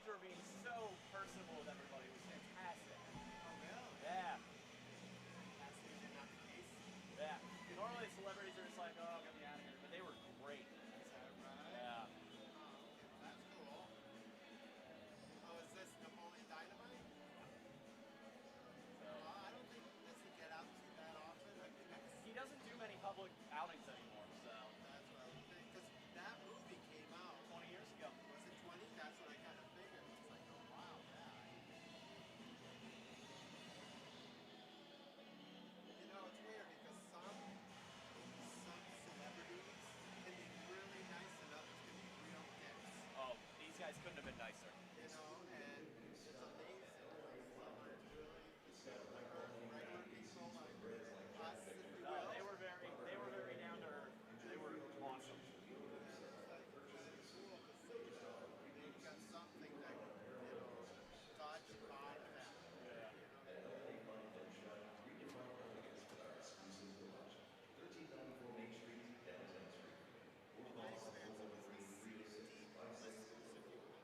celebrities were being so personable with everybody. It was fantastic. Oh, really? Yeah. That's usually not the case. Yeah. Normally celebrities are just like, oh, get me out of here. But they were great. Is that right? Yeah. Oh, okay. Well, that's cool. Oh, is this Napoleon Dynamite? So, Well, I don't think this would get out too that often. I think that's... he doesn't do many public outings anymore, so. That's what I would think. Because that movie came out 20 years ago. Was it 20? That's what I kind of figured. It's like, oh wow, yeah. You know, it's weird because some celebrities can be really nice and others can be real dicks. Oh, these guys couldn't have been nicer. You know, and it's amazing. Some are really like regular people like us, if you will. No, they were very down to earth. They were awesome. They've got something that, you know, touch on them. Yeah. 1394 Main Street, downtown Springfield. My experience of was deep listeners, if you will.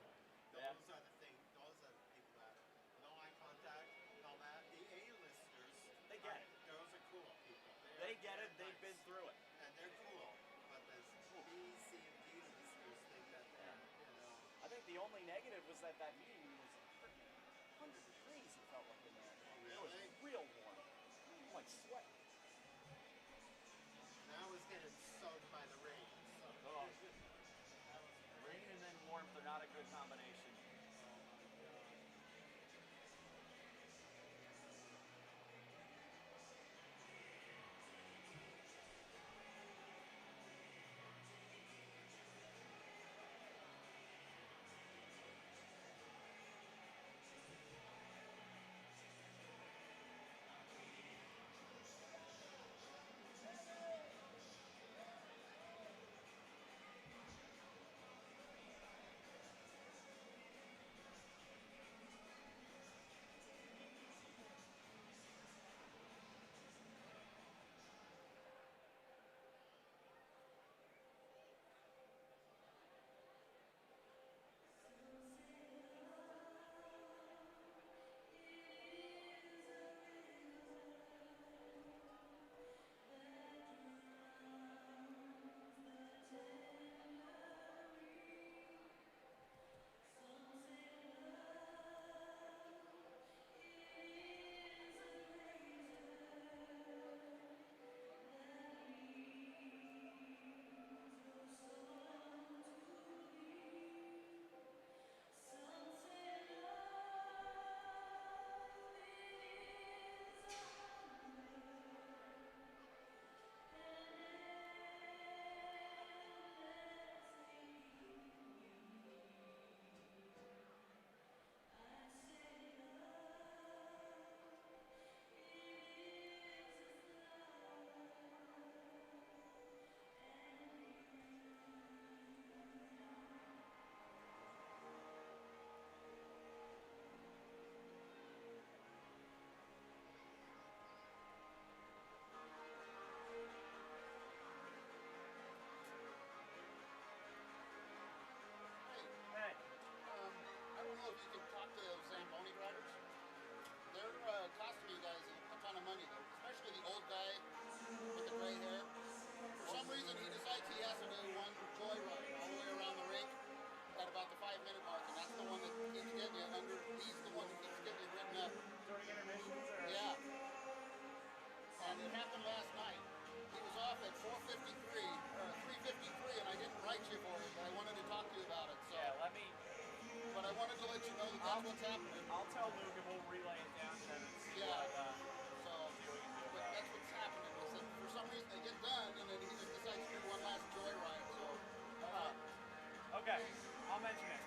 Those are the things, those are the people that, no eye contact, no that. The A-listers, They get it. Those are cool people. They get it, they've been through it. And they're cool. But there's B, C, and D listers think that they're, you know. I think the only negative was that meeting was freaking 100 degrees, it felt like in there. Oh, really? It was real warm. Like sweat. And I was getting soaked by the rain. So. Oh. Rain and then warmth are not a good combination. Hey. I don't know if you can talk to those Zamboni drivers. They're costing you guys a ton of money, though, especially the old guy with the gray hair. For some reason, he decides he has to do one joyride all the way around the rink at about the 5-minute mark, and that's the one that keeps getting you under. He's the one that keeps getting you written up. During intermissions? Or? Yeah. And it happened last night. He was off at 4:53 or 3:53, and I didn't write you for it, but I wanted to talk to you about it. So. Yeah, let me. But I wanted to let you know that that's what's happening. I'll tell Luke and we'll relay it down to them and see Yeah. what we can do. But that's what's happening. Is that for some reason they get done, and then he just decides to do one last joyride. So. Okay, I'll mention it.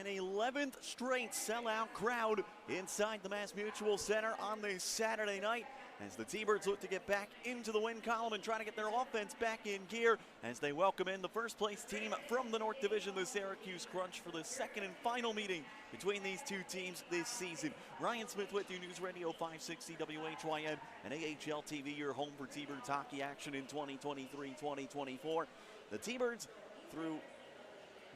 An 11th straight sellout crowd inside the Mass Mutual Center on this Saturday night as the T-Birds look to get back into the win column and try to get their offense back in gear as they welcome in the first place team from the North Division, the Syracuse Crunch, for the second and final meeting between these two teams this season. Ryan Smith with you, News Radio 560 WHYN and AHL TV, your home for T-Birds hockey action in 2023-2024. The T-Birds, through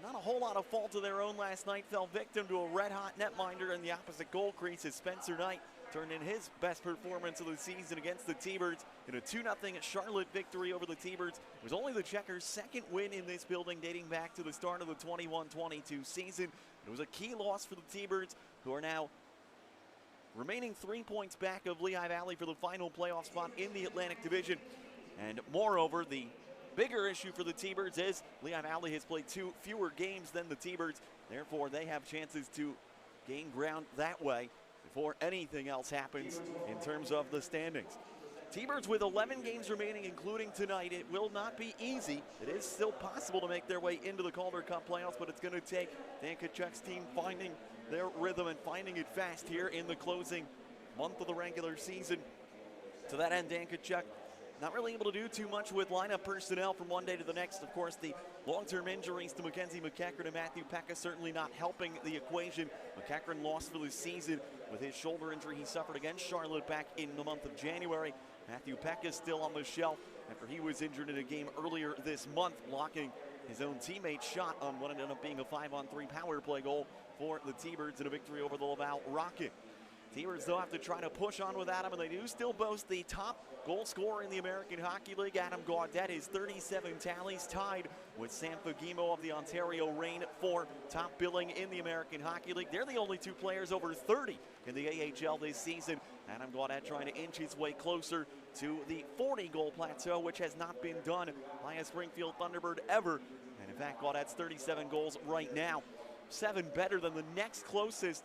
not a whole lot of fault of their own last night, fell victim to a red-hot netminder in the opposite goal crease as Spencer Knight turned in his best performance of the season against the T-Birds in a 2-0 Charlotte victory over the T-Birds. It was only the Checkers' second win in this building dating back to the start of the 21-22 season. It was a key loss for the T-Birds, who are now remaining 3 points back of Lehigh Valley for the final playoff spot in the Atlantic Division. And moreover, the bigger issue for the T-Birds is Lehigh Valley has played 2 fewer games than the T-Birds. Therefore, they have chances to gain ground that way before anything else happens in terms of the standings. T-Birds with 11 games remaining, including tonight. It will not be easy. It is still possible to make their way into the Calder Cup playoffs, but it's going to take Dan Tkachuk's team finding their rhythm and finding it fast here in the closing month of the regular season. To that end, Dan Tkachuk not really able to do too much with lineup personnel from one day to the next. Of course, the long-term injuries to Mackenzie McEachern and Matthew Pekka certainly not helping the equation. McEachern lost for the season with his shoulder injury he suffered against Charlotte back in the month of January. Matthew Pekka still on the shelf after he was injured in a game earlier this month, blocking his own teammate's shot on what ended up being a 5-on-3 power play goal for the T-Birds in a victory over the Laval Rocket. T-Birds, though, have to try to push on with Adam, and they do still boast the top goal scorer in the American Hockey League. Adam Gaudette is 37 tallies, tied with Sam Fagimo of the Ontario Reign for top billing in the American Hockey League. They're the only 2 players over 30 in the AHL this season. Adam Gaudette trying to inch his way closer to the 40-goal plateau, which has not been done by a Springfield Thunderbird ever. And in fact, Gaudette's 37 goals right now, 7 better than the next closest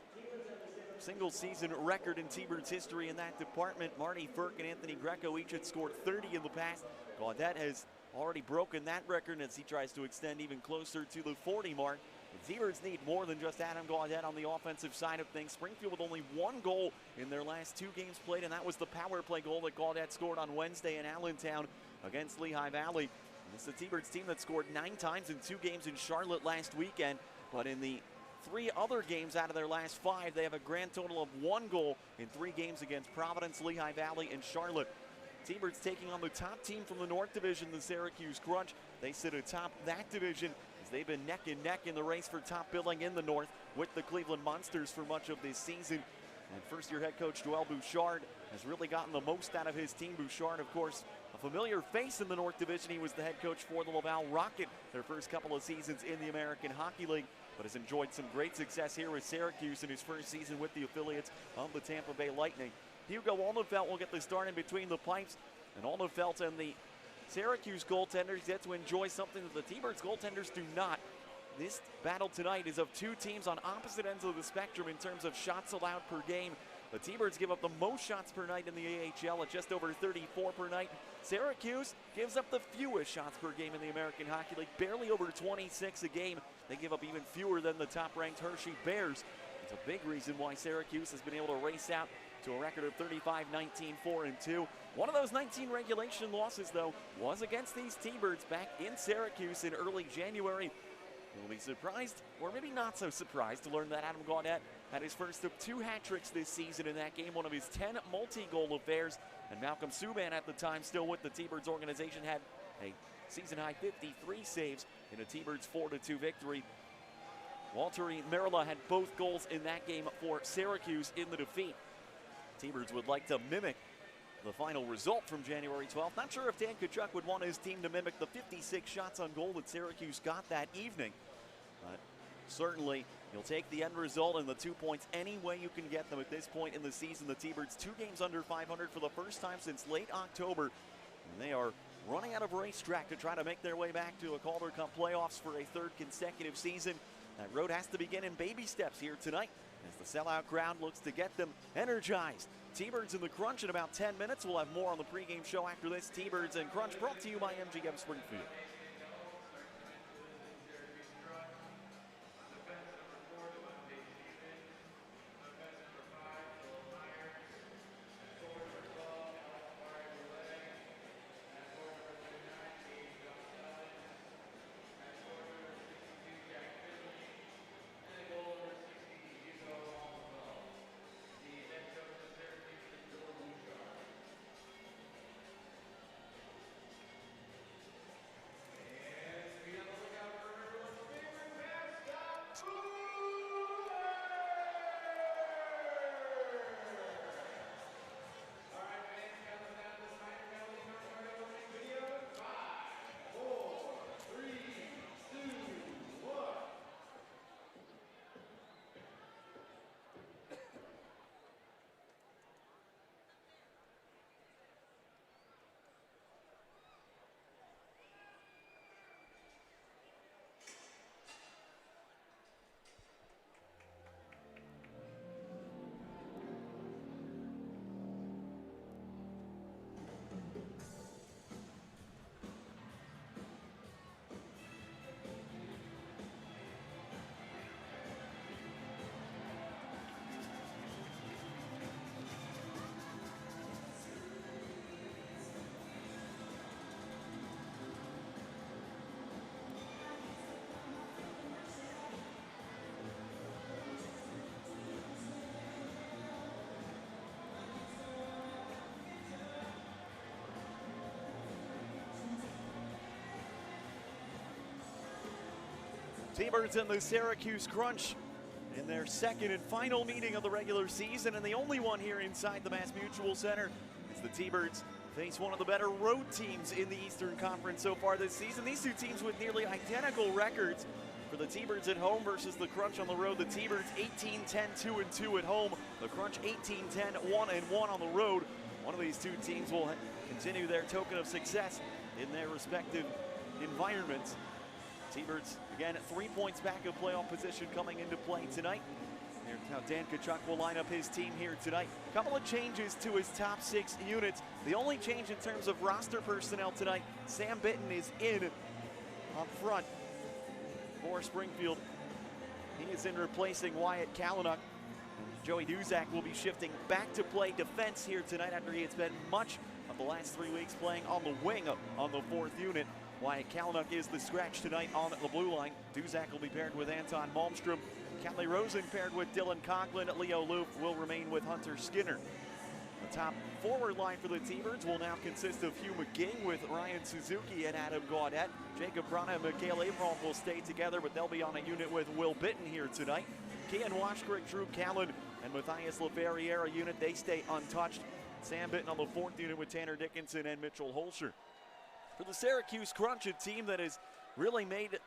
single-season record in T-Birds history in that department. Marty Ferk and Anthony Greco each had scored 30 in the past. Gaudette has already broken that record as he tries to extend even closer to the 40 mark. The T-Birds need more than just Adam Gaudette on the offensive side of things. Springfield with only 1 goal in their last 2 games played, and that was the power play goal that Gaudette scored on Wednesday in Allentown against Lehigh Valley. And it's the T-Birds team that scored 9 times in 2 games in Charlotte last weekend, but in the 3 other games out of their last 5, they have a grand total of 1 goal in 3 games against Providence, Lehigh Valley, and Charlotte. T-Birds taking on the top team from the North Division, the Syracuse Crunch. They sit atop that division as they've been neck and neck in the race for top billing in the North with the Cleveland Monsters for much of this season. And first-year head coach Joel Bouchard has really gotten the most out of his team. Bouchard, of course, a familiar face in the North Division. He was the head coach for the Laval Rocket their first couple of seasons in the American Hockey League, but has enjoyed some great success here with Syracuse in his first season with the affiliates of the Tampa Bay Lightning. Hugo Alnefelt will get the start in between the pipes, and Alnefelt and the Syracuse goaltenders get to enjoy something that the T-Birds goaltenders do not. This battle tonight is of 2 teams on opposite ends of the spectrum in terms of shots allowed per game. The T-Birds give up the most shots per night in the AHL at just over 34 per night. Syracuse gives up the fewest shots per game in the American Hockey League, barely over 26 a game. They give up even fewer than the top-ranked Hershey Bears. It's a big reason why Syracuse has been able to race out to a record of 35-19-4-2. One of those 19 regulation losses, though, was against these T-Birds back in Syracuse in early January. You'll be surprised, or maybe not so surprised, to learn that Adam Gaudette had his first of 2 hat tricks this season in that game, one of his 10 multi-goal affairs. And Malcolm Subban, at the time still with the T-Birds organization, had a season-high 53 saves in a T-Birds 4-2 victory. Walteri Merla had both goals in that game for Syracuse in the defeat. T-Birds would like to mimic the final result from January 12th. Not sure if Dan Tkachuk would want his team to mimic the 56 shots on goal that Syracuse got that evening. But certainly, you'll take the end result and the 2 points any way you can get them at this point in the season. The T-Birds 2 games under 500 for the first time since late October. And they are running out of racetrack to try to make their way back to a Calder Cup playoffs for a 3rd consecutive season. That road has to begin in baby steps here tonight as the sellout crowd looks to get them energized. T-Birds in the Crunch in about 10 minutes. We'll have more on the pregame show after this. T-Birds and Crunch brought to you by MGM Springfield. T-Birds and the Syracuse Crunch in their second and final meeting of the regular season, and the only one here inside the Mass Mutual Center, as the T-Birds face one of the better road teams in the Eastern Conference so far this season. These two teams with nearly identical records. For the T-Birds at home versus the Crunch on the road, the T-Birds 18-10, 2-2 at home. The Crunch 18-10, 1-1 on the road. One of these two teams will continue their token of success in their respective environments. T-Birds, again, 3 points back of playoff position coming into play tonight. Here's how Dan Tkachuk will line up his team here tonight. A couple of changes to his top 6 units. The only change in terms of roster personnel tonight, Sam Bitten is in up front for Springfield. He is in replacing Wyatt Kalynuk. Joey Duzak will be shifting back to play defense here tonight after he had spent much of the last 3 weeks playing on the wing on the 4th unit. Wyatt Kalynuk is the scratch tonight on the blue line. Duzak will be paired with Anton Malmstrom. Catley Rosen paired with Dylan Conklin. Leo Loof will remain with Hunter Skinner. The top forward line for the T-Birds will now consist of Hugh McGing with Ryan Suzuki and Adam Gaudette. Jacob Brana and Mikhail Avron will stay together, but they'll be on a unit with Will Bitten here tonight. Kian Washkrick, Drew Callan, and Matthias LaFerriere unit, they stay untouched. Sam Bitten on the 4th unit with Tanner Dickinson and Mitchell Holscher. For the Syracuse Crunch, a team that has really made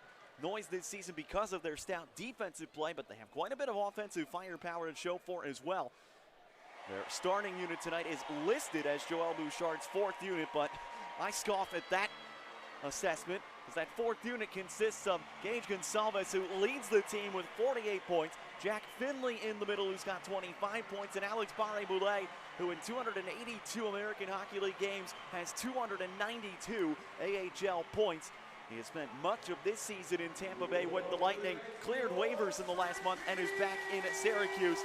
noise this season because of their stout defensive play, but they have quite a bit of offensive firepower to show for as well. Their starting unit tonight is listed as Joel Bouchard's 4th unit, but I scoff at that assessment, as that 4th unit consists of Gage Gonsalves, who leads the team with 48 points, Jack Finley in the middle, who's got 25 points, and Alex Barre-Boulet, who in 282 American Hockey League games has 292 AHL points. He has spent much of this season in Tampa Bay with the Lightning, cleared waivers in the last month, and is back in Syracuse,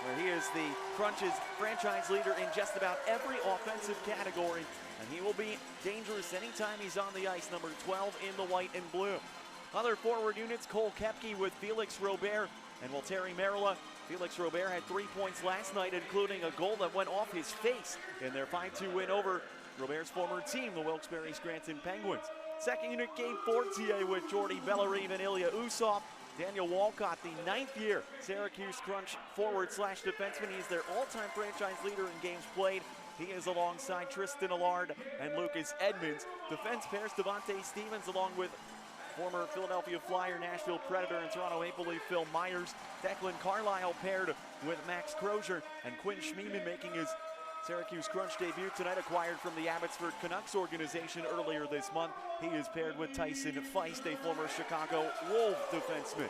where he is the Crunch's franchise leader in just about every offensive category, and he will be dangerous anytime he's on the ice, number 12 in the white and blue. Other forward units, Cole Koepke with Felix Robert and Walteri Merila. Felix Robert had 3 points last night, including a goal that went off his face in their 5-2 win over Robert's former team, the Wilkes-Barre Scranton Penguins. Second unit, Gabe Fortier with Jordy Bellarine and Ilya Usov. Daniel Walcott, the 9th year Syracuse Crunch forward/defenseman. He's their all-time franchise leader in games played. He is alongside Tristan Allard and Lucas Edmonds. Defense pairs Devontae Stevens along with former Philadelphia Flyer, Nashville Predator, and Toronto Maple Leaf Phil Myers. Declan Carlisle paired with Max Crozier, and Quinn Schmiemann making his Syracuse Crunch debut tonight, acquired from the Abbotsford Canucks organization earlier this month. He is paired with Tyson Feist, a former Chicago Wolves defenseman.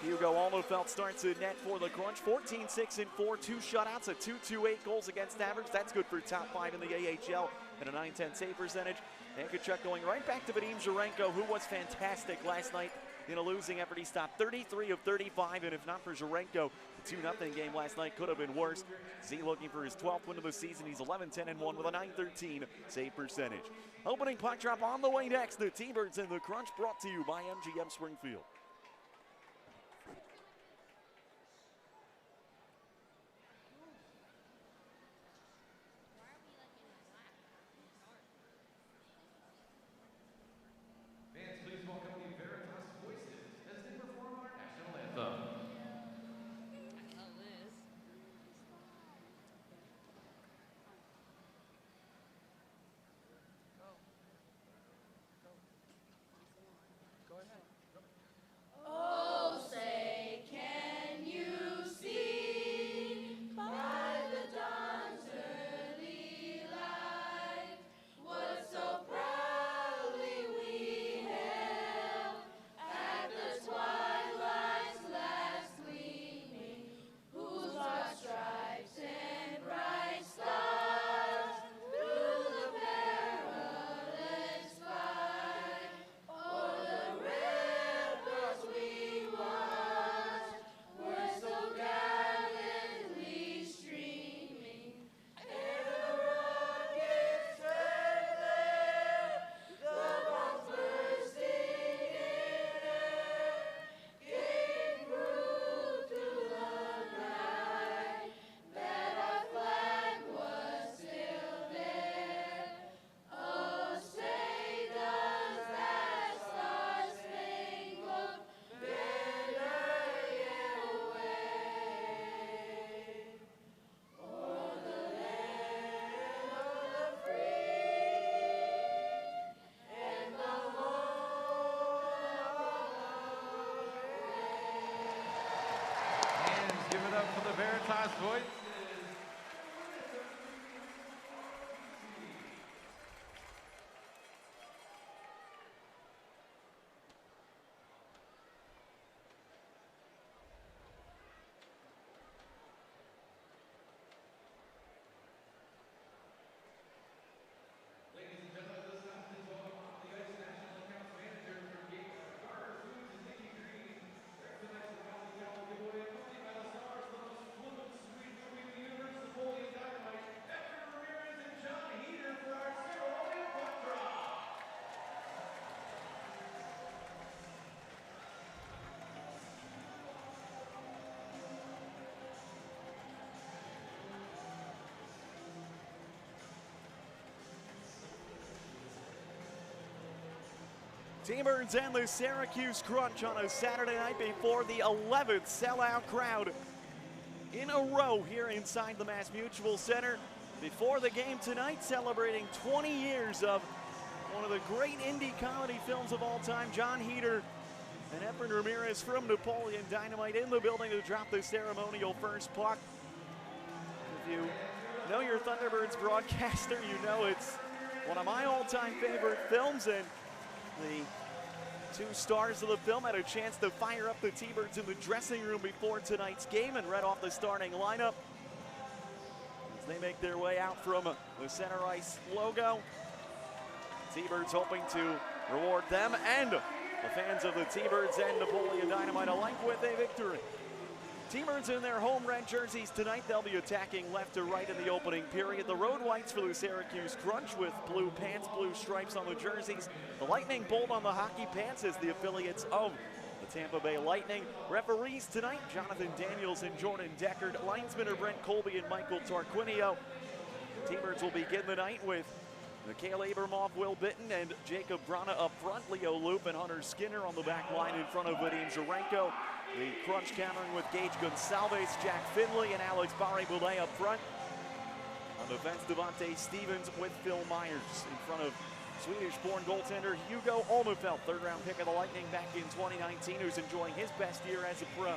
Hugo Alnefelt starts in net for the Crunch, 14-6-4, 2 shutouts, a 2.28 goals against average. That's good for top 5 in the AHL, and a .910 save percentage. And Tkachuk going right back to Vadim Zherenko, who was fantastic last night in a losing effort. He stopped 33 of 35, and if not for Zherenko, the 2-0 game last night could have been worse. Z looking for his 12th win of the season. He's 11-10-1 with a .913 save percentage. Opening puck drop on the way next. The T-Birds and the Crunch, brought to you by MGM Springfield. T-Birds and the Syracuse Crunch on a Saturday night before the 11th sellout crowd in a row here inside the Mass Mutual Center. Before the game tonight, celebrating 20 years of one of the great indie comedy films of all time, John Heder and Efren Ramirez from Napoleon Dynamite in the building to drop the ceremonial first puck. If you know your Thunderbirds broadcaster, you know it's one of my all-time favorite films, and the two stars of the film had a chance to fire up the T-Birds in the dressing room before tonight's game and read off the starting lineup as they make their way out from the center ice logo. T-Birds hoping to reward them and the fans of the T-Birds and Napoleon Dynamite alike with a victory. T-Birds in their home red jerseys tonight. They'll be attacking left to right in the opening period. The road whites for the Syracuse Crunch with blue pants, blue stripes on the jerseys. The Lightning bold on the hockey pants as the affiliates of the Tampa Bay Lightning. Referees tonight, Jonathan Daniels and Jordan Deckard. Linesmen are Brent Colby and Michael Tarquinio. T-Birds will begin the night with Mikhail Abramoff, Will Bitton, and Jacob Brana up front. Leo Loop and Hunter Skinner on the back line in front of Vadim Zarenko. The Crunch countering with Gage Gonsalves, Jack Finley, and Alex Barre-Boulet up front. On defense, Devontae Stevens with Phil Myers in front of Swedish-born goaltender Hugo Olmefelt, third-round pick of the Lightning back in 2019, who's enjoying his best year as a pro.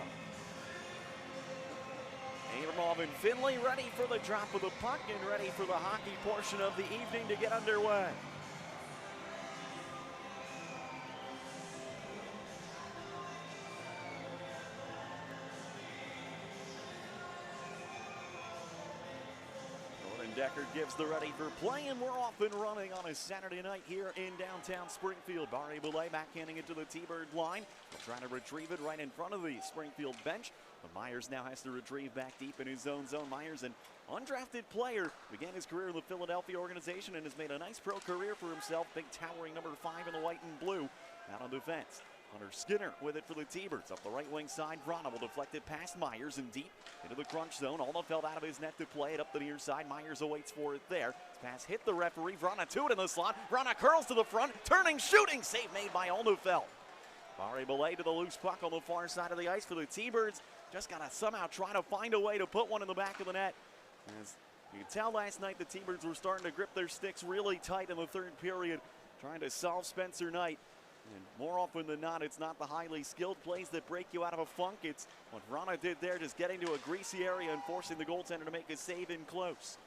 Abramoff and Finley ready for the drop of the puck and ready for the hockey portion of the evening to get underway. Deckard gives the ready for play, and we're off and running on a Saturday night here in downtown Springfield. Barre-Boulet backhanding it to the T-Bird line. Trying to retrieve it right in front of the Springfield bench. But Myers now has to retrieve back deep in his own zone. Myers, an undrafted player, began his career in the Philadelphia organization and has made a nice pro career for himself. Big towering number 5 in the white and blue. Out on defense. Hunter Skinner with it for the T-Birds. Up the right wing side, Vrana will deflect it past Myers and deep into the crunch zone. Olmefelt out of his net to play it up the near side. Myers awaits for it there. His pass hit the referee. Vrana to it in the slot. Vrana curls to the front. Turning, shooting. Save made by Olmefelt. Barre-Boulet to the loose puck on the far side of the ice for the T-Birds. Just got to somehow try to find a way to put one in the back of the net. As you can tell last night, the T-Birds were starting to grip their sticks really tight in the third period, trying to solve Spencer Knight. And more often than not, it's not the highly skilled plays that break you out of a funk. It's what Vrana did there, just getting to a greasy area and forcing the goaltender to make a save in close.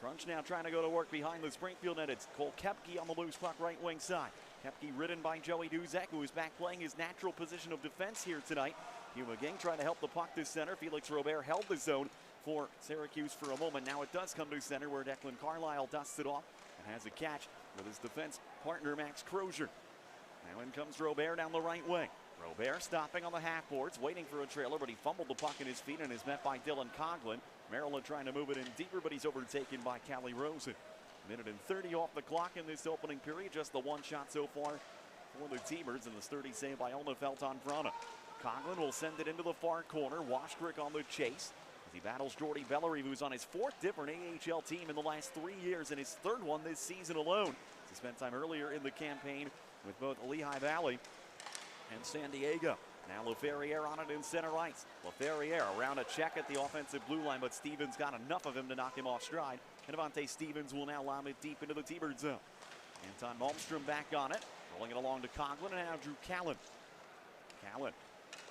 Crunch now trying to go to work behind the Springfield net. It's Cole Koepke on the loose puck right wing side. Koepke ridden by Joey Duzek, who is back playing his natural position of defense here tonight. Hugh McGing trying to help the puck to center. Felix Robert held the zone for Syracuse for a moment. Now it does come to center where Declan Carlisle dusts it off and has a catch with his defense partner Max Crozier. Now in comes Robert down the right wing. Robert stopping on the half boards, waiting for a trailer, but he fumbled the puck in his feet and is met by Dylan Coughlin. Maryland trying to move it in deeper, but he's overtaken by Callie Rosen. Minute and 30 off the clock in this opening period. Just the one shot so far for the T-Birds, and the sturdy save by Olmefelt on Vrana. Coughlin will send it into the far corner. Washkrick on the chase as he battles Jordy Bellery, who's on his 4th different AHL team in the last 3 years and his 3rd one this season alone. He spent time earlier in the campaign with both Lehigh Valley and San Diego. Now LaFerriere on it in center ice. LaFerriere around a check at the offensive blue line, but Stevens got enough of him to knock him off stride. And Devontae Stevens will now lob it deep into the T-Bird zone. Anton Malmstrom back on it, rolling it along to Coughlin, and now Drew Callan. Callan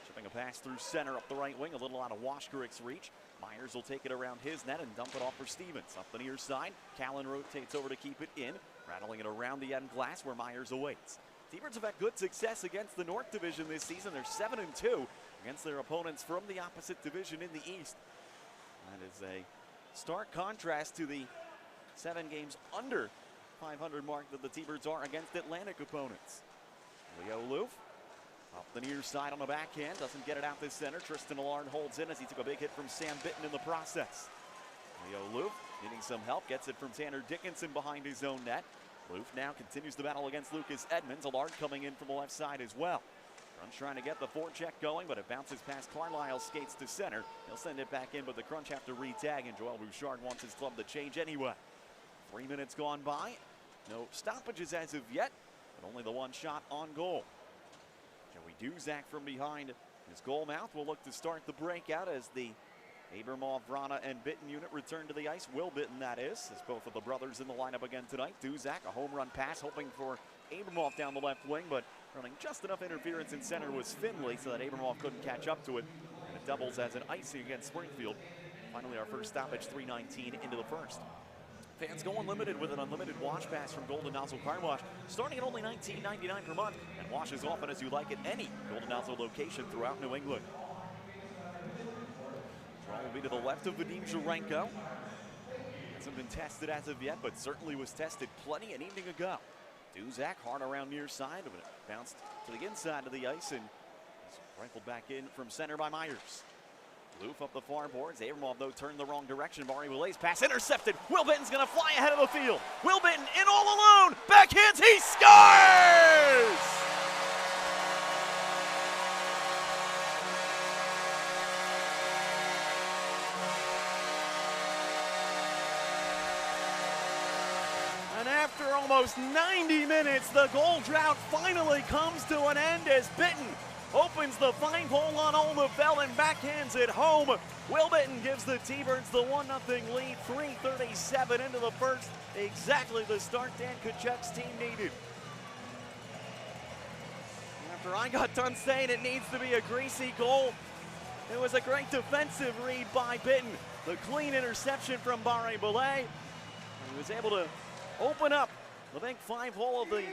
chipping a pass through center up the right wing, a little out of Washkrick's reach. Myers will take it around his net and dump it off for Stevens. Up the near side, Callan rotates over to keep it in, rattling it around the end glass where Myers awaits. T-Birds have had good success against the North Division this season. They're 7-2 against their opponents from the opposite division in the East. That is a stark contrast to the 7 games under 500 mark that the T-Birds are against Atlantic opponents. Leo Loof up the near side on the backhand, doesn't get it out this center. Tristan Allard holds in as he took a big hit from Sam Bitton in the process. Leo Loof needing some help, gets it from Tanner Dickinson behind his own net. Loof now continues the battle against Lucas Edmonds. Allard coming in from the left side as well. Crunch trying to get the forecheck going, but it bounces past Carlisle, skates to center. He'll send it back in, but the Crunch have to re-tag, and Joel Bouchard wants his club to change anyway. 3 minutes gone by. No stoppages as of yet. Only the one shot on goal. Joey Duzak from behind his goal mouth will look to start the breakout as the Abramov, Vrana, and Bitten unit return to the ice. Will Bitten, that is, as both of the brothers in the lineup again tonight. Duzak, a home run pass, hoping for Abramov down the left wing, but running just enough interference in center was Finley so that Abramov couldn't catch up to it. And it doubles as an icing against Springfield. Finally, our first stoppage, 3:19 into the first. Fans go unlimited with an unlimited wash pass from Golden Nozzle Car Wash, starting at only $19.99 per month, and wash as often as you like at any Golden Nozzle location throughout New England. Draw will be to the left of Vadim Zherenko. Hasn't been tested as of yet, but certainly was tested plenty an evening ago. Duzak hard around near side, but it bounced to the inside of the ice and was rifled back in from center by Myers. Loof up the far boards. Abramov, though, turned the wrong direction. Barry Willet's pass intercepted. Will Bitten's going to fly ahead of the field. Will Bitten in all alone. Backhands. He scores! And after almost 90 minutes, the goal drought finally comes to an end as Bitten opens the 5-hole on Oldefeld and backhands it home. Will Bitten gives the T-Birds the 1-0 lead, 3:37 into the first. Exactly the start Dan Tkachuk's team needed. After I got done saying it needs to be a greasy goal, it was a great defensive read by Bitten. The clean interception from Barry Belay. He was able to open up the big 5-hole of the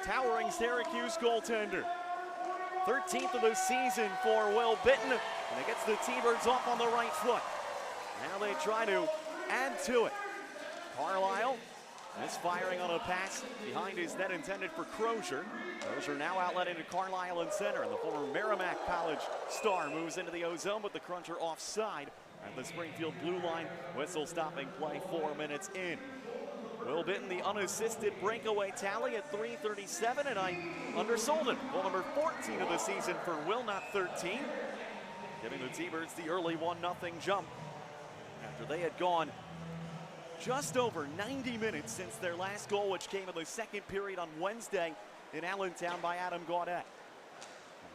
towering Syracuse goaltender. 13th of the season for Will Bitten, and it gets the T-Birds off on the right foot. Now they try to add to it. Carlisle misfiring on a pass behind his net intended for Crozier. Crozier now outlet into Carlisle in center, and the former Merrimack College star moves into the O-zone, but the Cruncher offside at the Springfield blue line. Whistle stopping play 4 minutes in. Will Bitten, the unassisted breakaway tally at 3:37, and I undersold him. Goal number 14 of the season for Will, not 13. Giving the T-Birds the early 1-0 jump after they had gone just over 90 minutes since their last goal, which came in the second period on Wednesday in Allentown by Adam Gaudette.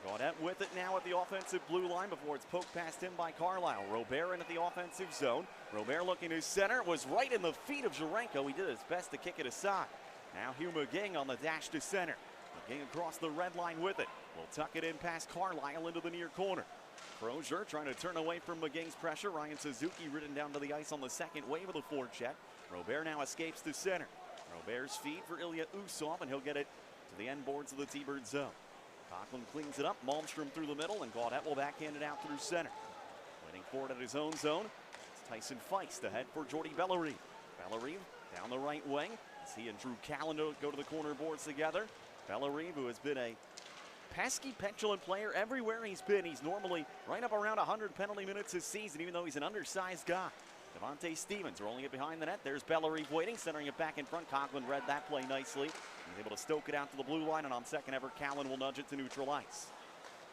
Gaudette with it now at the offensive blue line before it's poked past him by Carlisle. Robert in at the offensive zone. Robert looking to center, was right in the feet of Zherenko. He did his best to kick it aside. Now Hugh McGing on the dash to center. McGing across the red line with it. Will tuck it in past Carlisle into the near corner. Crozier trying to turn away from McGing's pressure. Ryan Suzuki ridden down to the ice on the second wave of the forecheck. Robert now escapes to center. Robert's feed for Ilya Usov, and he'll get it to the end boards of the T-Bird zone. Conklin cleans it up, Malmstrom through the middle, and Gaudette will backhand it out through center. Waiting for it at his own zone, it's Tyson Feist ahead for Jordy Bellerive. Bellerive down the right wing, as he and Drew Callan go to the corner boards together. Bellerive, who has been a pesky, petulant player everywhere he's been. He's normally right up around 100 penalty minutes this season, even though he's an undersized guy. Devontae Stevens rolling it behind the net. There's Bellerive waiting, centering it back in front. Conklin read that play nicely. He's able to stoke it out to the blue line, and on second ever, Callan will nudge it to neutral ice.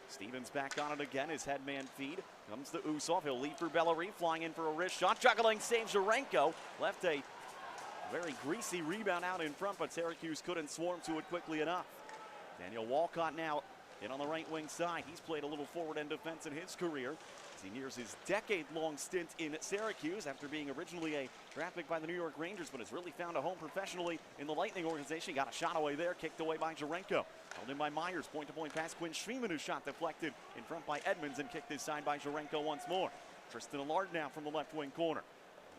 Stevens back on it again. His headman feed comes to Usov. He'll lead for Bellerive, flying in for a wrist shot. Juggling saves Zherenko. Left a very greasy rebound out in front, but Syracuse couldn't swarm to it quickly enough. Daniel Walcott now in on the right wing side. He's played a little forward end defense in his career as he nears his decade-long stint in Syracuse after being originally a draft pick by the New York Rangers, but has really found a home professionally in the Lightning organization. He got a shot away there, kicked away by Zherenko. Held in by Myers, point-to-point pass. Quinn Schmiemann, whose shot deflected in front by Edmonds and kicked inside by Zherenko once more. Tristan Allard now from the left wing corner.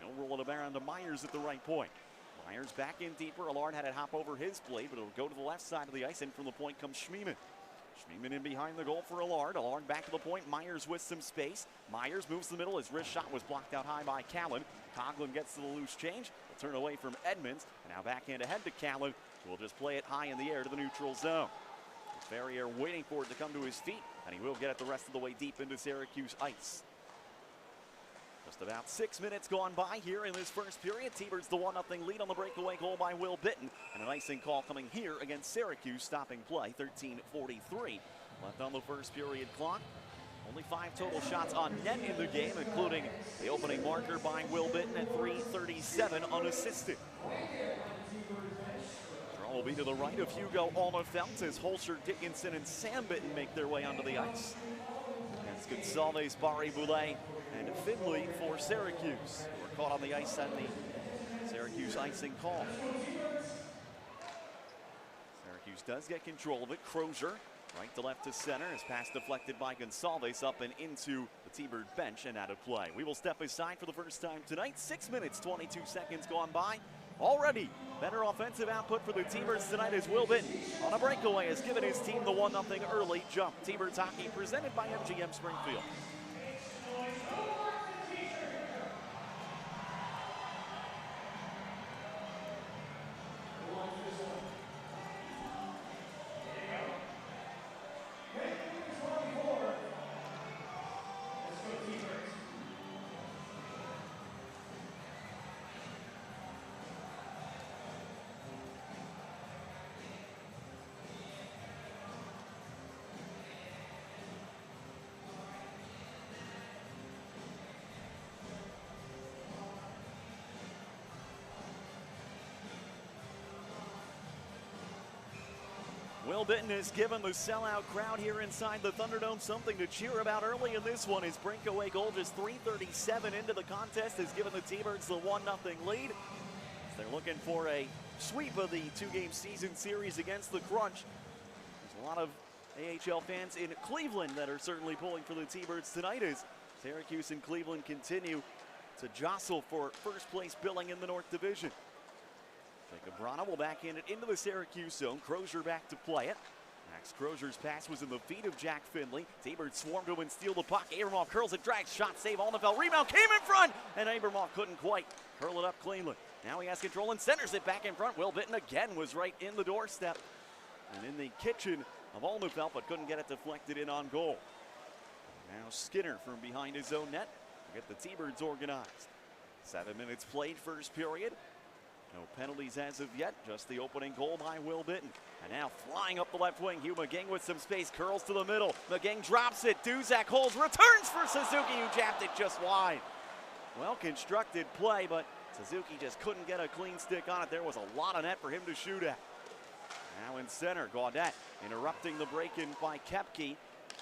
He'll roll it around to Myers at the right point. Myers back in deeper. Allard had it hop over his blade, but it'll go to the left side of the ice, and from the point comes Schmiemann. Schmiemann in behind the goal for Allard. Allard back to the point. Myers with some space. Myers moves to the middle. His wrist shot was blocked out high by Callan. Conklin gets to the loose change. Will turn away from Edmonds. And now backhand ahead to Callan, who will just play it high in the air to the neutral zone. Ferrier waiting for it to come to his feet, and he will get it the rest of the way deep into Syracuse ice. Just about 6 minutes gone by here in this first period. T-Birds the 1-0 lead on the breakaway goal by Will Bitten. And an icing call coming here against Syracuse, stopping play. 13:43 left on the first period clock. Only 5 total shots on net in the game, including the opening marker by Will Bitten at 3:37 unassisted. Draw will be to the right of Hugo Almafelt as Holscher, Dickinson, and Sam Bitten make their way onto the ice. It's Gonsalves, Barry Boulay, and Finley for Syracuse, who were caught on the ice on the Syracuse icing call. Syracuse does get control of it. Crozier, right to left to center, his pass deflected by Gonsalves up and into the T-Bird bench and out of play. We will step aside for the first time tonight. 6 minutes, 22 seconds gone by. Already better offensive output for the T-Birds tonight as Will Bitten on a breakaway has given his team the 1-0 early jump. T-Birds hockey presented by MGM Springfield. Will Bitten has given the sellout crowd here inside the Thunderdome something to cheer about early in this one. His breakaway goal just 3:37 into the contest has given the T-Birds the 1-0 lead. They're looking for a sweep of the two-game season series against the Crunch. There's a lot of AHL fans in Cleveland that are certainly pulling for the T-Birds tonight as Syracuse and Cleveland continue to jostle for first place billing in the North Division. Jacob Brana will backhand it into the Syracuse zone. Crozier back to play it. Max Crozier's pass was in the feet of Jack Finley. T-Birds swarm to and steal the puck. Abramoff curls it, drags, shot, save, Alnefeld, rebound, came in front, and Abramoff couldn't quite curl it up cleanly. Now he has control and centers it back in front. Will Bitten again was right in the doorstep and in the kitchen of Alnefeld, but couldn't get it deflected in on goal. Now Skinner from behind his own net to get the T-Birds organized. 7 minutes played, first period. No penalties as of yet, just the opening goal by Will Bitten. And now flying up the left wing, Hugh McGing with some space, curls to the middle. McGing drops it, Duzak holds, returns for Suzuki, who jabbed it just wide. Well-constructed play, but Suzuki just couldn't get a clean stick on it. There was a lot of net for him to shoot at. Now in center, Gaudette interrupting the break-in by Koepke.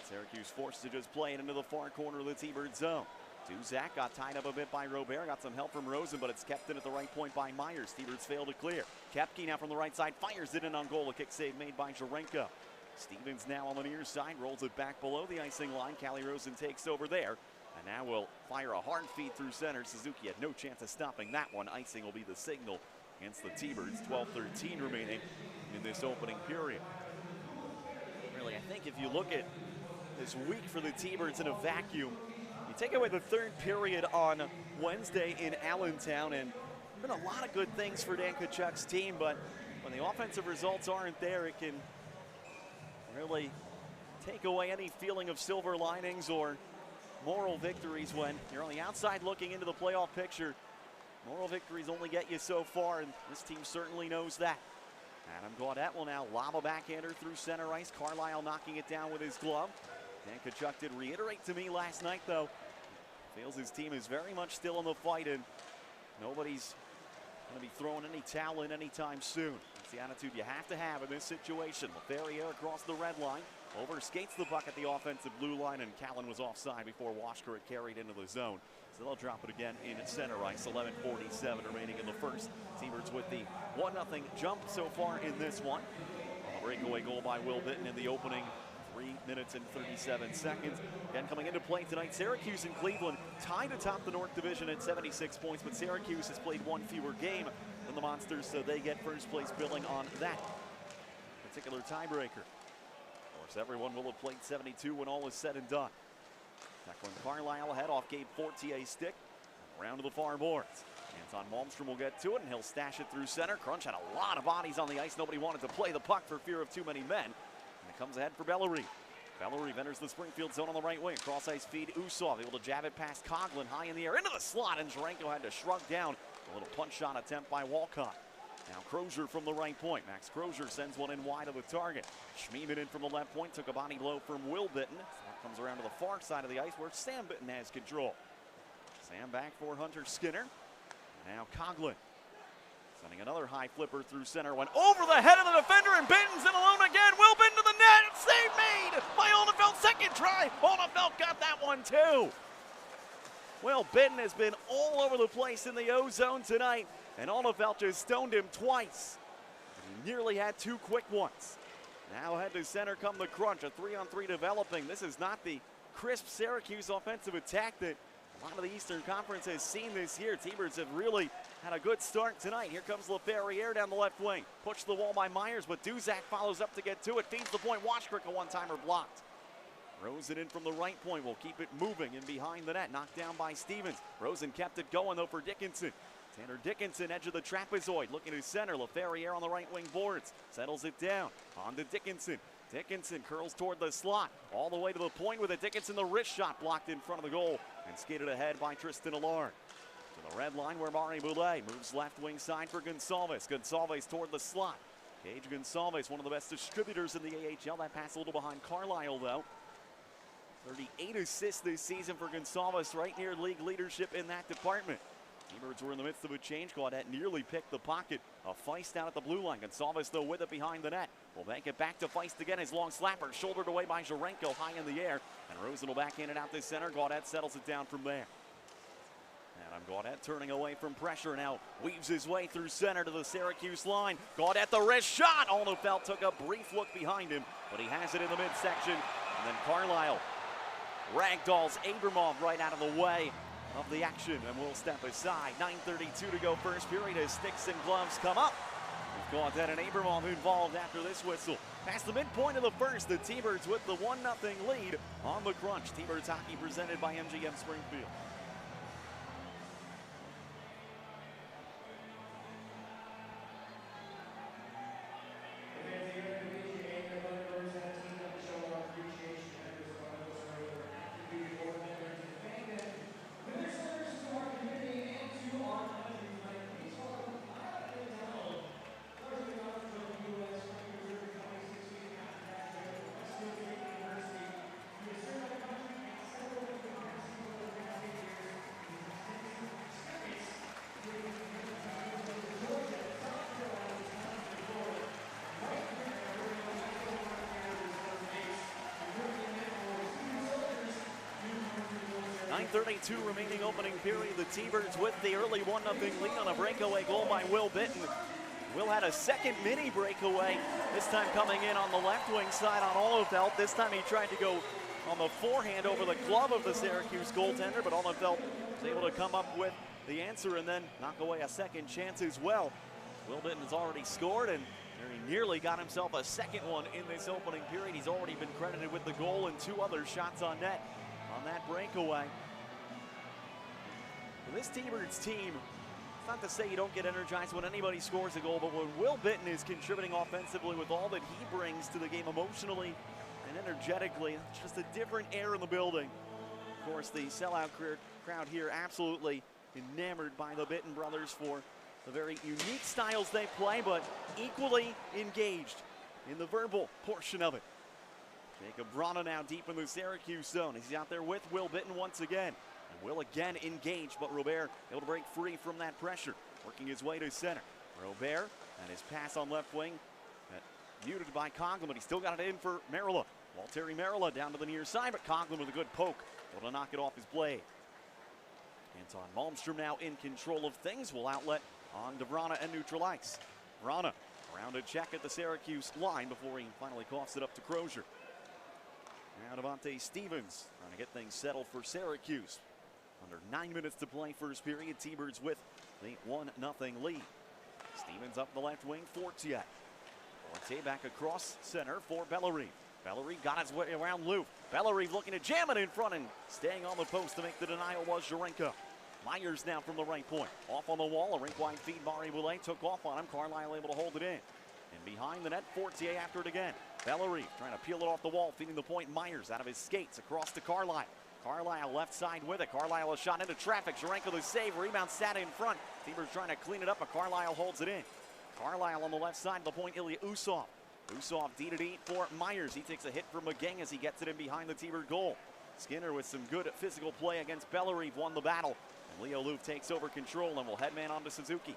Syracuse forced to just play it into the far corner of the T-Bird zone. Duzak got tied up a bit by Robert, got some help from Rosen, but it's kept in at the right point by Myers. T-Birds fail to clear. Koepke now from the right side, fires it in on goal. A kick save made by Jarenko. Stevens now on the near side, rolls it back below the icing line. Callie Rosen takes over there, and now will fire a hard feed through center. Suzuki had no chance of stopping that one. Icing will be the signal against the T-Birds. 12:13 remaining in this opening period. Really, I think if you look at this week for the T-Birds in a vacuum, you take away the third period on Wednesday in Allentown, and been a lot of good things for Dan Tkachuk's team, but when the offensive results aren't there, it can really take away any feeling of silver linings or moral victories when you're on the outside looking into the playoff picture. Moral victories only get you so far, and this team certainly knows that. Adam Gaudette will now lob a backhander through center ice. Carlisle knocking it down with his glove. Dan Tkachuk did reiterate to me last night, though, feels his team is very much still in the fight, and nobody's going to be throwing any towel in anytime soon. That's the attitude you have to have in this situation. Leferrier across the red line, overskates the puck at the offensive blue line, and Callan was offside before Washker had carried into the zone. So they'll drop it again in center ice. 11:47 remaining in the first. T-Birds with the 1-0 jump so far in this one. A breakaway goal by Will Bitten in the opening 3 minutes and 37 seconds. Again, coming into play tonight, Syracuse and Cleveland tied atop the North Division at 76 points, but Syracuse has played one fewer game than the Monsters, so they get first place billing on that particular tiebreaker. Of course, everyone will have played 72 when all is said and done. Declan Carlisle ahead off Gabe Fortier's stick. Round to the far boards. Anton Malmstrom will get to it, and he'll stash it through center. Crunch had a lot of bodies on the ice. Nobody wanted to play the puck for fear of too many men. And it comes ahead for Bellery. Bellery enters the Springfield zone on the right wing. Cross ice feed, Usov able to jab it past Coughlin high in the air into the slot, and Jarenko had to shrug down. A little punch shot attempt by Walcott. Now Crozier from the right point. Max Crozier sends one in wide of the target. Schmiemann in from the left point, took a body blow from Will Bitten. That comes around to the far side of the ice where Sam Bitten has control. Sam back for Hunter Skinner. Now Coughlin Sending another high flipper through center. Went over the head of the defender, and Bitten's in alone again. Will Bitten to the net. Save made by Oldenfeld. Second try. Oldenfeld got that one too. Well, Bitten has been all over the place in the O-zone tonight, and Oldenfeld just stoned him twice. He nearly had two quick ones. Now head to center come the crunch. A 3-on-3 developing. This is not the crisp Syracuse offensive attack that a lot of the Eastern Conference has seen this year. T-Birds have really had a good start tonight. Here comes LaFerriere down the left wing. Pushed to the wall by Myers, but Duzak follows up to get to it. Feeds the point. Washkrick, a one-timer blocked. Rosen in from the right point. Will keep it moving in behind the net. Knocked down by Stevens. Rosen kept it going, though, for Dickinson. Tanner Dickinson, edge of the trapezoid, looking to center. LaFerriere on the right wing boards. Settles it down. On to Dickinson. Dickinson curls toward the slot. All the way to the point with it. Dickinson, the wrist shot blocked in front of the goal. And skated ahead by Tristan Allard. To the red line where Mari Boulay moves left wing side for Gonsalves. Gonsalves toward the slot. Gage Gonsalves, one of the best distributors in the AHL. That pass a little behind Carlisle, though. 38 assists this season for Gonsalves, right near league leadership in that department. T-Birds were in the midst of a change. Gaudette nearly picked the pocket. A Feist down at the blue line. Gonsalves, though, with it behind the net. Will bank it back to Feist again. His long slapper shouldered away by Jarenko high in the air. And Rosen will backhand it out to center. Gaudette settles it down from there. Adam Gaudette turning away from pressure now. Weaves his way through center to the Syracuse line. Gaudette the wrist shot. Oldenfeld took a brief look behind him, but he has it in the midsection. And then Carlisle ragdolls Abramov right out of the way of the action and will step aside. 9:32 to go first period as sticks and gloves come up. With Gaudette and Abramov involved after this whistle. Past the midpoint of the first, the T-Birds with the 1-0 lead on the crunch. T-Birds hockey presented by MGM Springfield. .32 remaining opening period. The T-Birds with the early 1-0 lead on a breakaway goal by Will Bitten. Will had a second mini breakaway, this time coming in on the left wing side on Oldenfeld. This time he tried to go on the forehand over the glove of the Syracuse goaltender, but Oldenfeld was able to come up with the answer and then knock away a second chance as well. Will Bitten has already scored, and he nearly got himself a second one in this opening period. He's already been credited with the goal and 2 other shots on net on that breakaway. For this T-Birds team, it's not to say you don't get energized when anybody scores a goal, but when Will Bitten is contributing offensively with all that he brings to the game emotionally and energetically, it's just a different air in the building. Of course, the sellout crowd here absolutely enamored by the Bitten brothers for the very unique styles they play, but equally engaged in the verbal portion of it. Jacob Brana now deep in the Syracuse zone. He's out there with Will Bitten once again. And Will again engaged, but Robert able to break free from that pressure. Working his way to center. Robert and his pass on left wing. Muted by Conklin, but he still got it in for Merilla. Walteri Merilla down to the near side, but Conklin with a good poke. Able to knock it off his blade. Anton Malmstrom now in control of things. Will outlet on to Vrana and neutral ice. Vrana around a check at the Syracuse line before he finally coughs it up to Crozier. Now Devontae Stevens trying to get things settled for Syracuse. Under 9 minutes to play first period. T-Birds with the 1-0 lead. Stevens up the left wing. Fortier. Fortier back across center for Bellerive. Bellerive got his way around Lou. Bellerive looking to jam it in front and staying on the post to make the denial was Jarenko. Myers now from the right point. Off on the wall. A rink-wide feed. Mari Boulay took off on him. Carlisle able to hold it in. And behind the net, Fortier after it again. Bellerive trying to peel it off the wall, feeding the point. Myers out of his skates across to Carlisle. Carlisle left side with it. Carlisle a shot into traffic. Jarenko the save. Rebound sat in front. T-Birds trying to clean it up, but Carlisle holds it in. Carlisle on the left side of the point. Ilya Usov. Usov D-to-D for Myers. He takes a hit from McGing as he gets it in behind the T-Bird goal. Skinner with some good physical play against Bellerive won the battle. And Leo Louf takes over control and will headman on to Suzuki.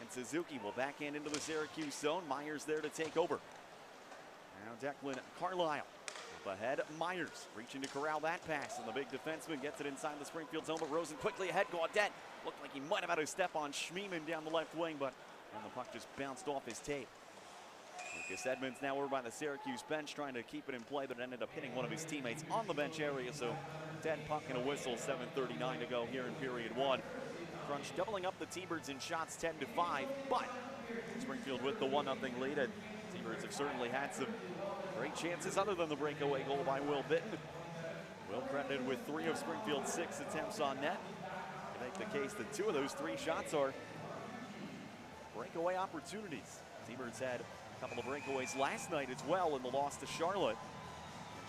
And Suzuki will backhand into the Syracuse zone. Myers there to take over. Now Declan Carlisle up ahead. Myers reaching to corral that pass, and the big defenseman gets it inside the Springfield zone, but Rosen quickly ahead. Gaudet looked like he might have had a step on Schmiemann down the left wing, but and the puck just bounced off his tape. Lucas Edmonds now over by the Syracuse bench trying to keep it in play, but ended up hitting one of his teammates on the bench area, so dead puck and a whistle. 7:39 to go here in period one. Crunch doubling up the T-Birds in shots 10-5, but Springfield with the 1-0 lead, and T-Birds have certainly had some great chances other than the breakaway goal by Will Bitton. Will credited with 3 of Springfield's 6 attempts on net. You make the case that 2 of those 3 shots are breakaway opportunities. T-Birds had a couple of breakaways last night as well in the loss to Charlotte.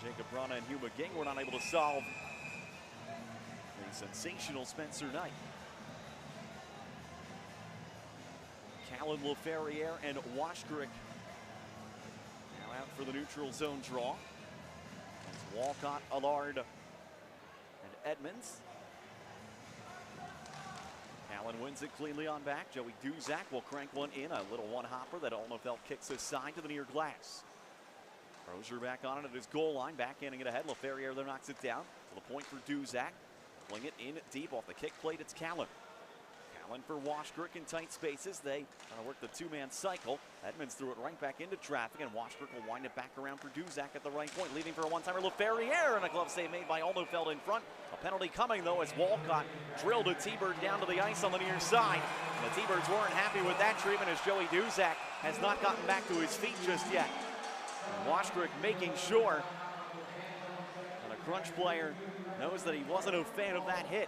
And Jacob Brana and Hugh McGing were not able to solve the sensational Spencer Knight. Callan, LaFerriere, and Washkrick now out for the neutral zone draw. As Walcott, Allard, and Edmonds. Callan wins it cleanly on back. Joey Duzak will crank one in. A little one-hopper that Olnefeld kicks aside to the near glass. Rozier back on it at his goal line, backhanding it ahead. LaFerriere there knocks it down to the point for Duzak. Pulling it in deep off the kick plate, it's Callan. Callan for Washkrick in tight spaces. They work the 2-man cycle. Edmonds threw it right back into traffic, and Washkrick will wind it back around for Duzak at the right point, leaving for a one-timer. LaFerriere, and a glove save made by Olnefeld in front. A penalty coming, though, as Walcott drilled a T-Bird down to the ice on the near side. And the T-Birds weren't happy with that treatment, as Joey Duzak has not gotten back to his feet just yet. And Washkrick making sure that a Crunch player knows that he wasn't a fan of that hit.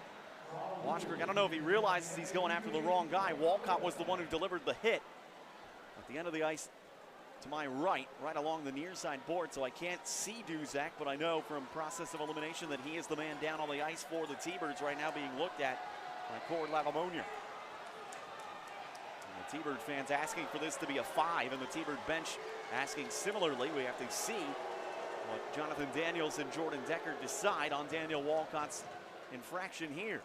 Washkrick, I don't know if he realizes he's going after the wrong guy. Walcott was the one who delivered the hit at the end of the ice to my right along the near side board, so I can't see Duzak, but I know from process of elimination that he is the man down on the ice for the T-Birds right now, being looked at by Cord Lavamonia. And the T-Bird fans asking for this to be a 5, and the T-Bird bench asking similarly. We have to see what Jonathan Daniels and Jordan Decker decide on Daniel Walcott's infraction here.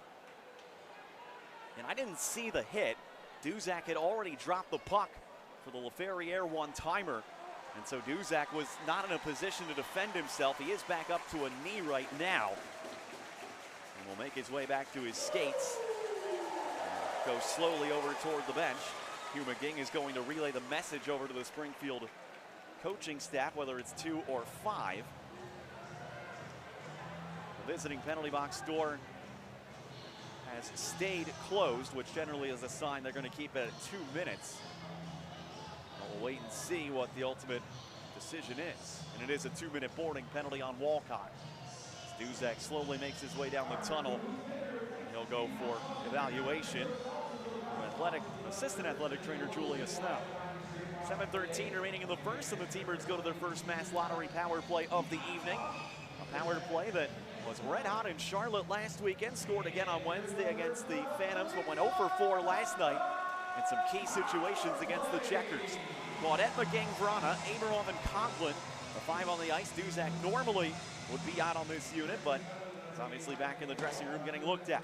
And I didn't see the hit. Duzak had already dropped the puck for the LaFerriere one-timer, and so Duzak was not in a position to defend himself. He is back up to a knee right now, and will make his way back to his skates. Go slowly over toward the bench. Hugh McGing is going to relay the message over to the Springfield coaching staff, whether it's 2 or 5. The visiting penalty box door has stayed closed, which generally is a sign they're going to keep it at 2 minutes. We'll wait and see what the ultimate decision is. And it is a 2-minute boarding penalty on Walcott. As Duzak slowly makes his way down the tunnel, he'll go for evaluation from assistant athletic trainer Julia Snow. 7:13 remaining in the first, and the T-Birds go to their first mass lottery power play of the evening. A power play that was red hot in Charlotte last weekend, scored again on Wednesday against the Phantoms, but went 0 for 4 last night in some key situations against the Checkers. Gaudet, McGing, Vrana, Aberov, and Conklin, the 5 on the ice. Duzak normally would be out on this unit, but is obviously back in the dressing room getting looked at.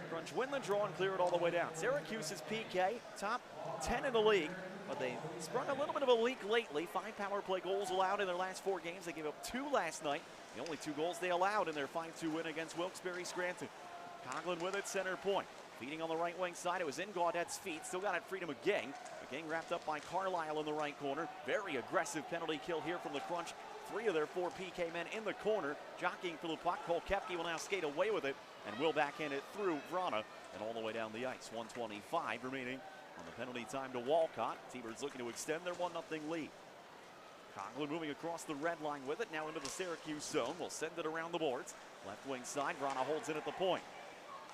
Crunch win the draw and clear it all the way down. Syracuse's PK, top 10 in the league, but they sprung a little bit of a leak lately. 5 power play goals allowed in their last 4 games. They gave up 2 last night. The only 2 goals they allowed in their 5-2 win against Wilkes-Barre Scranton. Conklin with it, center point. Feeding on the right wing side, it was in Gaudet's feet. Still got it free to McGing. McGing wrapped up by Carlisle in the right corner. Very aggressive penalty kill here from the Crunch. 3 of their 4 PK men in the corner, jockeying for the puck. Cole Koepke will now skate away with it and will backhand it through Vrana and all the way down the ice. 1:25 remaining on the penalty time to Walcott. T-Birds looking to extend their 1-0 lead. Conklin moving across the red line with it, now into the Syracuse zone. Will send it around the boards. Left wing side, Vrana holds it at the point.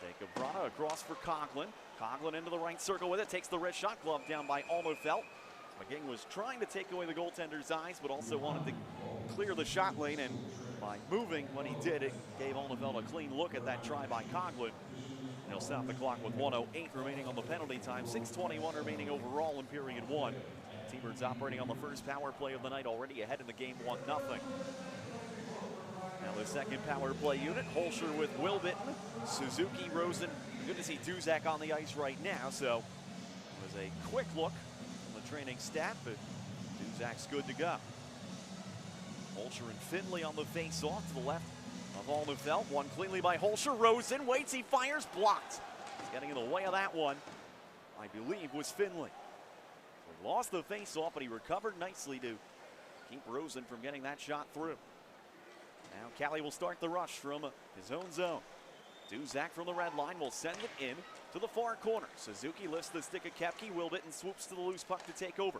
Jacob Vrana across for Conklin. Conklin into the right circle with it, takes the red shot glove down by Olnefeld. McGing was trying to take away the goaltender's eyes, but also wanted to clear the shot lane, and by moving when he did, it gave Olnefeld a clean look at that try by Conklin. He'll stop the clock with 1:08 remaining on the penalty time. 6:21 remaining overall in period 1. T-Birds operating on the first power play of the night, already ahead in the game 1-0. Now the second power play unit, Holscher with Will Bitton, Suzuki, Rosen. Good to see Duzak on the ice right now, so as As a quick look on the training staff, but Duzak's good to go. Holscher and Finley on the face-off to the left of Alnefeldt. One cleanly by Holscher. Rosen waits, he fires, blocked. He's getting in the way of that one, I believe, was Finley. So he lost the face-off, but he recovered nicely to keep Rosen from getting that shot through. Now Cali will start the rush from his own zone. Duzak from the red line will send it in to the far corner. Suzuki lifts the stick of Koepke. Wilbitten swoops to the loose puck to take over.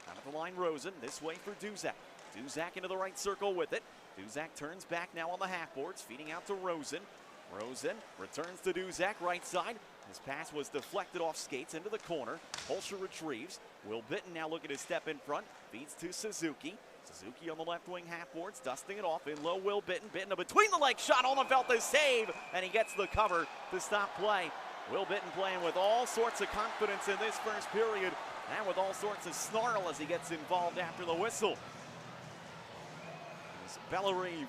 Out of the line, Rosen. This way for Duzak. Duzak into the right circle with it. Duzak turns back now on the half boards, feeding out to Rosen. Rosen returns to Duzak, right side. His pass was deflected off skates into the corner. Holscher retrieves. Wilbitten now looking to step in front. Feeds to Suzuki. Suzuki on the left wing half boards, dusting it off. In low, Wilbitten. Bitten a between the legs shot. Alnefeldt the save, and he gets the cover to stop play. Wilbitten playing with all sorts of confidence in this first period, and with all sorts of snarl as he gets involved after the whistle. As Bellerive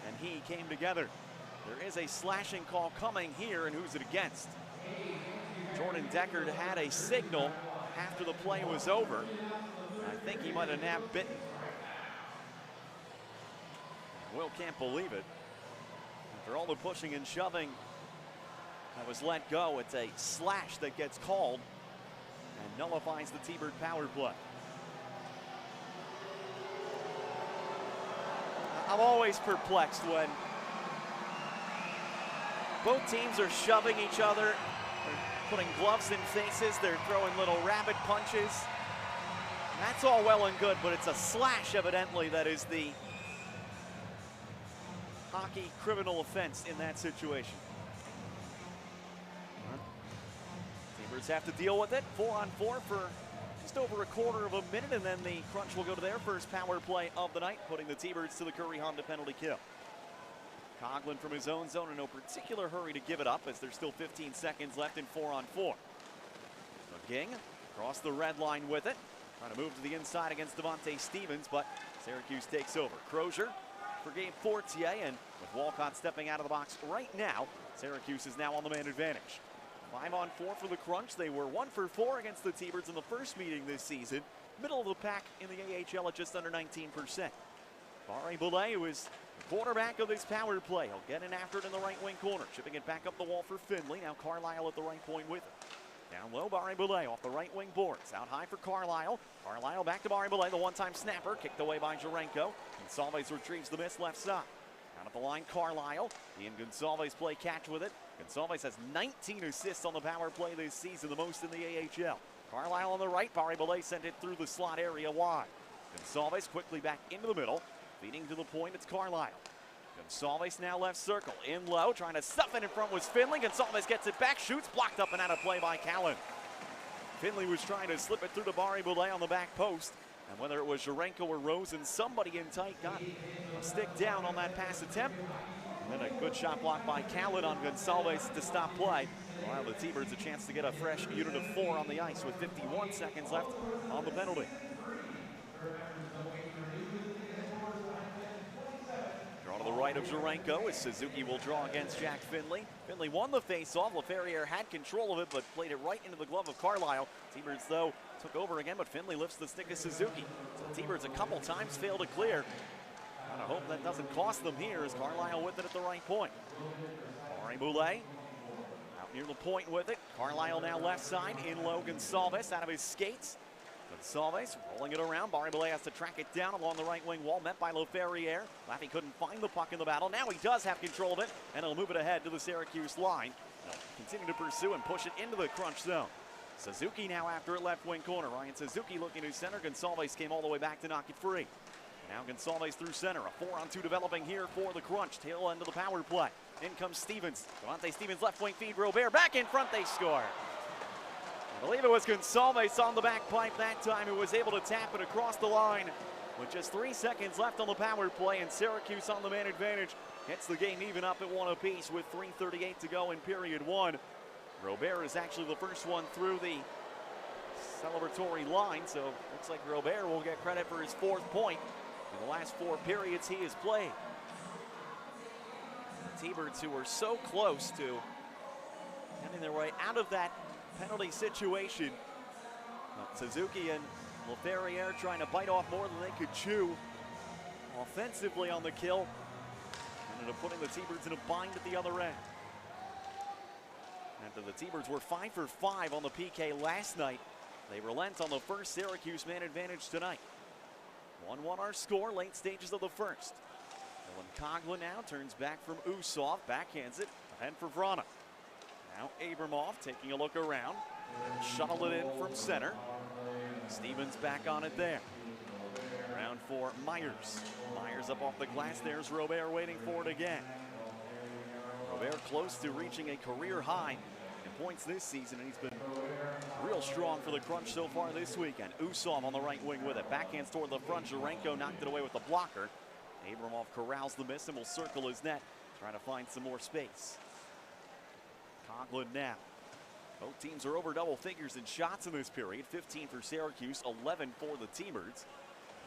and he came together. There is a slashing call coming here, and who's it against? Jordan Deckard had a signal after the play was over. I think he might have nabbed Bitten. Will can't believe it. After all the pushing and shoving that was let go, it's a slash that gets called and nullifies the T-Bird power play. I'm always perplexed when both teams are shoving each other, they're putting gloves in faces, they're throwing little rabbit punches. That's all well and good, but it's a slash evidently that is the hockey criminal offense in that situation. T-Birds have to deal with it. 4-on-4 for just over a quarter of a minute, and then the Crunch will go to their first power play of the night, putting the T-Birds to the Curry Honda penalty kill. Coughlin from his own zone in no particular hurry to give it up as there's still 15 seconds left in 4-on-4. Ging across the red line with it. Trying to move to the inside against Devontae Stevens, but Syracuse takes over. Crozier for Gabe Fortier, and with Walcott stepping out of the box right now, Syracuse is now on the man advantage. 5-on-4 for the Crunch. They were 1 for 4 against the T-Birds in the first meeting this season. Middle of the pack in the AHL at just under 19%. Barry Boulay, who is the quarterback of this power play. He'll get in after it in the right wing corner. Chipping it back up the wall for Finley. Now Carlisle at the right point with it. Down low, Barry Boulay off the right wing boards. Out high for Carlisle. Carlisle back to Barry Boulay, the one-time snapper. Kicked away by Jarenko. Gonsalves retrieves the miss left side. Out of the line, Carlisle. Ian Gonsalves play catch with it. Gonsalves has 19 assists on the power play this season, the most in the AHL. Carlisle on the right. Barry Boulay sent it through the slot area wide. Gonsalves quickly back into the middle. Feeding to the point, it's Carlisle. Gonsalves now left circle. In low, trying to stuff it in front was Finley. Gonsalves gets it back, shoots, blocked up and out of play by Callan. Finley was trying to slip it through to Barry Boulay on the back post. And whether it was Jarenko or Rosen, somebody in tight got a stick down on that pass attempt. And then a good shot blocked by Callan on Gonsalves to stop play. While the T-Birds a chance to get a fresh unit of 4 on the ice with 51 seconds left on the penalty. Draw to the right of Jarenko as Suzuki will draw against Jack Finley. Finley won the face-off. LaFerriere had control of it, but played it right into the glove of Carlisle. T-Birds, though, took over again, but Finley lifts the stick of Suzuki. So T-Birds a couple times failed to clear. And I hope that doesn't cost them here as Carlisle with it at the right point. Barry Boulay out near the point with it. Carlisle now left side. In low, Gonsalves out of his skates. Gonsalves rolling it around. Barry Boulay has to track it down along the right wing wall, met by LaFerriere. Laffy couldn't find the puck in the battle. Now he does have control of it, and he'll move it ahead to the Syracuse line. He'll continue to pursue and push it into the Crunch zone. Suzuki now after it left wing corner. Ryan Suzuki looking to center. Gonsalves came all the way back to knock it free. Now Gonsalves through center. A 4-on-2 developing here for the Crunch. Tail end of the power play. In comes Stevens. Devontae Stevens left wing feed. Robert back in front. They score. I believe it was Gonsalves on the back pipe that time who was able to tap it across the line with just 3 seconds left on the power play, and Syracuse on the man advantage gets the game even up at 1 apiece with 3:38 to go in period 1. Robert is actually the first one through the celebratory line, so looks like Robert will get credit for his 4th point in the last 4 periods he has played. The T-Birds, who were so close to getting their way out of that penalty situation, Suzuki and LaFerriere trying to bite off more than they could chew. Offensively on the kill. Ended up putting the T-Birds in a bind at the other end. After the T-Birds were 5 for 5 on the PK last night, they relent on the first Syracuse man advantage tonight. 1-1 our score, late stages of the first. Dylan Coughlin now turns back from Usov, backhands it, ahead for Vrana. Now Abramov taking a look around, shuttled it in from center. Stevens back on it there. Round for Myers. Myers up off the glass, there's Robert waiting for it again. Robert close to reaching a career high in points this season, and he's been real strong for the Crunch so far this weekend. Usov on the right wing with it. Backhands toward the front. Jurenko knocked it away with the blocker. Abramov corrals the miss and will circle his net, trying to find some more space. Coughlin now. Both teams are over double figures in shots in this period. 15 for Syracuse, 11 for the T-Birds.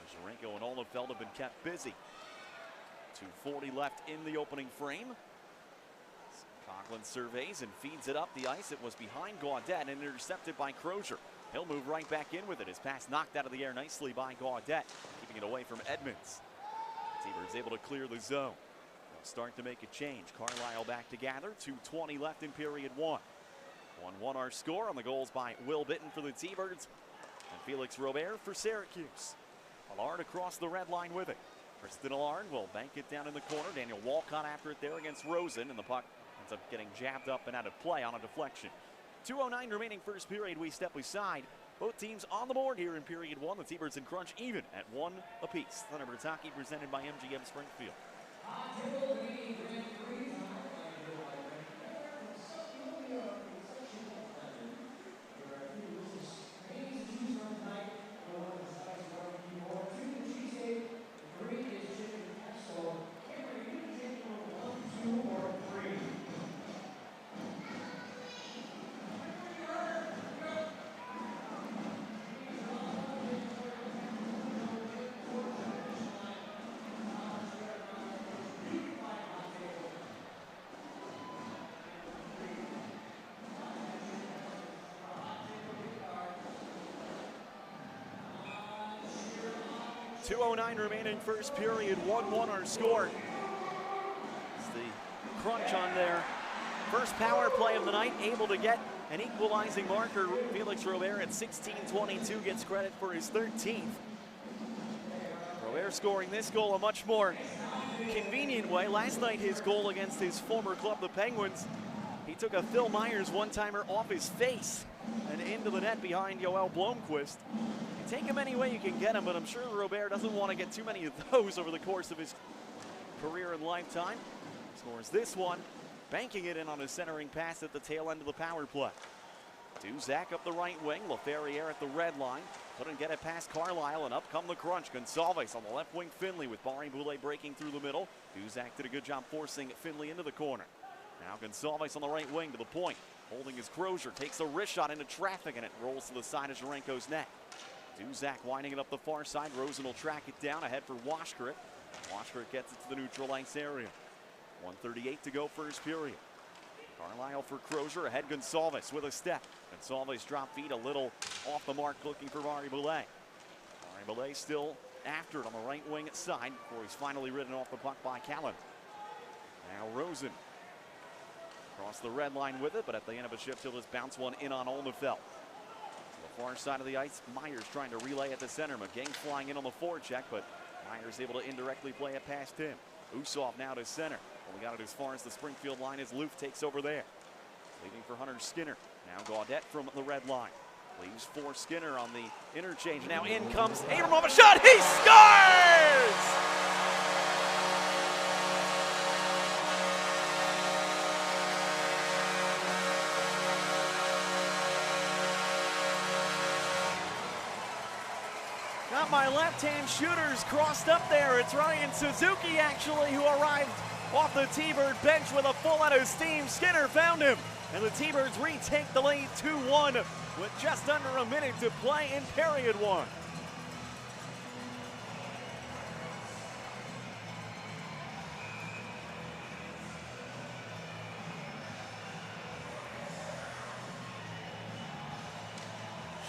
Jurenko and Olafeld have been kept busy. 2:40 left in the opening frame. Coughlin surveys and feeds it up the ice. It was behind Gaudet and intercepted by Crozier. He'll move right back in with it. His pass knocked out of the air nicely by Gaudet, keeping it away from Edmonds. T-Birds able to clear the zone. They'll start to make a change. Carlisle back to gather. 2:20 left in period one. 1-1 our score on the goals by Will Bitton for the T-Birds and Felix Robert for Syracuse. Allard across the red line with it. Kristen Allard will bank it down in the corner. Daniel Walcott after it there against Rosen, and the puck ends up getting jabbed up and out of play on a deflection. 2:09 remaining first period. We step aside. Both teams on the board here in period one. The T-Birds and Crunch even at 1 apiece. Thunderbirds hockey presented by MGM Springfield. .209 remaining first period, 1-1 our score. It's the Crunch on their first power play of the night, able to get an equalizing marker. Felix Robert at 16:22 gets credit for his 13th. Robert scoring this goal a much more convenient way. Last night his goal against his former club, the Penguins, he took a Phil Myers one-timer off his face and into the net behind Yoel Blomqvist. Take him any way you can get him, but I'm sure Robert doesn't want to get too many of those over the course of his career and lifetime. Scores this one, banking it in on a centering pass at the tail end of the power play. Duzak up the right wing, LaFerriere at the red line. Couldn't get it past Carlisle, and up come the Crunch. Gonsalves on the left wing, Finley with Barry Boulay breaking through the middle. Duzak did a good job forcing Finley into the corner. Now Gonsalves on the right wing to the point. Holding his Crozier, takes a wrist shot into traffic, and it rolls to the side of Jurenko's net. Duzak winding it up the far side. Rosen will track it down ahead for Washkrit. Washkrit gets it to the neutral ice area. 1:38 to go first period. Carlisle for Crozier, ahead Gonsalves with a step. Gonsalves drop feet a little off the mark, looking for Barry Boulay. Barry Boulay still after it on the right wing side before he's finally ridden off the puck by Callan. Now Rosen across the red line with it, but at the end of a shift he'll just bounce one in on Olnefeld. Far side of the ice, Myers trying to relay at the center. McGing flying in on the forecheck, but Myers able to indirectly play it past him. Usov now to center. Only got it as far as the Springfield line as Loof takes over there. Leaving for Hunter Skinner. Now Gaudet from the red line. Leaves for Skinner on the interchange. Now in comes Abramov, a shot, he scores! Got my left-hand shooters crossed up there. It's Ryan Suzuki, actually, who arrived off the T-Bird bench with a full out of steam. Skinner found him, and the T-Birds retake the lead 2-1 with just under a minute to play in period one.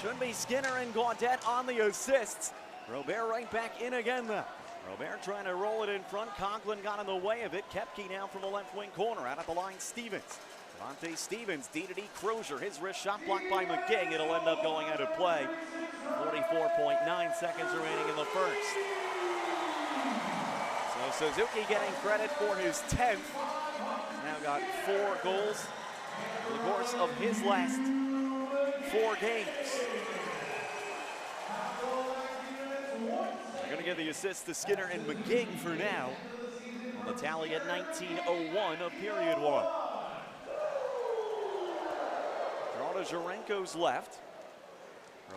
Should be Skinner and Gaudette on the assists. Robert right back in again though. Robert trying to roll it in front. Conklin got in the way of it. Kepke now from the left wing corner. Out at the line, Stevens. Devontae Stevens, D-to-D Crozier. His wrist shot blocked by McGing. It'll end up going out of play. 44.9 seconds remaining in the first. So Suzuki getting credit for his 10th. Now got 4 goals in the course of his last 4 games. They're going to give the assist to Skinner and McGing for now. On the tally at 19:01 of period 1. Draw to Zherenko's left.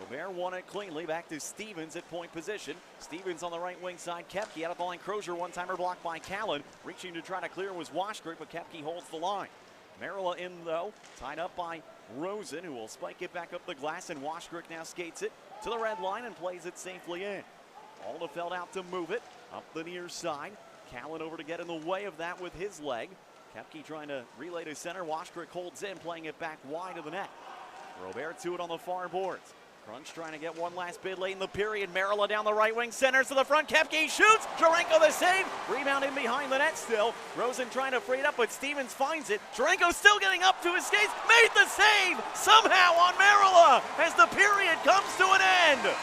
Robert won it cleanly. Back to Stevens at point position. Stevens on the right wing side. Kepke out of the line. Crozier one-timer blocked by Callan. Reaching to try to clear was Washgrick, but Kepke holds the line. Merrill in though, tied up by Rosen, who will spike it back up the glass, and Washgrick now skates it to the red line and plays it safely in. Aldefeld out to move it up the near side. Callan over to get in the way of that with his leg. Kepke trying to relay to center. Washgrick holds in, playing it back wide of the net. Robert to it on the far boards. Crunch trying to get one last bid late in the period. Merrill down the right wing, centers to the front. Kepke shoots. Zherenko the save. Rebound in behind the net still. Rosen trying to free it up, but Stevens finds it. Zherenko still getting up to his skates. Made the save somehow on Merrill as the period comes to an end.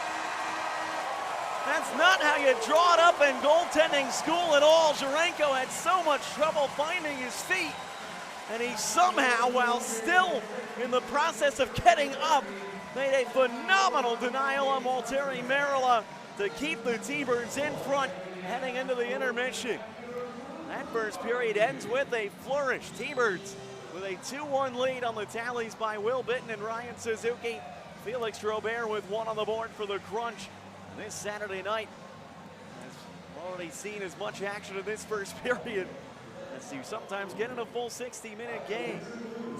That's not how you draw it up in goaltending school at all. Zherenko had so much trouble finding his feet, and he somehow, while still in the process of getting up, made a phenomenal denial on Valtteri Merrill to keep the T-Birds in front heading into the intermission. That first period ends with a flourish. T-Birds with a 2-1 lead on the tallies by Will Bitton and Ryan Suzuki. Felix Robert with 1 on the board for the Crunch. And this Saturday night has already seen as much action in this first period as you sometimes get in a full 60-minute game.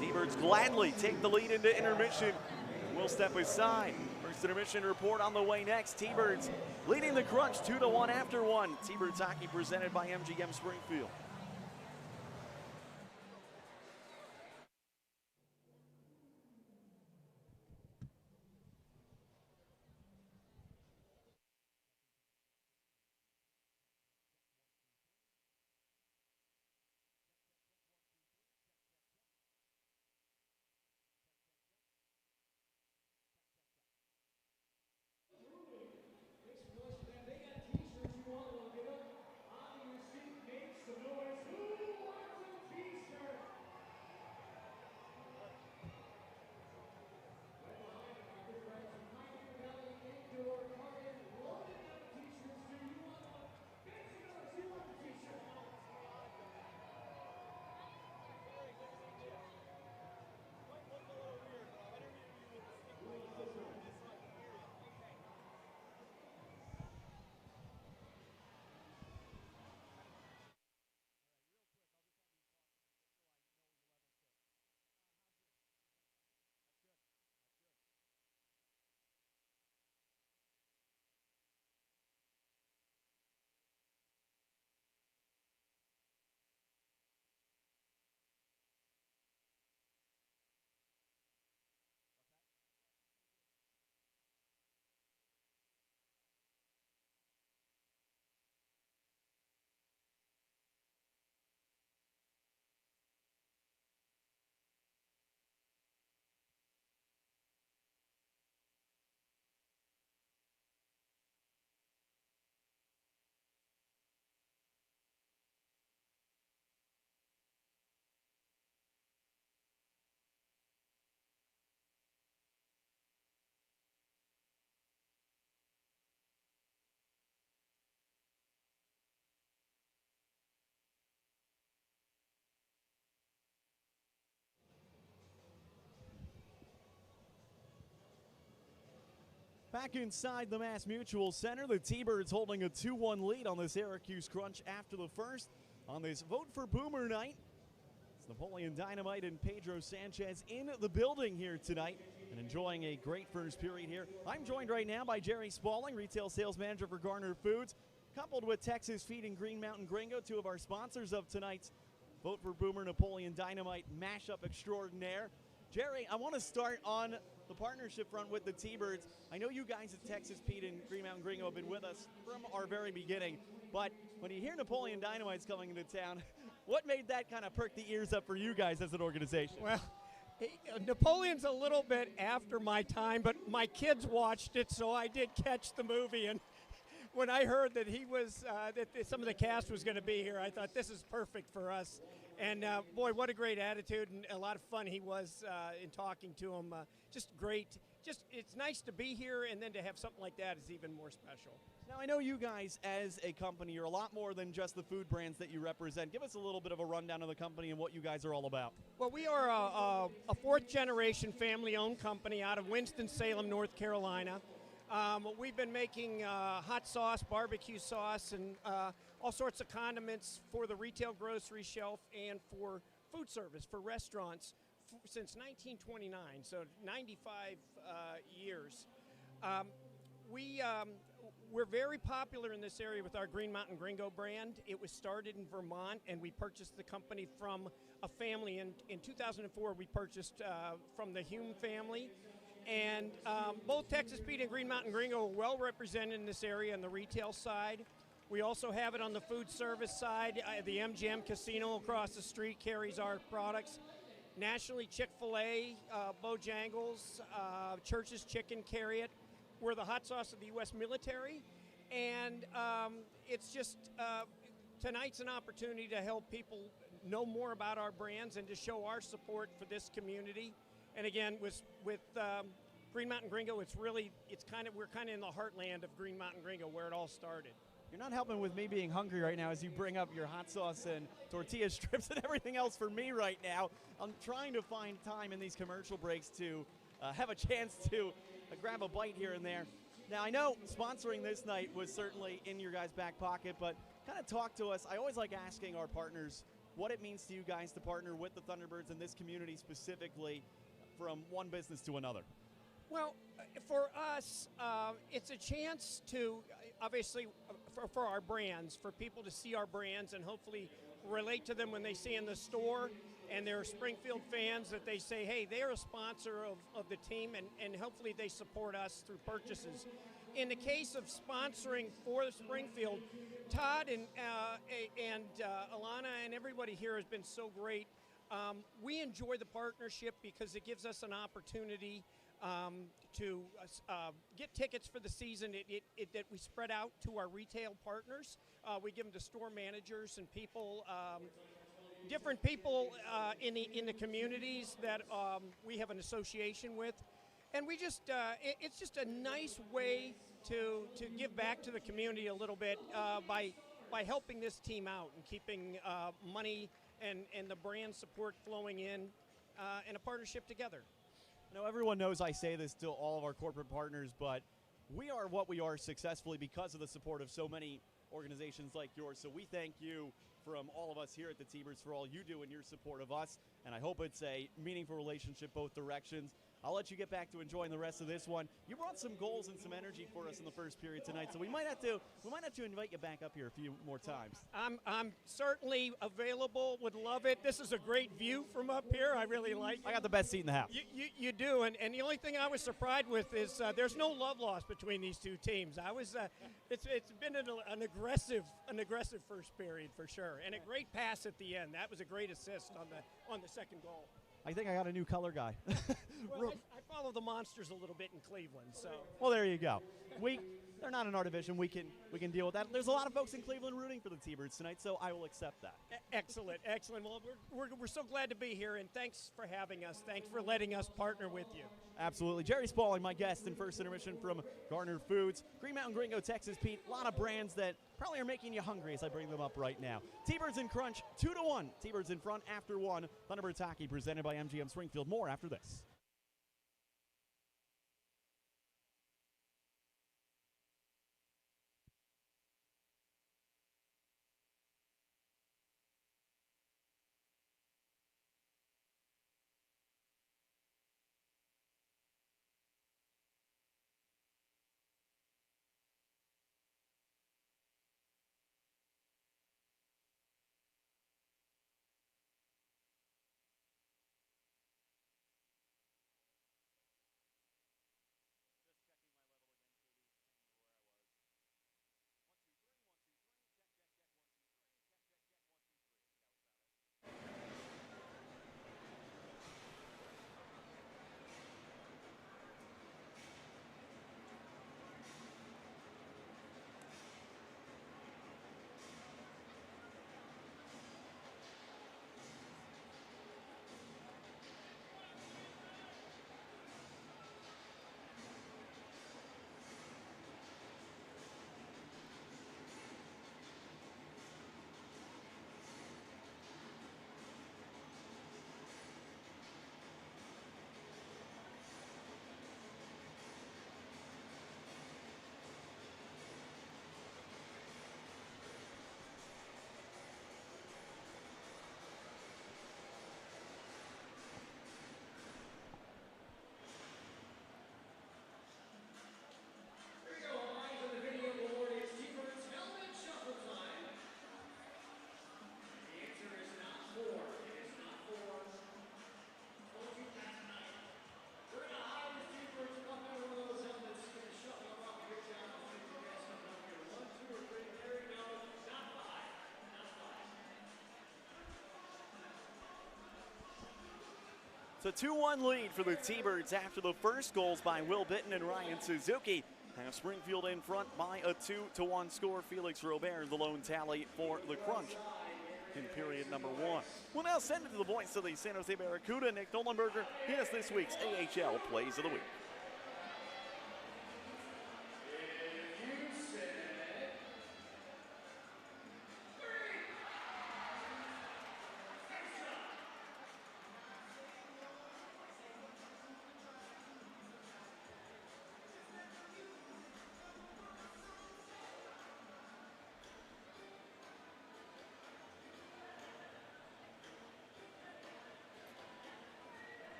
T-Birds gladly take the lead into intermission. We'll step aside. First intermission report on the way next. T-Birds leading the Crunch 2-1 after 1. T-Birds hockey presented by MGM Springfield. Back inside the Mass Mutual Center, the T-Birds holding a 2-1 lead on the Syracuse Crunch after the first on this Vote for Boomer night. It's Napoleon Dynamite and Pedro Sanchez in the building here tonight and enjoying a great first period here. I'm joined right now by Jerry Spaulding, Retail Sales Manager for Garner Foods, coupled with Texas Feed and Green Mountain Gringo, 2 of our sponsors of tonight's Vote for Boomer Napoleon Dynamite mashup extraordinaire. Jerry, I want to start on the partnership front with the T-Birds. I know you guys at Texas Pete and Green Mountain Gringo have been with us from our very beginning, but when you hear Napoleon Dynamite's coming into town, what made that kind of perk the ears up for you guys as an organization? Well, Napoleon's a little bit after my time, but my kids watched it, so I did catch the movie. And when I heard that he was, that some of the cast was going to be here, I thought this is perfect for us. And boy, what a great attitude and a lot of fun he was in talking to him. Just great. Just it's nice to be here, and then to have something like that is even more special. Now, I know you guys as a company, you're a lot more than just the food brands that you represent. Give us a little bit of a rundown of the company and what you guys are all about. Well, we are a fourth-generation family-owned company out of Winston-Salem, North Carolina. We've been making hot sauce, barbecue sauce, and all sorts of condiments for the retail grocery shelf and for food service, for restaurants, since 1929, so 95 years. We're very popular in this area with our Green Mountain Gringo brand. It was started in Vermont, and we purchased the company from a family. In 2004, we purchased from the Hume family. And both Texas Pete and Green Mountain Gringo are well represented in this area on the retail side. We also have it on the food service side. The MGM Casino across the street carries our products. Nationally, Chick-fil-A, Bojangles, Church's Chicken carry it. We're the hot sauce of the U.S. military. And it's just, tonight's an opportunity to help people know more about our brands and to show our support for this community. And again, with Green Mountain Gringo, we're kind of in the heartland of Green Mountain Gringo, where it all started. You're not helping with me being hungry right now as you bring up your hot sauce and tortilla strips and everything else for me right now. I'm trying to find time in these commercial breaks to have a chance to grab a bite here and there. Now, I know sponsoring this night was certainly in your guys' back pocket, but kind of talk to us. I always like asking our partners what it means to you guys to partner with the Thunderbirds and this community specifically from one business to another. Well, for us, it's a chance to, obviously, for our brands, for people to see our brands and hopefully relate to them when they see in the store, and they're Springfield fans, that they say, hey, they're a sponsor of the team, and hopefully they support us through purchases. In the case of sponsoring for Springfield, Todd and Alana and everybody here has been so great. We enjoy the partnership because it gives us an opportunity to get tickets for the season that we spread out to our retail partners. We give them to store managers and people, different people in the communities that we have an association with. And we just, it's just a nice way to give back to the community a little bit by helping this team out and keeping money and the brand support flowing in a partnership together. I know everyone knows I say this to all of our corporate partners, but we are what we are successfully because of the support of so many organizations like yours. So we thank you from all of us here at the T-Birds for all you do and your support of us. And I hope it's a meaningful relationship both directions. I'll let you get back to enjoying the rest of this one. You brought some goals and some energy for us in the first period tonight, so we might have to invite you back up here a few more times. I'm certainly available. Would love it. This is a great view from up here. I really like it. I got the best seat in the house. You do, and the only thing I was surprised with is there's no love lost between these two teams. It's been an aggressive first period for sure, and a great pass at the end. That was a great assist on the second goal. I think I got a new color guy. Well, I follow the Monsters a little bit in Cleveland, so. Well, there you go. They're not in our division. We can deal with that. There's a lot of folks in Cleveland rooting for the T-Birds tonight, so I will accept that. Excellent. Well, we're so glad to be here, and thanks for having us. Thanks for letting us partner with you. Absolutely. Jerry Spaulding, my guest in first intermission from Garner Foods. Green Mountain Gringo, Texas Pete. A lot of brands that probably are making you hungry as I bring them up right now. T-Birds in Crunch, 2-1. T-Birds in front after one. Thunderbirds hockey presented by MGM Springfield. More after this. It's a 2-1 lead for the T-Birds after the first goals by Will Bitton and Ryan Suzuki. Have Springfield in front by a 2-1 score. Felix Robert, the lone tally for the Crunch in period number 1. We'll now send it to the voice of the San Jose Barracuda, Nick Nolenberger. He has this week's AHL Plays of the Week.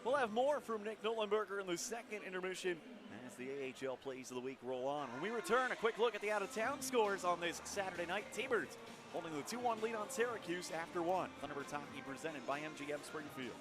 We'll have more from Nick Nolenberger in the second intermission as the AHL Plays of the Week roll on. When we return, a quick look at the out-of-town scores on this Saturday night. T-Birds holding the 2-1 lead on Syracuse after 1. Thunderbirds hockey presented by MGM Springfield.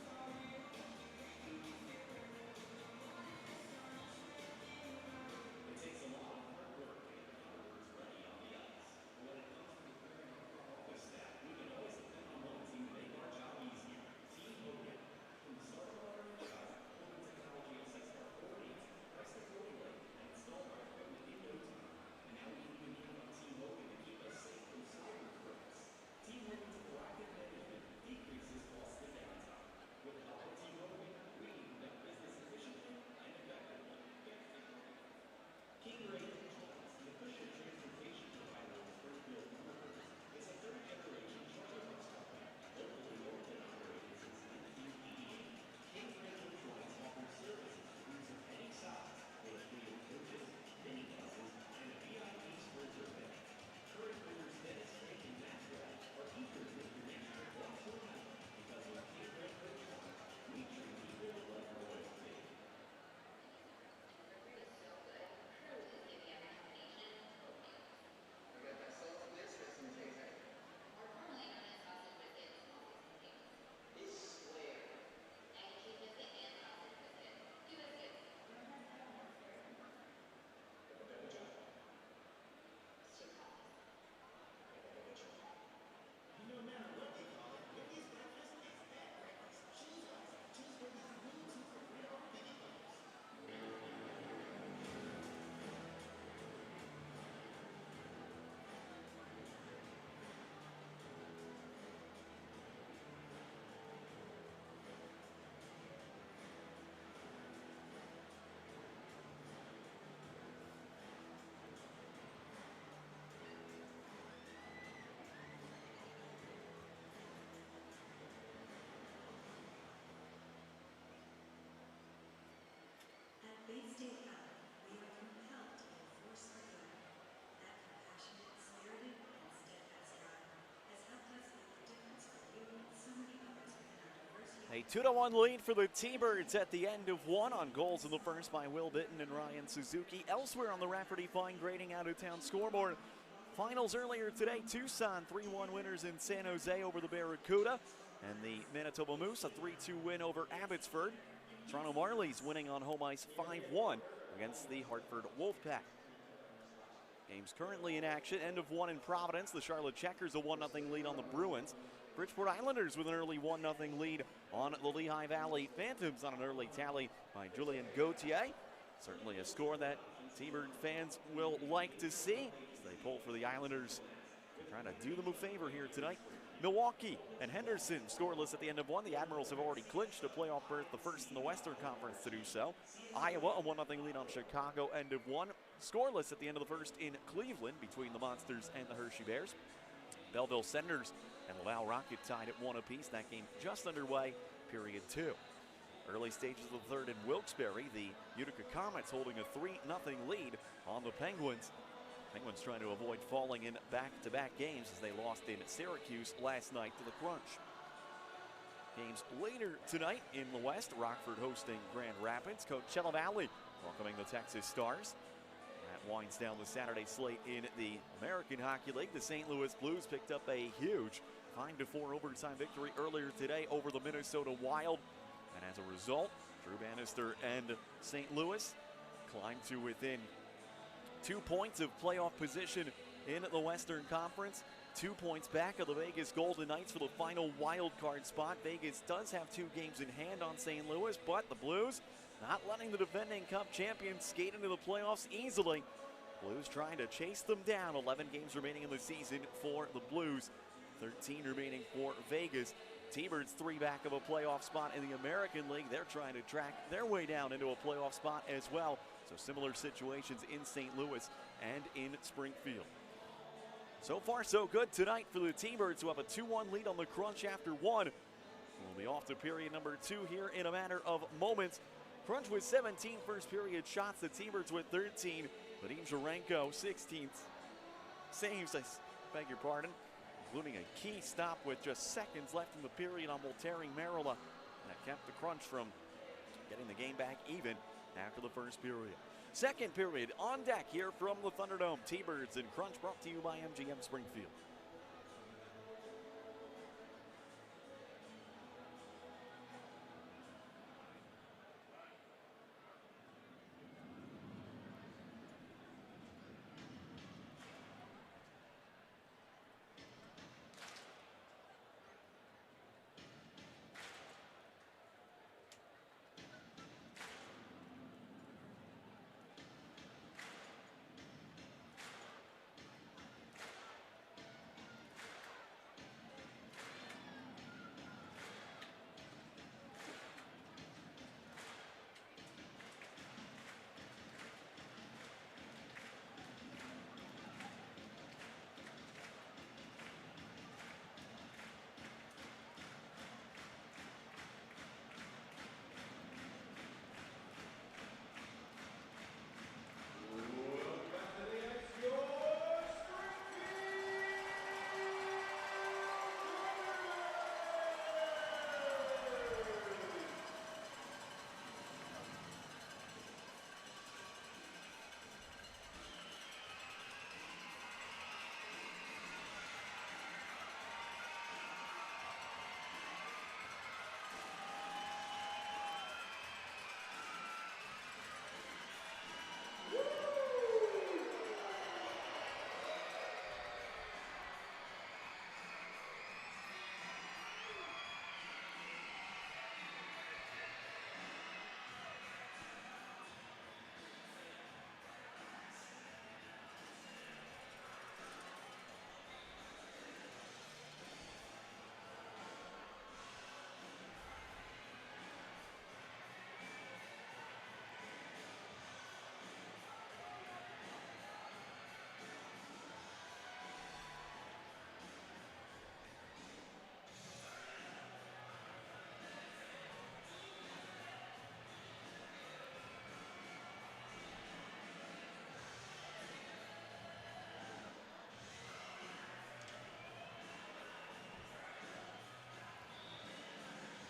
2-1 lead for the T-Birds at the end of one on goals in the first by Will Bitton and Ryan Suzuki. Elsewhere on the Rafferty Fine Grading out-of-town scoreboard, finals earlier today, Tucson 3-1 winners in San Jose over the Barracuda, and the Manitoba Moose a 3-2 win over Abbotsford. Toronto Marlies winning on home ice 5-1 against the Hartford Wolfpack. Games currently in action. End of one in Providence. The Charlotte Checkers a 1-0 lead on the Bruins. Bridgeport Islanders with an early 1-0 lead on the Lehigh Valley Phantoms on an early tally by Julien Gauthier. Certainly a score that T-Bird fans will like to see as they pull for the Islanders, trying to do them a favor here tonight. Milwaukee and Henderson scoreless at the end of one. The Admirals have already clinched a playoff berth, the first in the Western Conference to do so. Iowa a 1-0 lead on Chicago, end of one. Scoreless at the end of the first in Cleveland between the Monsters and the Hershey Bears. Belleville Senators and Laval Rocket tied at 1 apiece. That game just underway, period 2. Early stages of the third in Wilkes-Barre, the Utica Comets holding a 3-0 lead on the Penguins. Penguins trying to avoid falling in back-to-back games as they lost in Syracuse last night to the Crunch. Games later tonight in the West, Rockford hosting Grand Rapids. Coachella Valley welcoming the Texas Stars. That winds down the Saturday slate in the American Hockey League. The St. Louis Blues picked up a huge 5-4 overtime victory earlier today over the Minnesota Wild. And as a result, Drew Bannister and St. Louis climbed to within 2 points of playoff position in the Western Conference. 2 points back of the Vegas Golden Knights for the final wild card spot. Vegas does have 2 games in hand on St. Louis, but the Blues not letting the defending Cup champions skate into the playoffs easily. Blues trying to chase them down. 11 games remaining in the season for the Blues. 13 remaining for Vegas. T-Birds 3 back of a playoff spot in the American League. They're trying to track their way down into a playoff spot as well. So similar situations in St. Louis and in Springfield. So far so good tonight for the T-Birds, who have a 2-1 lead on the Crunch after one. We'll be off to period number 2 here in a matter of moments. Crunch with 17 first period shots, the T-Birds with 13. Vadim Jurenko 16 saves, I beg your pardon, including a key stop with just seconds left in the period on Voltering Merila. That kept the Crunch from getting the game back even after the first period. Second period on deck here from the Thunderdome. T-Birds and Crunch brought to you by MGM Springfield.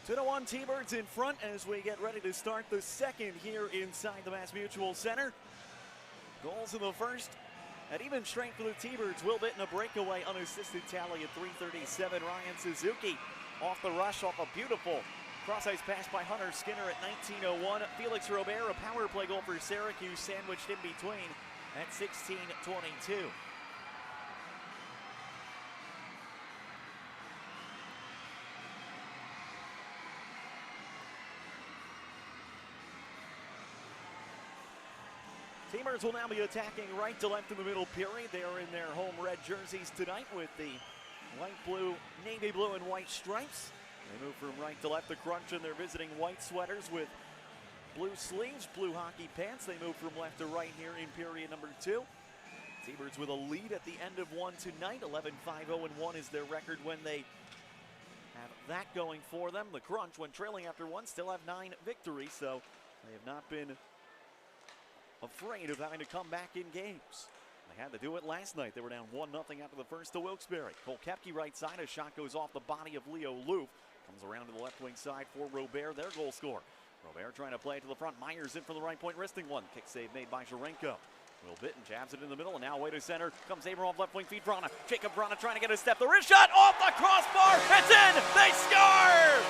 2-1 T-Birds in front as we get ready to start the second here inside the Mass Mutual Center. Goals in the first at even strength for the T-Birds. Will Bitton a breakaway unassisted tally at 3:37. Ryan Suzuki off the rush off a beautiful cross-ice pass by Hunter Skinner at 19:01. Felix Robert, a power play goal for Syracuse, sandwiched in between at 16:22. Teamers will now be attacking right to left in the middle period. They are in their home red jerseys tonight with the light blue, navy blue, and white stripes. They move from right to left. The Crunch and they're visiting white sweaters with blue sleeves, blue hockey pants. They move from left to right here in period number 2. T-Birds with a lead at the end of one tonight. 11-5-0-1 is their record when they have that going for them. The Crunch, when trailing after one, still have 9 victories, so they have not been afraid of having to come back in games. They had to do it last night. They were down 1-0 after the first to Wilkes-Barre. Cole Koepke right side. A shot goes off the body of Leo Loof. Comes around to the left wing side for Robert, their goal scorer. Robert trying to play it to the front. Myers in from the right point, wristing one. Kick save made by Jarenko. Will Bitton jabs it in the middle, and now away to center. Comes Abramoff left wing feed Vrana. Jacob Vrana trying to get a step. The wrist shot off the crossbar. It's in. They score.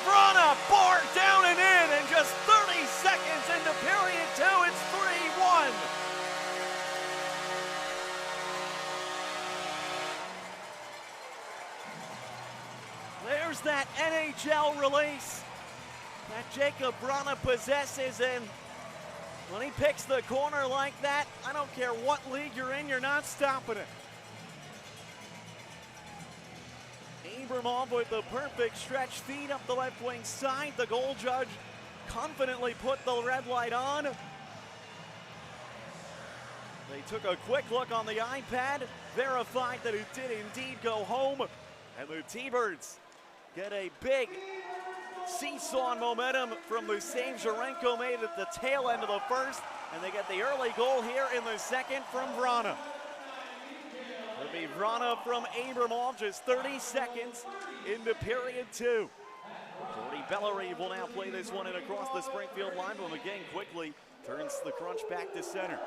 Vrana bore down and in, and just 30 seconds into period 2, it's 3-1. There's that NHL release that Jacob Vrana possesses, and when he picks the corner like that, I don't care what league you're in, you're not stopping it. Abramoff with the perfect stretch feed up the left wing side. The goal judge confidently put the red light on. They took a quick look on the iPad, verified that it did indeed go home, and the T-Birds get a big seesaw momentum from the save Jarenko made at the tail end of the first, and they get the early goal here in the second from Vrana. It'll be Vrana from Abramoff, just 30 seconds into period 2. Jordy Bellerive will now play this one in across the Springfield line, but McGinn quickly turns the Crunch back to center.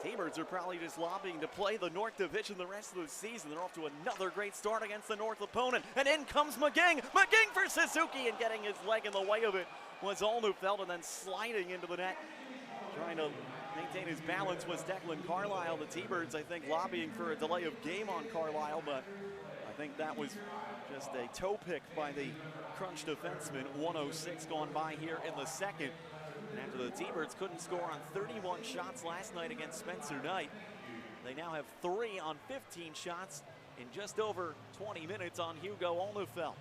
T-Birds are probably just lobbying to play the North Division the rest of the season. They're off to another great start against the North opponent. And in comes McGinn. McGinn for Suzuki, and getting his leg in the way of it was Olnefeld, and then sliding into the net. Trying to maintain his balance was Declan Carlisle. The T-Birds, I think, lobbying for a delay of game on Carlisle, but I think that was just a toe pick by the Crunch defenseman. 1:06 gone by here in the second. And after the T-Birds couldn't score on 31 shots last night against Spencer Knight, they now have 3 on 15 shots in just over 20 minutes on Hugo Olnefeld.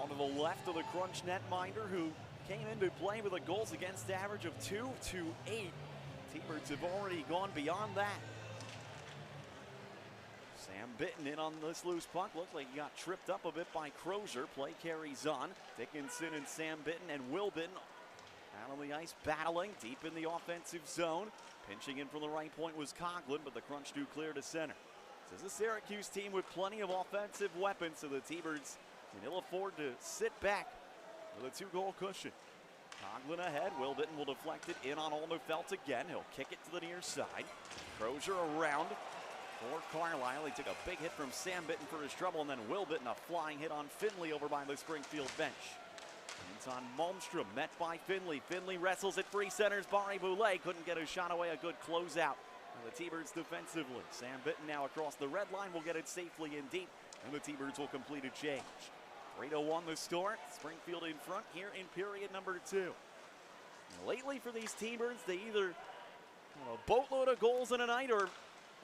On to the left of the Crunch netminder, who came into play with a goals against average of 2-8. T-Birds have already gone beyond that. Sam Bitton in on this loose puck. Looks like he got tripped up a bit by Crozier. Play carries on. Dickinson and Sam Bitton and Will Bitton out on the ice battling deep in the offensive zone. Pinching in from the right point was Coughlin, but the Crunch do clear to center. This is a Syracuse team with plenty of offensive weapons, so the T-Birds can ill afford to sit back with a 2-goal cushion. Coughlin ahead. Will Bitton will deflect it in on Olnefeld again. He'll kick it to the near side. Crozier around for Carlisle. He took a big hit from Sam Bitton for his trouble, and then Will Bitton a flying hit on Finley over by the Springfield bench. It's on Malmstrom, met by Finley. Finley wrestles at free centers. Barry Boulay couldn't get a shot away. A good closeout for the T-Birds defensively. Sam Bitton now across the red line will get it safely in deep, and the T-Birds will complete a change. 3-1 the score. Springfield in front here in period number 2. And lately for these T-Birds, they either have a boatload of goals in a night or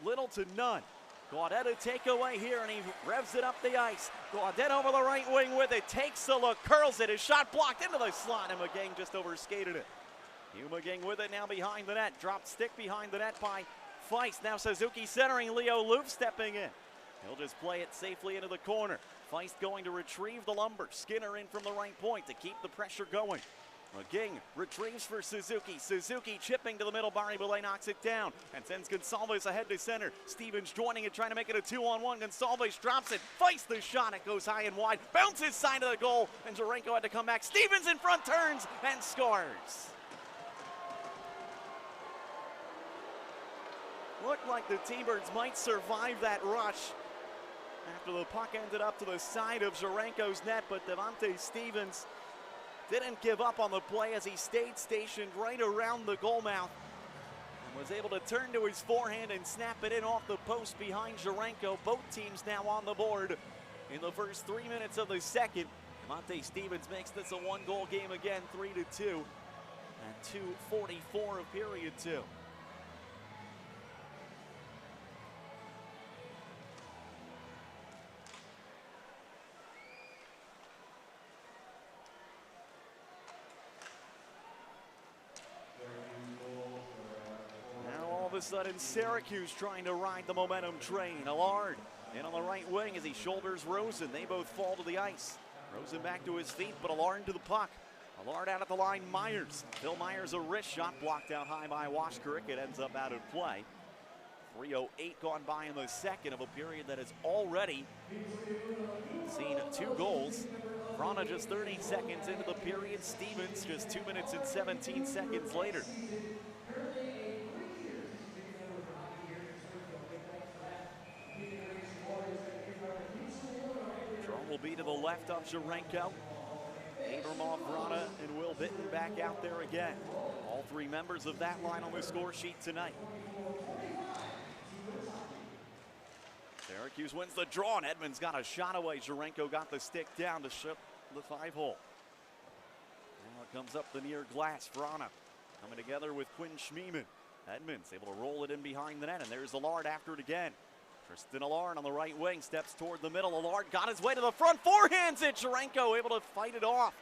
little to none. Gaudet a takeaway here, and he revs it up the ice. Gaudet over the right wing with it, takes a look, curls it, his shot blocked into the slot, and McGinn just overskated it. Hugh McGinn with it now behind the net, dropped stick behind the net by Feist. Now Suzuki centering, Leo Loof stepping in. He'll just play it safely into the corner. Feist going to retrieve the lumber. Skinner in from the right point to keep the pressure going. McGing retrieves for Suzuki. Suzuki chipping to the middle. Barry Belay knocks it down and sends Gonsalves ahead to center. Stevens joining it, trying to make it a 2-on-1. Gonsalves drops it, fights the shot. It goes high and wide, bounces side of the goal, and Jarenko had to come back. Stevens in front, turns and scores. Looked like the T-Birds might survive that rush after the puck ended up to the side of Jarenko's net, but Devontae Stevens didn't give up on the play as he stayed stationed right around the goal mouth and was able to turn to his forehand and snap it in off the post behind Jarenko. Both teams now on the board in the first 3 minutes of the second. Devontae Stevens makes this a one-goal game again, 3-2, and 2:44 of period 2. All of a sudden, Syracuse trying to ride the momentum train. Allard in on the right wing as he shoulders Rosen. They both fall to the ice. Rosen back to his feet, but Allard to the puck. Allard out at the line, Myers. Phil Myers, a wrist shot blocked out high by Washkirk. It ends up out of play. 3:08 gone by in the second of a period that has already seen 2 goals. Vrana just 30 seconds into the period. Stevens just 2 minutes and 17 seconds later. Will be to the left of Jarenko. Abramov, Vrana, and Will Bitten back out there again. All 3 members of that line on the score sheet tonight. Syracuse wins the draw, and Edmonds got a shot away. Jarenko got the stick down to shut the 5-hole. Now it comes up the near glass. Vrana coming together with Quinn Schmiemann. Edmonds able to roll it in behind the net, and there's Allard after it again. Tristan Allard on the right wing, steps toward the middle. Allard got his way to the front, forehands it. Jarenko able to fight it off.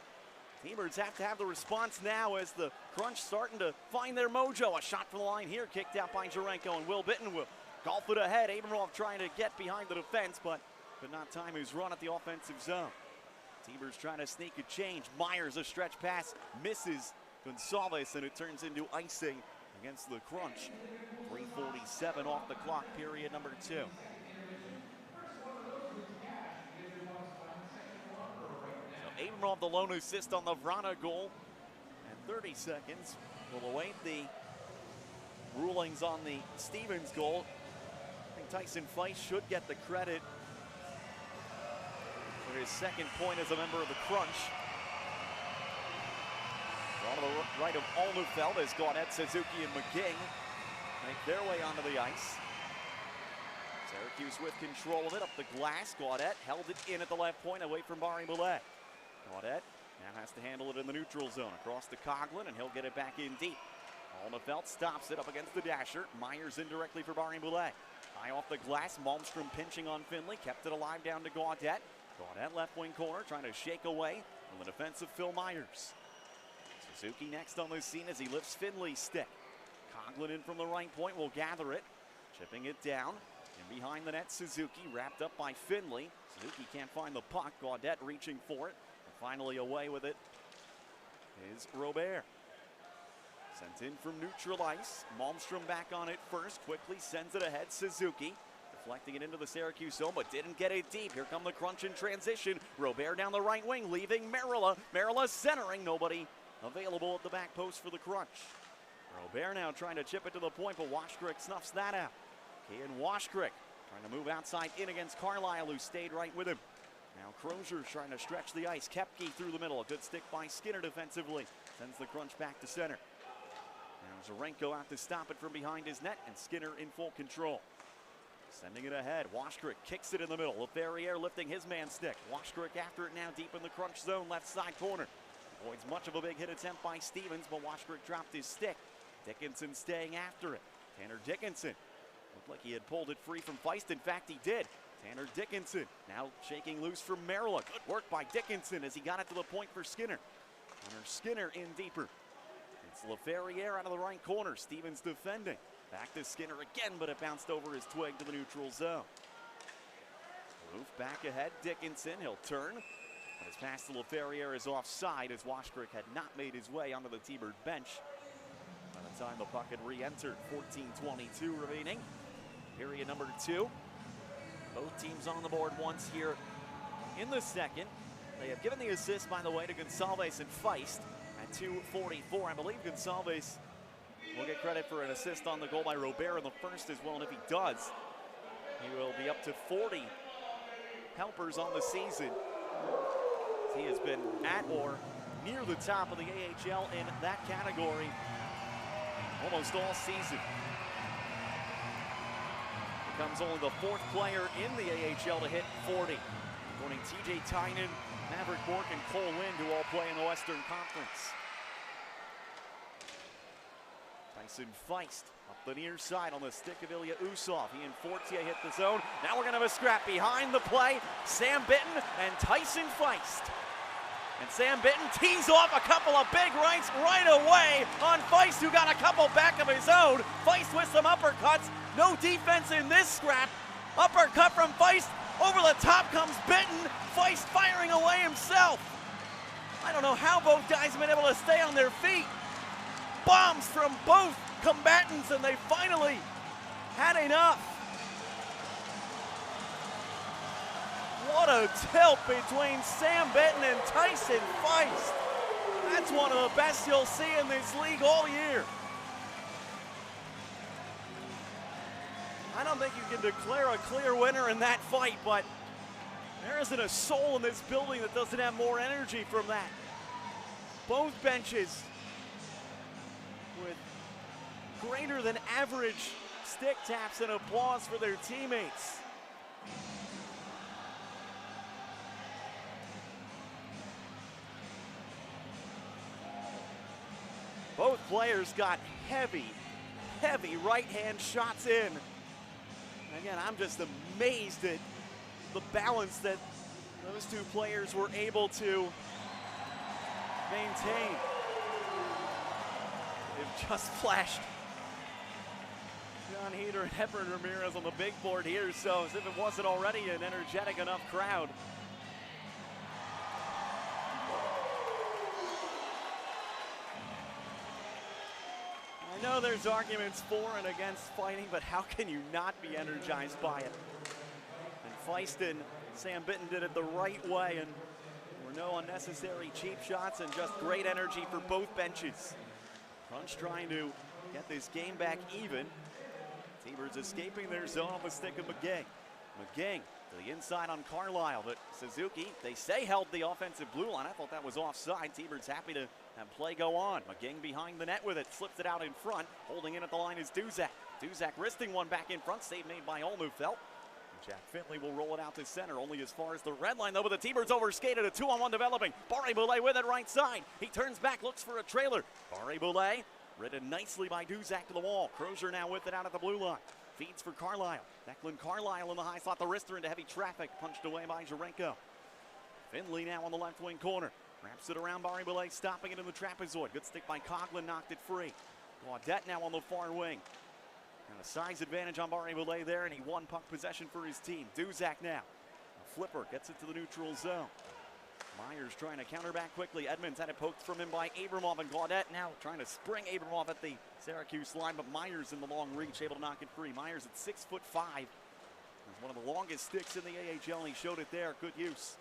T-Birds have to have the response now as the Crunch starting to find their mojo. A shot from the line here, kicked out by Jarenko, and Will Bitten will golf it ahead. Abramov trying to get behind the defense, but could not time his run at the offensive zone. T-Birds trying to sneak a change. Myers, a stretch pass, misses Gonsalves, and it turns into icing against the Crunch. 3:47 off the clock, period number 2. So Abramov, the lone assist on the Vrana goal, and 30 seconds will await the rulings on the Stevens goal. I think Tyson Feist should get the credit for his second point as a member of the Crunch. On the right of Alnefeld as Gaudet, Suzuki, and McGing make their way onto the ice. Syracuse with control of it up the glass. Gaudet held it in at the left point away from Barry Belay. Gaudet now has to handle it in the neutral zone across to Coughlin, and he'll get it back in deep. Alnefeld stops it up against the dasher. Myers indirectly for Barry Belay. High off the glass, Malmstrom pinching on Finley, kept it alive down to Gaudet. Gaudet left wing corner trying to shake away from the defensive Phil Myers. Suzuki next on the scene as he lifts Finley's stick. Coughlin in from the right point will gather it, chipping it down. And behind the net, Suzuki wrapped up by Finley. Suzuki can't find the puck. Gaudet reaching for it. And finally away with it is Robert. Sent in from neutral ice. Malmstrom back on it first. Quickly sends it ahead. Suzuki deflecting it into the Syracuse zone, but didn't get it deep. Here come the Crunch in transition. Robert down the right wing, leaving Merila. Merila centering. Nobody available at the back post for the Crunch. Robert now trying to chip it to the point, but Washkirk snuffs that out. Kian Washkirk trying to move outside in against Carlisle, who stayed right with him. Now Crozier's trying to stretch the ice. Kepke through the middle. A good stick by Skinner defensively. Sends the Crunch back to center. Now Jarenko out to stop it from behind his net, and Skinner in full control. Sending it ahead. Washkirk kicks it in the middle. LeFerrier lifting his man stick. Washkirk after it now deep in the Crunch zone, left side corner. Avoids much of a big hit attempt by Stevens, but Washkirk dropped his stick. Dickinson staying after it. Tanner Dickinson looked like he had pulled it free from Feist. In fact, he did. Tanner Dickinson now shaking loose from Merila. Good work by Dickinson as he got it to the point for Skinner. Connor Skinner in deeper. It's LeFerrier out of the right corner. Stevens defending. Back to Skinner again, but it bounced over his twig to the neutral zone. Move back ahead. Dickinson, he'll turn. But his pass to LaFerriere is offside as Washkrick had not made his way onto the T-Bird bench. By the time the puck had re-entered, 14:22 remaining. Period number 2. Both teams on the board once here in the second. They have given the assist, by the way, to Gonçalves and Feist at 2:44. I believe Gonçalves will get credit for an assist on the goal by Robert in the first as well, and if he does, he will be up to 40 helpers on the season. He has been at or near the top of the AHL in that category almost all season. Becomes only the 4th player in the AHL to hit 40. Joining TJ Tynan, Maverick Bourque, and Cole Lind, who all play in the Western Conference. Tyson Feist up the near side on the stick of Ilya Usov. He and Fortier hit the zone. Now we're going to have a scrap behind the play. Sam Bitten and Tyson Feist. And Sam Bitten tees off a couple of big rights right away on Feist, who got a couple back of his own. Feist with some uppercuts. No defense in this scrap. Uppercut from Feist. Over the top comes Bitten. Feist firing away himself. I don't know how both guys have been able to stay on their feet. Bombs from both combatants, and they finally had enough. What a tilt between Sam Bitten and Tyson Feist. That's one of the best you'll see in this league all year. I don't think you can declare a clear winner in that fight, but there isn't a soul in this building that doesn't have more energy from that. Both benches with greater than average stick taps and applause for their teammates. Both players got heavy right-hand shots in. And again, I'm just amazed at the balance that those two players were able to maintain. They've just flashed John Heater and Hepburn Ramirez on the big board here, so as if it wasn't already an energetic enough crowd. I know there's arguments for and against fighting, but how can you not be energized by it? And Feist and Sam Bitten did it the right way, and there were no unnecessary cheap shots and just great energy for both benches. Crunch trying to get this game back even. T-Birds escaping their zone on the stick of McGing. McGing to the inside on Carlisle, but Suzuki, they say, held the offensive blue line. I thought that was offside. T-Birds happy to have play go on. McGing behind the net with it, slips it out in front. Holding in at the line is Duzak. Duzak wristing one back in front. Save made by Olmufelt. Jack Finley will roll it out to center, only as far as the red line, though, with the T-Birds overskated. A 2-on-1 developing. Barre-Boulet with it right side. He turns back, looks for a trailer. Barre-Boulet ridden nicely by Duzak to the wall. Crozier now with it out at the blue line. Feeds for Carlisle. Declan Carlisle in the high slot. The wrister into heavy traffic. Punched away by Jarenko. Finley now on the left wing corner. Wraps it around Barre-Boulet, stopping it in the trapezoid. Good stick by Coughlin, knocked it free. Gaudette now on the far wing. And a size advantage on Barre-Boulet there, and he won puck possession for his team. Duzak now. A flipper gets it to the neutral zone. Myers trying to counter back quickly. Edmonds had it poked from him by Abramov, and Gaudette now trying to spring Abramov at the Syracuse line, but Myers in the long reach, able to knock it free. Myers at 6'5". He's one of the longest sticks in the AHL, and he showed it there. Good use.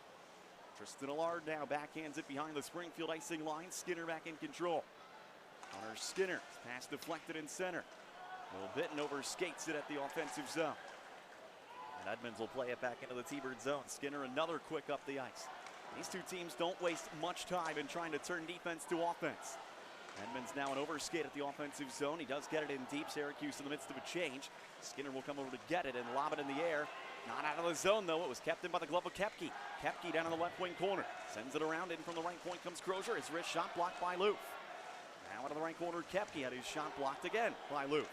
Tristan Allard now backhands it behind the Springfield icing line. Skinner back in control. Hunter Skinner, pass deflected in center. Will Bitten overskates it at the offensive zone. And Edmonds will play it back into the T-Bird zone. Skinner another quick up the ice. These two teams don't waste much time in trying to turn defense to offense. Edmonds now an overskate at the offensive zone. He does get it in deep. Syracuse in the midst of a change. Skinner will come over to get it and lob it in the air. Not out of the zone, though. It was kept in by the glove of Koepke. Koepke down in the left wing corner. Sends it around. In from the right point comes Crozier. His wrist shot blocked by Loof. Now out of the right corner, Koepke had his shot blocked again by Loof.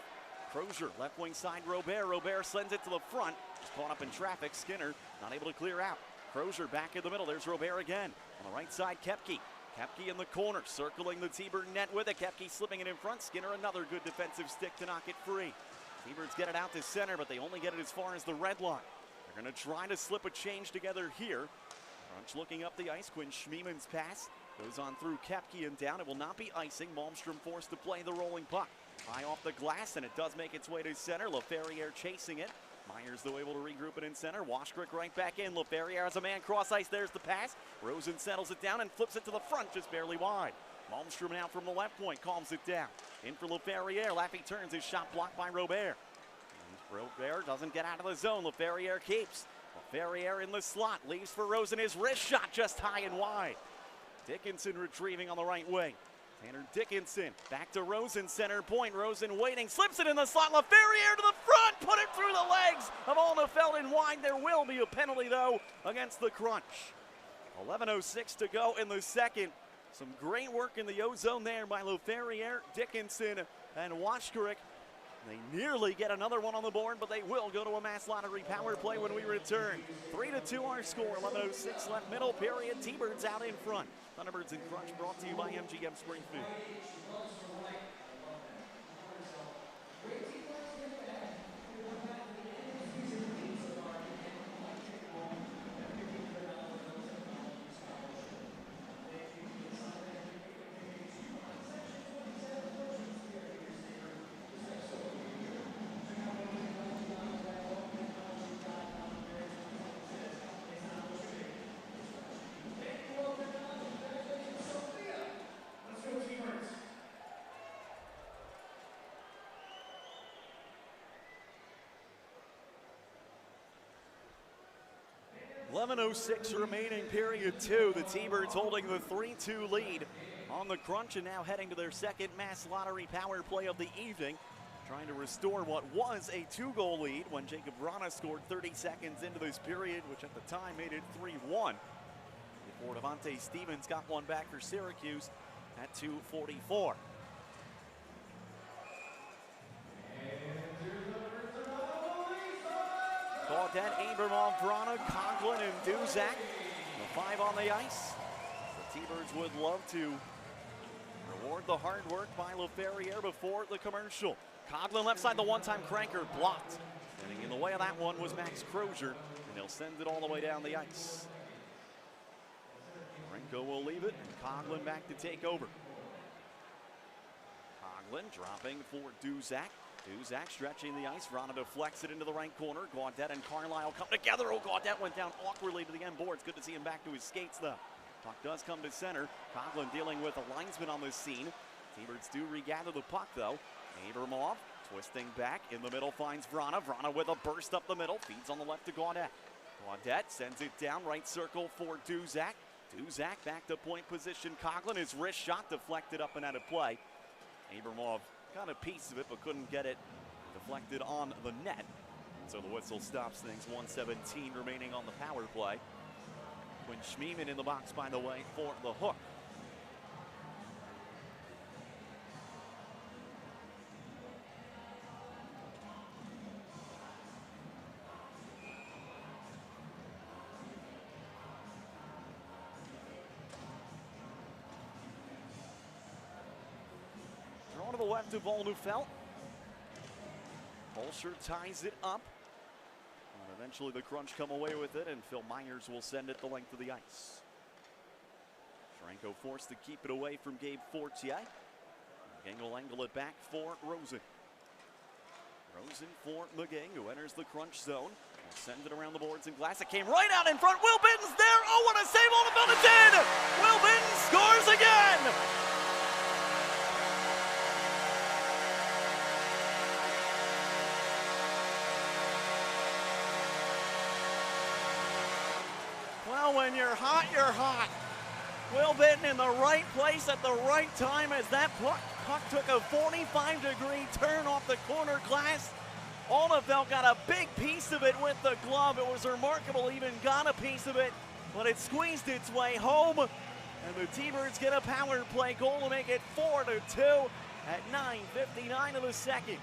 Crozier, left wing side, Robert. Robert sends it to the front. He's caught up in traffic. Skinner not able to clear out. Crozier back in the middle. There's Robert again. On the right side, Koepke. Koepke in the corner, circling the T-Bird net with it. Koepke slipping it in front. Skinner another good defensive stick to knock it free. T-Birds get it out to center, but they only get it as far as the red line. They're going to try to slip a change together here. Crunch looking up the ice. Quinn Schmieman's pass goes on through Kepke and down. It will not be icing. Malmstrom forced to play the rolling puck. High off the glass, and it does make its way to center. LaFerriere chasing it. Myers, though, able to regroup it in center. Washkrick right back in. LaFerriere has a man cross ice. There's the pass. Rosen settles it down and flips it to the front, just barely wide. Malmstrom now from the left point, calms it down. In for LaFerriere. Laffy turns, his shot blocked by Robert. And Robert doesn't get out of the zone. LaFerriere keeps. LaFerriere in the slot, leaves for Rosen. His wrist shot just high and wide. Dickinson retrieving on the right wing. Tanner Dickinson back to Rosen, center point. Rosen waiting, slips it in the slot. LaFerriere to the front, put it through the legs of Alnefeld and wide. There will be a penalty, though, against the Crunch. 11:06 to go in the second. Some great work in the O-zone there by LaFerriere, Dickinson, and Washkrick. They nearly get another one on the board, but they will go to a mass lottery power play when we return. 3-2 our score, 11:06 left, middle period. T-Birds out in front. Thunderbirds and Crunch brought to you by MGM Springfield. .06 remaining, period two. The T-Birds holding the 3-2 lead on the Crunch and now heading to their second mass lottery power play of the evening, trying to restore what was a 2-goal lead when Jacob Vrana scored 30 seconds into this period, which at the time made it 3-1. Before Devontae Stevens got one back for Syracuse at 2:44. Gaudette, Abramoff, Vrana, Conklin, and Duzak. The 5 on the ice. The T-Birds would love to reward the hard work by LaFerriere before the commercial. Conklin left side, the one-time cranker blocked. Getting in the way of that one was Max Crozier, and they'll send it all the way down the ice. Renko will leave it, and Conklin back to take over. Conklin dropping for Duzak. Duzak stretching the ice. Vrana deflects it into the right corner. Gaudette and Carlisle come together. Oh, Gaudette went down awkwardly to the end boards. Good to see him back to his skates, though. Puck does come to center. Conklin dealing with a linesman on this scene. T-Birds do regather the puck, though. Abramoff twisting back in the middle, finds Vrana. Vrana with a burst up the middle. Feeds on the left to Gaudette. Gaudette sends it down. Right circle for Duzak. Duzak back to point position. Conklin, his wrist shot deflected up and out of play. Abramoff got a piece of it, but couldn't get it deflected on the net. So the whistle stops things. 1:17 remaining on the power play. Quinn Schmieman in the box, by the way, for the hook. Draw to the left of Alnefeld. Bolsher ties it up. And eventually the Crunch come away with it, and Phil Myers will send it the length of the ice. Franco forced to keep it away from Gabe Fortier. Gang will angle it back for Rosen. Rosen for McGing, who enters the Crunch zone. Will send it around the boards and glass. It came right out in front. Will Bitten's there. Oh, what a save. Alnefeld, it's in! Will Bitten scores again! Well, when you're hot, you're hot. Will Bitten in the right place at the right time as that puck took a 45-degree turn off the corner glass. Alnefeld got a big piece of it with the glove. It was remarkable he even got a piece of it, but it squeezed its way home. And the T-Birds get a power play goal to make it 4-2 at 9:59 of the second.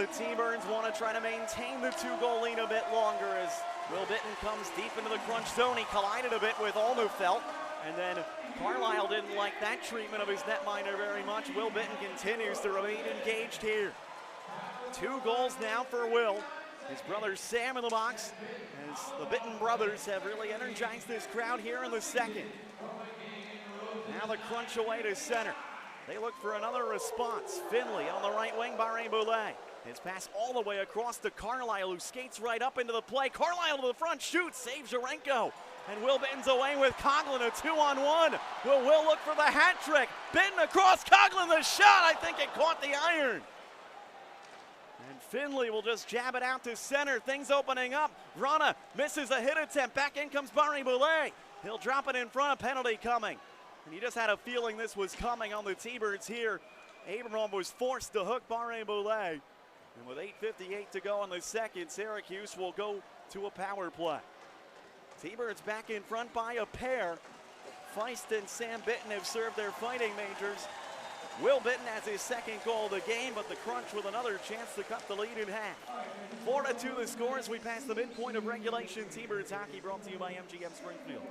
the T-Birds want to try to maintain the two-goal lead a bit longer as Will Bitton comes deep into the crunch zone. He collided a bit with Olnefelt, and then Carlisle didn't like that treatment of his netminder very much. Will Bitton continues to remain engaged here. 2 goals now for Will. His brother Sam in the box, as the Bitton brothers have really energized this crowd here in the second. Now the crunch away to center. They look for another response. Finley on the right wing, Barré-Boulet. His pass all the way across to Carlisle, who skates right up into the play. Carlisle to the front, shoots, saves Jarenko. And Will Bitton's away with Coughlin, a 2-on-1. Will look for the hat trick? Bitton across, Coughlin, the shot. I think it caught the iron. And Finley will just jab it out to center. Things opening up. Rana misses a hit attempt. Back in comes Barré-Boulet. He'll drop it in front, a penalty coming. And you just had a feeling this was coming on the T-Birds here. Abram was forced to hook Barré-Boulet. And with 8:58 to go in the second, Syracuse will go to a power play. T-Birds back in front by a pair. Feist and Sam Bitton have served their fighting majors. Will Bitton has his second goal of the game, but the crunch with another chance to cut the lead in half. 4-2 the score as we pass the midpoint of regulation. T-Birds hockey brought to you by MGM Springfield.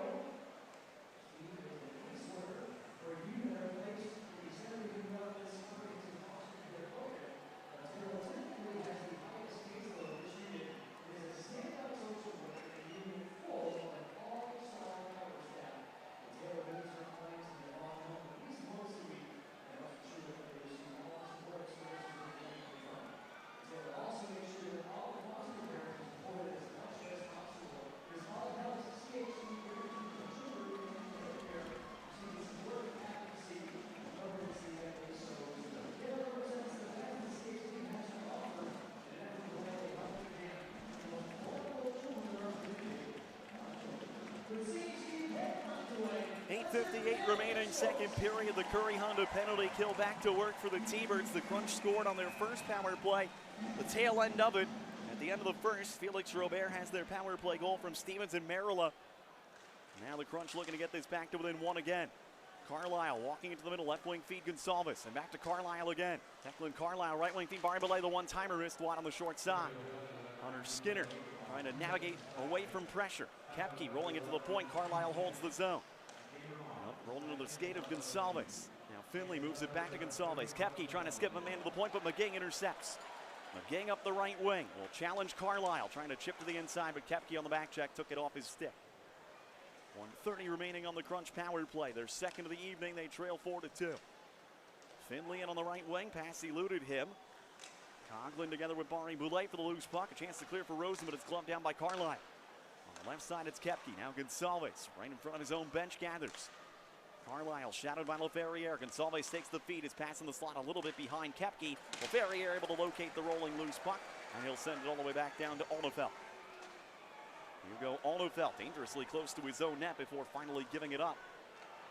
.58 remaining second period. The Curry Honda penalty kill back to work for the T-Birds. The Crunch scored on their first power play. The tail end of it, at the end of the first, Felix Robert has their power play goal from Stevens and Merila. Now the Crunch looking to get this back to within 1 again. Carlisle walking into the middle, left wing feed Gonsalves, and back to Carlisle again. Declan Carlisle, right wing feed Barré-Boulet, the one-timer missed wide on the short side. Hunter Skinner trying to navigate away from pressure. Kepke rolling into the point, Carlisle holds the zone. Rolling into the skate of Gonsalves. Now Finley moves it back to Gonsalves. Kepke trying to skip a man to the point, but McGing intercepts. McGing up the right wing will challenge Carlisle, trying to chip to the inside, but Kepke on the back check took it off his stick. 1:30 remaining on the Crunch power play. Their second of the evening, they trail 4-2. Finley in on the right wing, pass eluded him. Coughlin together with Barré-Boulet for the loose puck. A chance to clear for Rosen, but it's gloved down by Carlisle. On the left side, it's Kepke. Now Gonsalves, right in front of his own bench, gathers. Carlisle shadowed by LaFerriere. Gonsalves takes the feed. His pass in the slot a little bit behind Kepke. LaFerriere able to locate the rolling loose puck, and he'll send it all the way back down to Olnefelt. Here go Olnefelt, dangerously close to his own net before finally giving it up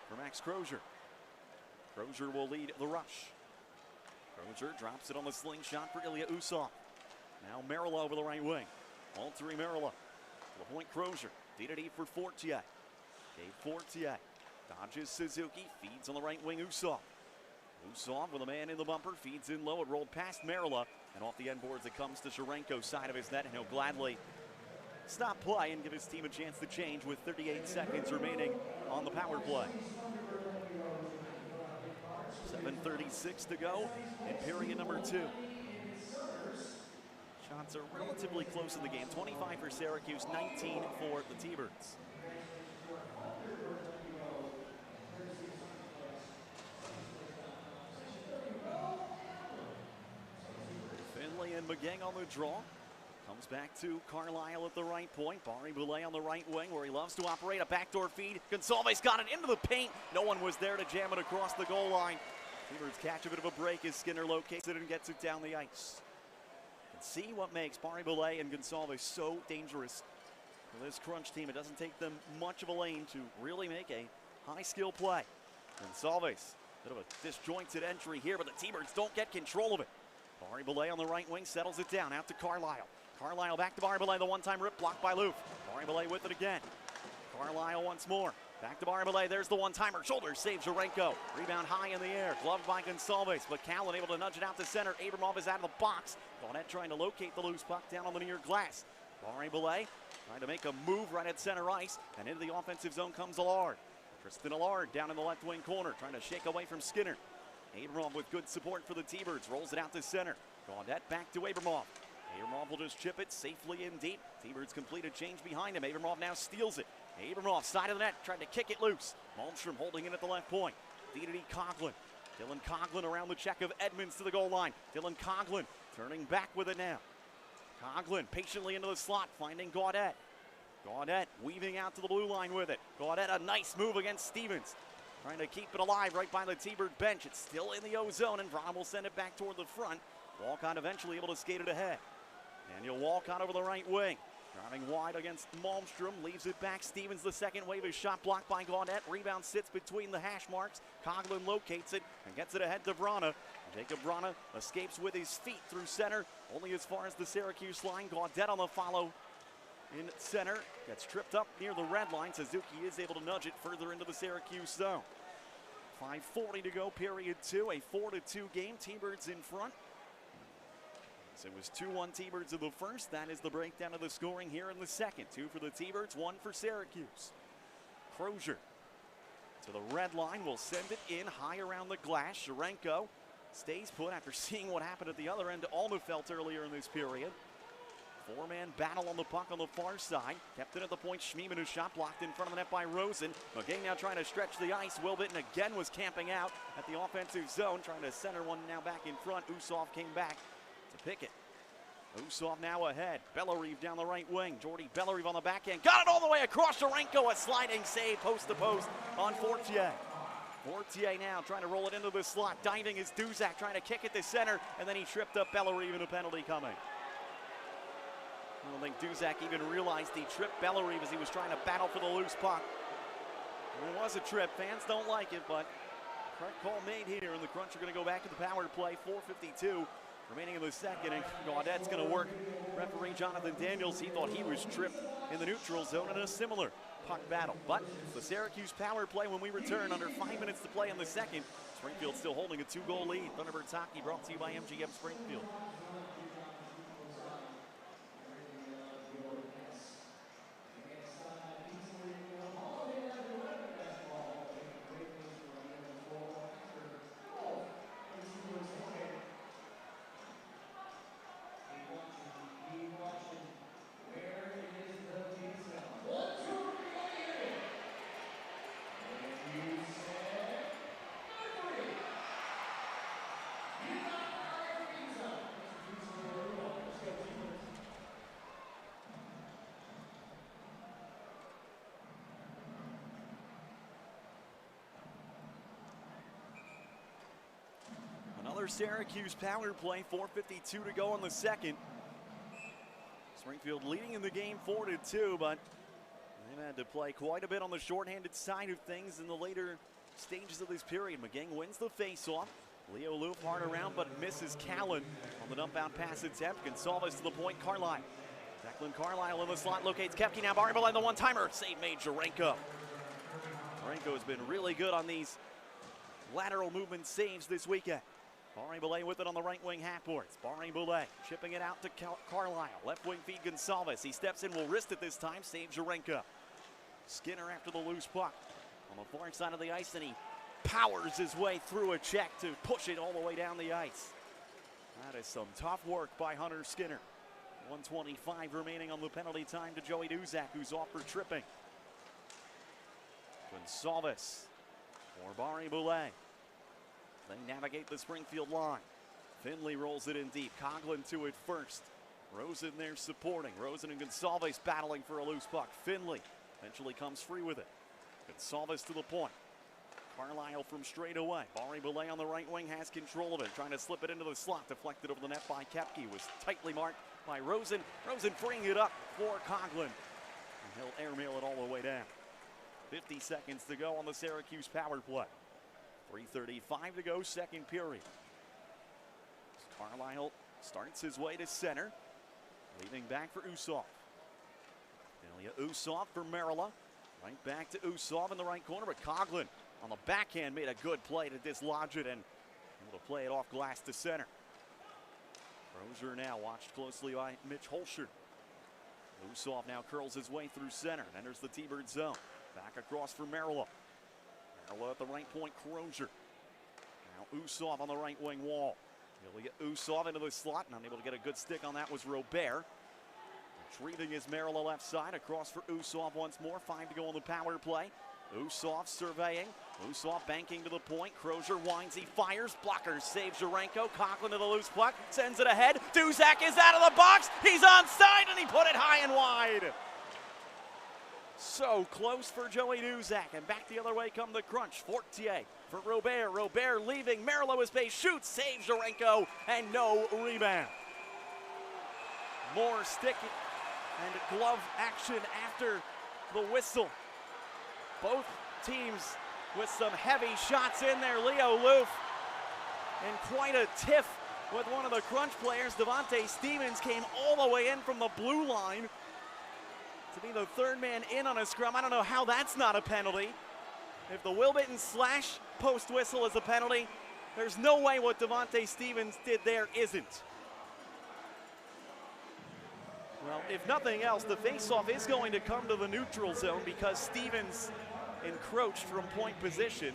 for Max Crozier. Crozier will lead the rush. Crozier drops it on the slingshot for Ilya Usov. Now Merila over the right wing. Valtteri Merila. To the point, Crozier. D-to-D for Fortier. Gabe Fortier. Dodges Suzuki, feeds on the right wing Usov. Usov with a man in the bumper, feeds in low. It rolled past Merila, and off the end boards it comes to Jarenko's side of his net, and he'll gladly stop play and give his team a chance to change with 38 seconds remaining on the power play. 7:36 to go in period number 2. Shots are relatively close in the game. 25 for Syracuse, 19 for the T-Birds. Finley and McGing on the draw. Comes back to Carlisle at the right point. Barré-Boulet on the right wing where he loves to operate. A backdoor feed. Gonsalves got it into the paint. No one was there to jam it across the goal line. T-Birds catch a bit of a break as Skinner locates it and gets it down the ice. And see what makes Barré-Boulet and Gonsalves so dangerous for this Crunch team. It doesn't take them much of a lane to really make a high skill play. Gonsalves, bit of a disjointed entry here, but the T-Birds don't get control of it. Barré-Boulet on the right wing settles it down, out to Carlisle. Carlisle back to Barré-Boulet, the one-time rip blocked by Loof. Barré-Boulet with it again. Carlisle once more. Back to Barbalay. There's the one-timer. Shoulder saves Jurenko. Rebound high in the air. Gloved by Gonsalves. But Callan able to nudge it out to center. Abramov is out of the box. Gaudet trying to locate the loose puck down on the near glass. Barbalay trying to make a move right at center ice. And into the offensive zone comes Allard. Tristan Allard down in the left wing corner. Trying to shake away from Skinner. Abramov with good support for the T-Birds. Rolls it out to center. Gaudet back to Abramov. Abramov will just chip it safely in deep. T-Birds complete a change behind him. Abramov now steals it. Abramov, side of the net, trying to kick it loose. Malmstrom holding it at the left point. D Coughlin. Dylan Coughlin around the check of Edmonds to the goal line. Dylan Coughlin turning back with it now. Coughlin patiently into the slot, finding Gaudet. Gaudet weaving out to the blue line with it. Gaudet, a nice move against Stevens. Trying to keep it alive right by the T-Bird bench. It's still in the O zone, and Vron will send it back toward the front. Walcott eventually able to skate it ahead. Daniel Walcott over the right wing. Driving wide against Malmstrom, leaves it back. Stevens, the second wave, is shot blocked by Gaudet. Rebound sits between the hash marks. Coughlin locates it and gets it ahead to Vrana. Jacob Vrana escapes with his feet through center, only as far as the Syracuse line. Gaudet on the follow in center. Gets tripped up near the red line. Suzuki is able to nudge it further into the Syracuse zone. 5:40 to go, period 2. A 4-2 game. T-Birds in front. So it was 2-1 T-Birds in the first. That is the breakdown of the scoring here in the second. 2 for the T-Birds, 1 for Syracuse. Crozier to the red line, will send it in high around the glass. Jurenko stays put after seeing what happened at the other end to Alnefelt earlier in this period. Four-man battle on the puck on the far side. Kept it at the point. Schmiemann, whose shot blocked in front of the net by Rosen. McGinn now trying to stretch the ice. Will Bitten again was camping out at the offensive zone, trying to center one now back in front. Usov came back to pick it. Usov now ahead. Bellerive down the right wing. Jordy Bellerive on the backhand. Got it all the way across. Jurenko, a sliding save post to post on Fortier. Fortier now trying to roll it into the slot. Diving is Duzak trying to kick it to center, and then he tripped up Bellerive and a penalty coming. I don't think Duzak even realized he tripped Bellerive as he was trying to battle for the loose puck. It was a trip. Fans don't like it, but correct call made here, and the Crunch are going to go back to the power play. 4:52 remaining in the second, and Gaudet's going to work referee Jonathan Daniels. He thought he was tripped in the neutral zone in a similar puck battle. But the Syracuse power play when we return, under 5 minutes to play in the second. Springfield still holding a 2-goal lead. Thunderbirds hockey brought to you by MGM Springfield. Syracuse power play, 4:52 to go in the second. Springfield leading in the game 4-2, but they've had to play quite a bit on the shorthanded side of things in the later stages of this period. McGinn wins the faceoff. Leo Loof hard around, but misses Callan on the dump out pass attempt. Gonsalves to the point. Carlisle. Declan Carlisle in the slot, locates Kepke now. Barbalay the one-timer. Save made Jurenko. Jurenko has been really good on these lateral movement saves this weekend. Barbalay with it on the right wing half-boards. Barbalay chipping it out to Carlisle. Left wing feed Gonsalves. He steps in, will wrist it this time. Saves Jurenko. Skinner after the loose puck on the far side of the ice, and he powers his way through a check to push it all the way down the ice. That is some tough work by Hunter Skinner. 1:25 remaining on the penalty time to Joey Duzak, who's off for tripping. Gonsalves for Barbalay. They navigate the Springfield line. Finley rolls it in deep. Coughlin to it first. Rosen there supporting. Rosen and Gonsalves battling for a loose puck. Finley eventually comes free with it. Gonsalves to the point. Carlisle from straight away. Barbalay on the right wing has control of it. Trying to slip it into the slot. Deflected over the net by Kepke. Was tightly marked by Rosen. Rosen freeing it up for Coughlin. And he'll airmail it all the way down. 50 seconds to go on the Syracuse power play. 3:35 to go, second period. Carlisle starts his way to center, leaving back for Usov. Ilya Usov for Merila. Right back to Usov in the right corner, but Coughlin on the backhand made a good play to dislodge it and able to play it off glass to center. Crozier now watched closely by Mitch Holscher. Usov now curls his way through center and enters the T-Bird zone. Back across for Merlo. Merlo at the right point, Crozier. Now Usov on the right wing wall. Able to get Usov into the slot, and unable to get a good stick on that was Robert. Retrieving his Merlo left side, across for Usov once more. 5 to go on the power play. Usov surveying. Usov banking to the point. Crozier winds, he fires. Blocker saves Jurenko. Coughlin to the loose puck. Sends it ahead. Duzak is out of the box. He's onside, and he put it high and wide. So close for Joey Duzak. And back the other way come the crunch. Fortier for Robert. Robert leaving. Merlo is base. Shoots. Saves Jurenko. And no rebound. More stick and glove action after the whistle. Both teams with some heavy shots in there. Leo Loof and quite a tiff with one of the crunch players. Devontae Stevens came all the way in from the blue line to be the third man in on a scrum. I don't know how that's not a penalty. If the Wilbitten slash post whistle is a penalty, there's no way what Devontae Stevens did there isn't. Well, if nothing else, the faceoff is going to come to the neutral zone because Stevens encroached from point position.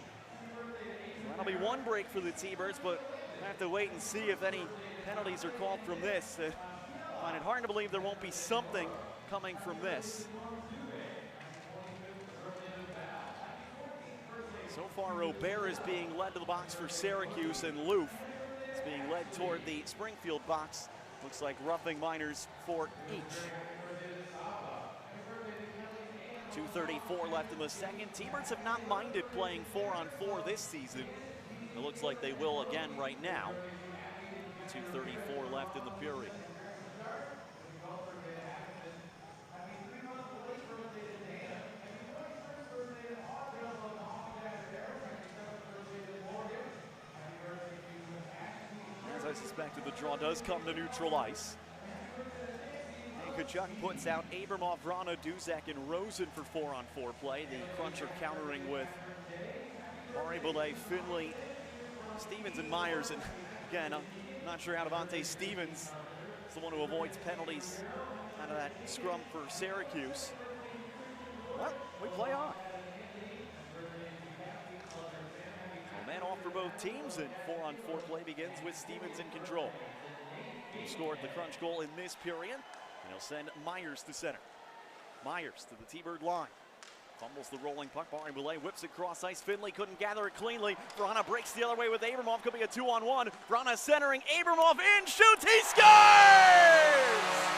That'll be one break for the T-Birds, but we'll have to wait and see if any penalties are called from this. I find it hard to believe there won't be something coming from this. So far, Robert is being led to the box for Syracuse, and Loof is being led toward the Springfield box. Looks like roughing minors for each. 2:34 left in the second. T-Birds have not minded playing 4-on-4 this season. It looks like they will again right now. 2:34 left in the period. As I suspected, the draw does come to neutral ice. Kachuk puts out Abramov, Vrana, Duzak, and Rosen for 4-on-4 play. The Cruncher countering with Mari Belay, Finley, Stevens, and Myers. And again, I'm not sure how Devontae Stevens is the one who avoids penalties out of that scrum for Syracuse. Well, we play on. So man off for both teams, and 4-on-4 play begins with Stevens in control. He scored the Crunch goal in this period. And he'll send Myers to center. Myers to the T-Bird line. Fumbles the rolling puck. Barry Boulay whips it cross ice. Finley couldn't gather it cleanly. Vrana breaks the other way with Abramov. Could be a 2-on-1. Vrana centering. Abramov in. Shoots. He scores!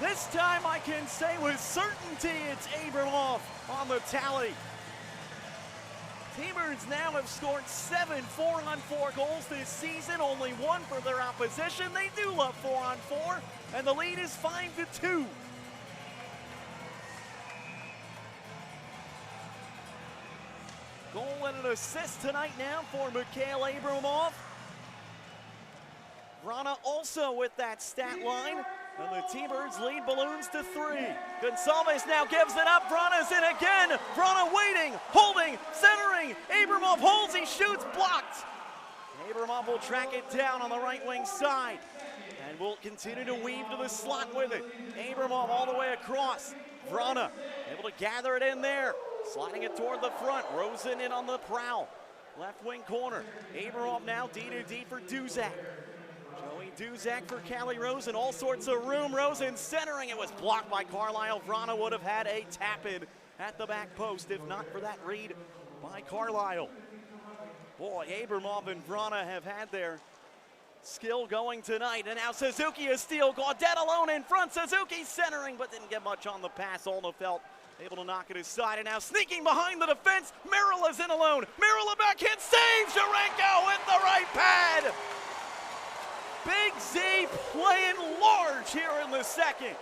This time I can say with certainty it's Abramov on the tally. T-Birds now have scored 7 4-on-4 goals this season, only one for their opposition. They do love 4-on-4, and the lead is 5-2. Goal and an assist tonight now for Mikhail Abramov. Vrana also with that stat line. And the T-Birds lead balloons to 3. Gonsalves now gives it up. Vrana's in again. Vrana waiting, holding, centering. Abramov holds, he shoots, blocked. Abramov will track it down on the right wing side and will continue to weave to the slot with it. Abramov all the way across. Vrana able to gather it in there. Sliding it toward the front. Rosen in on the prowl. Left wing corner. Abramov now D2D for Duzak. Joey Duzak for Callie Rosen, all sorts of room. Rosen centering, it was blocked by Carlisle. Vrana would have had a tap-in at the back post if not for that read by Carlisle. Boy, Abramov and Vrana have had their skill going tonight. And now Suzuki a steal. Gaudet alone in front. Suzuki centering, but didn't get much on the pass. Alnefelt able to knock it aside. And now sneaking behind the defense. Merrill is in alone. Merrill back hit, saves Jurenko with the right pad. Big Z playing large here in the second.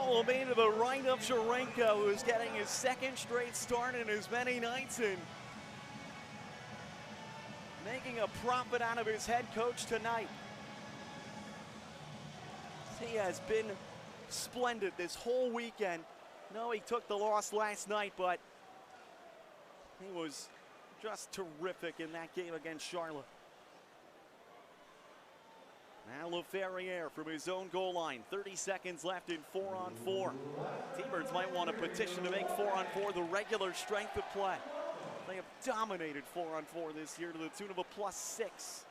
follow him into the right of Sharenko, who's getting his second straight start in as many nights and making a profit out of his head coach tonight. He has been splendid this whole weekend. No, he took the loss last night, but he was just terrific in that game against Charlotte. Now LaFerriere from his own goal line. 30 seconds left in 4-on-4. T-Birds might want to petition to make 4-on-4 the regular strength of play. They have dominated 4-on-4 this year to the tune of a +6.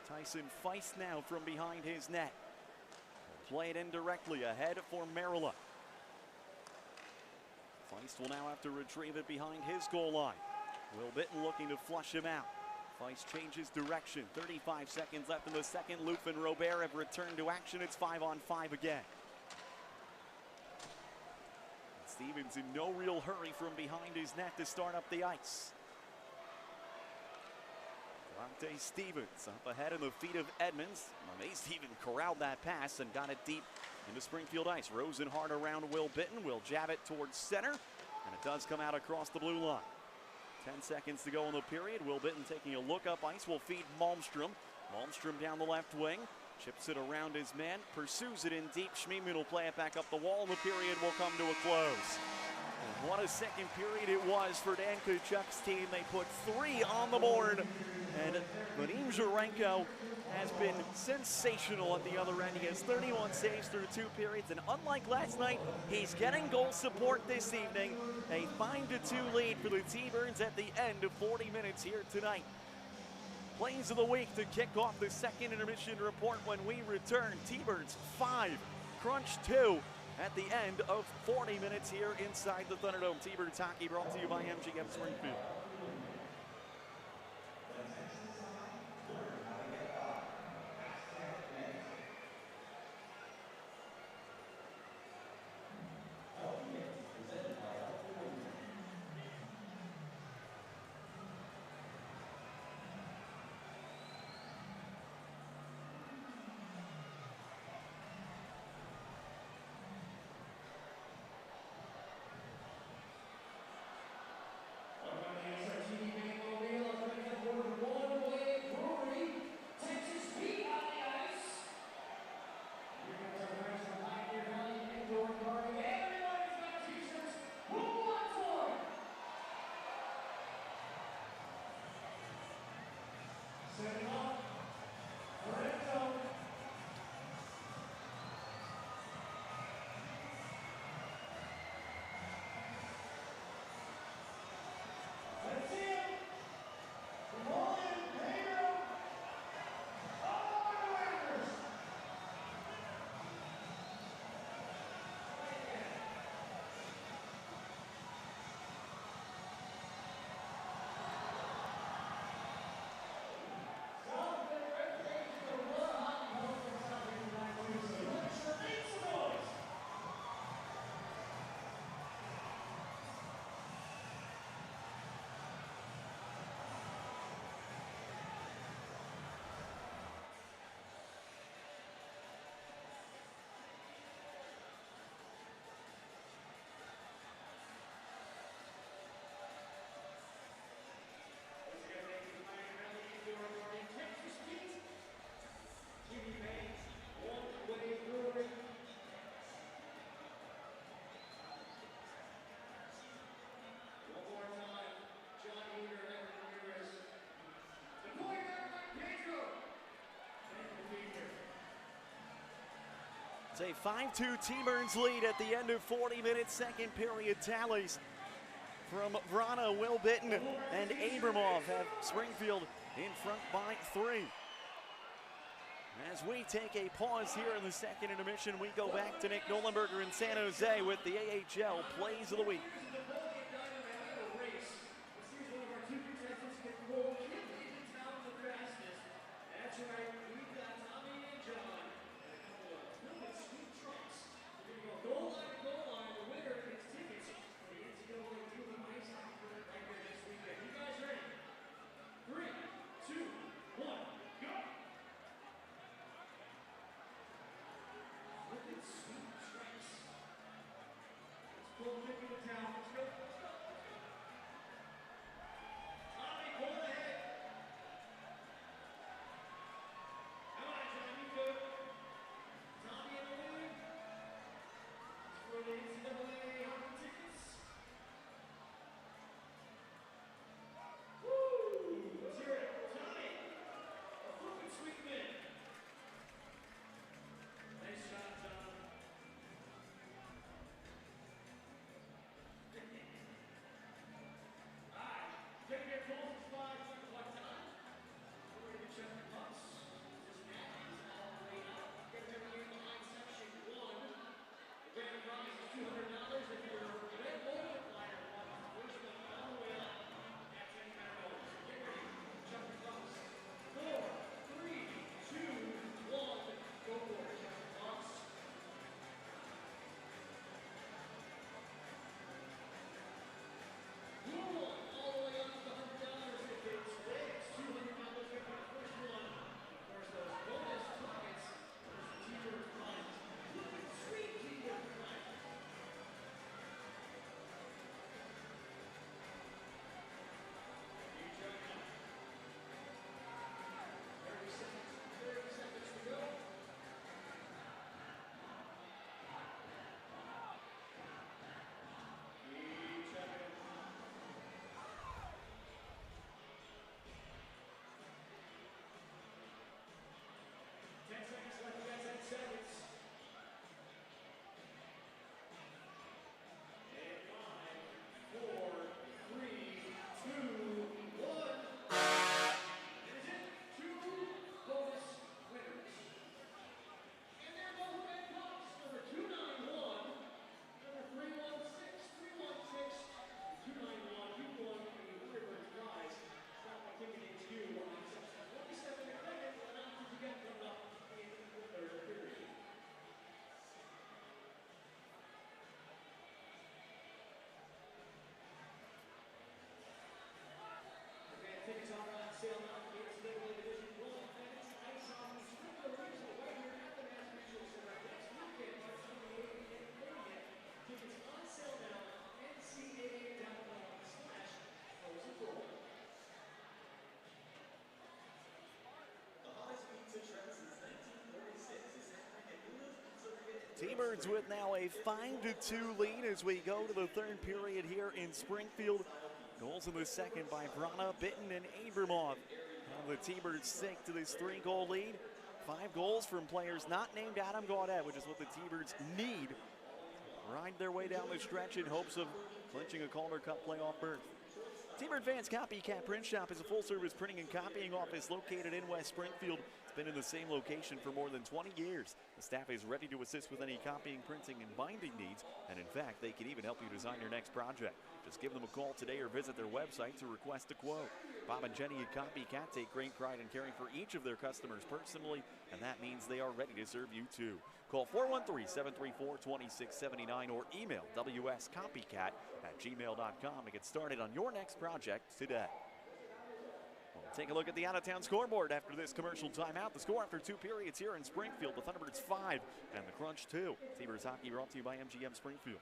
Tyson Feist now from behind his net. Play it indirectly ahead for Merilla. Feist will now have to retrieve it behind his goal line. Will Bitten looking to flush him out. Feist changes direction. 35 seconds left in the second. Loof and Robert have returned to action. It's 5-on-5 again. Stevens in no real hurry from behind his net to start up the ice. Dante Stevens up ahead in the feet of Edmonds. Amazed he even corralled that pass and got it deep into Springfield ice. Rosenhart around Will Bitten. Will jab it towards center, and it does come out across the blue line. 10 seconds to go in the period. Will Bitten taking a look up ice. Will feed Malmstrom. Malmstrom down the left wing. Chips it around his man. Pursues it in deep. Schmiemann will play it back up the wall. The period will come to a close. And what a second period it was for Dan Tkachuk's team. They put 3 on the board. And Vadim Sharenko has been sensational at the other end. He has 31 saves through 2 periods, and unlike last night, he's getting goal support this evening. A 5-2 lead for the T-Birds at the end of 40 minutes here tonight. Plays of the week to kick off the second intermission report when we return. T-Birds 5, Crunch 2 at the end of 40 minutes here inside the Thunderdome. T-Birds hockey brought to you by MGM Springfield. It's a 5-2 T-Birds lead at the end of 40 minutes. Second period tallies from Vrana, Will Bitten, and Abramov have Springfield in front by 3. As we take a pause here in the second intermission, we go back to Nick Nollenberger in San Jose with the AHL Plays of the Week. T-Birds with now a 5-2 lead as we go to the third period here in Springfield. Goals in the second by Vrana, Bitten, and Abramoff. And the T-Birds stick to this 3-goal lead. 5 goals from players not named Adam Gaudet, which is what the T-Birds need. Ride their way down the stretch in hopes of clinching a Calder Cup playoff berth. T-Bird Fans Copycat Print Shop is a full-service printing and copying office located in West Springfield. It's been in the same location for more than 20 years. The staff is ready to assist with any copying, printing, and binding needs, and in fact, they can even help you design your next project. Just give them a call today or visit their website to request a quote. Bob and Jenny at Copycat take great pride in caring for each of their customers personally, and that means they are ready to serve you too. Call 413-734-2679 or email wscopycat@gmail.com to get started on your next project today. We'll take a look at the out-of-town scoreboard after this commercial timeout. The score after 2 periods here in Springfield, the Thunderbirds 5 and the Crunch 2. T-Birds hockey brought to you by MGM Springfield.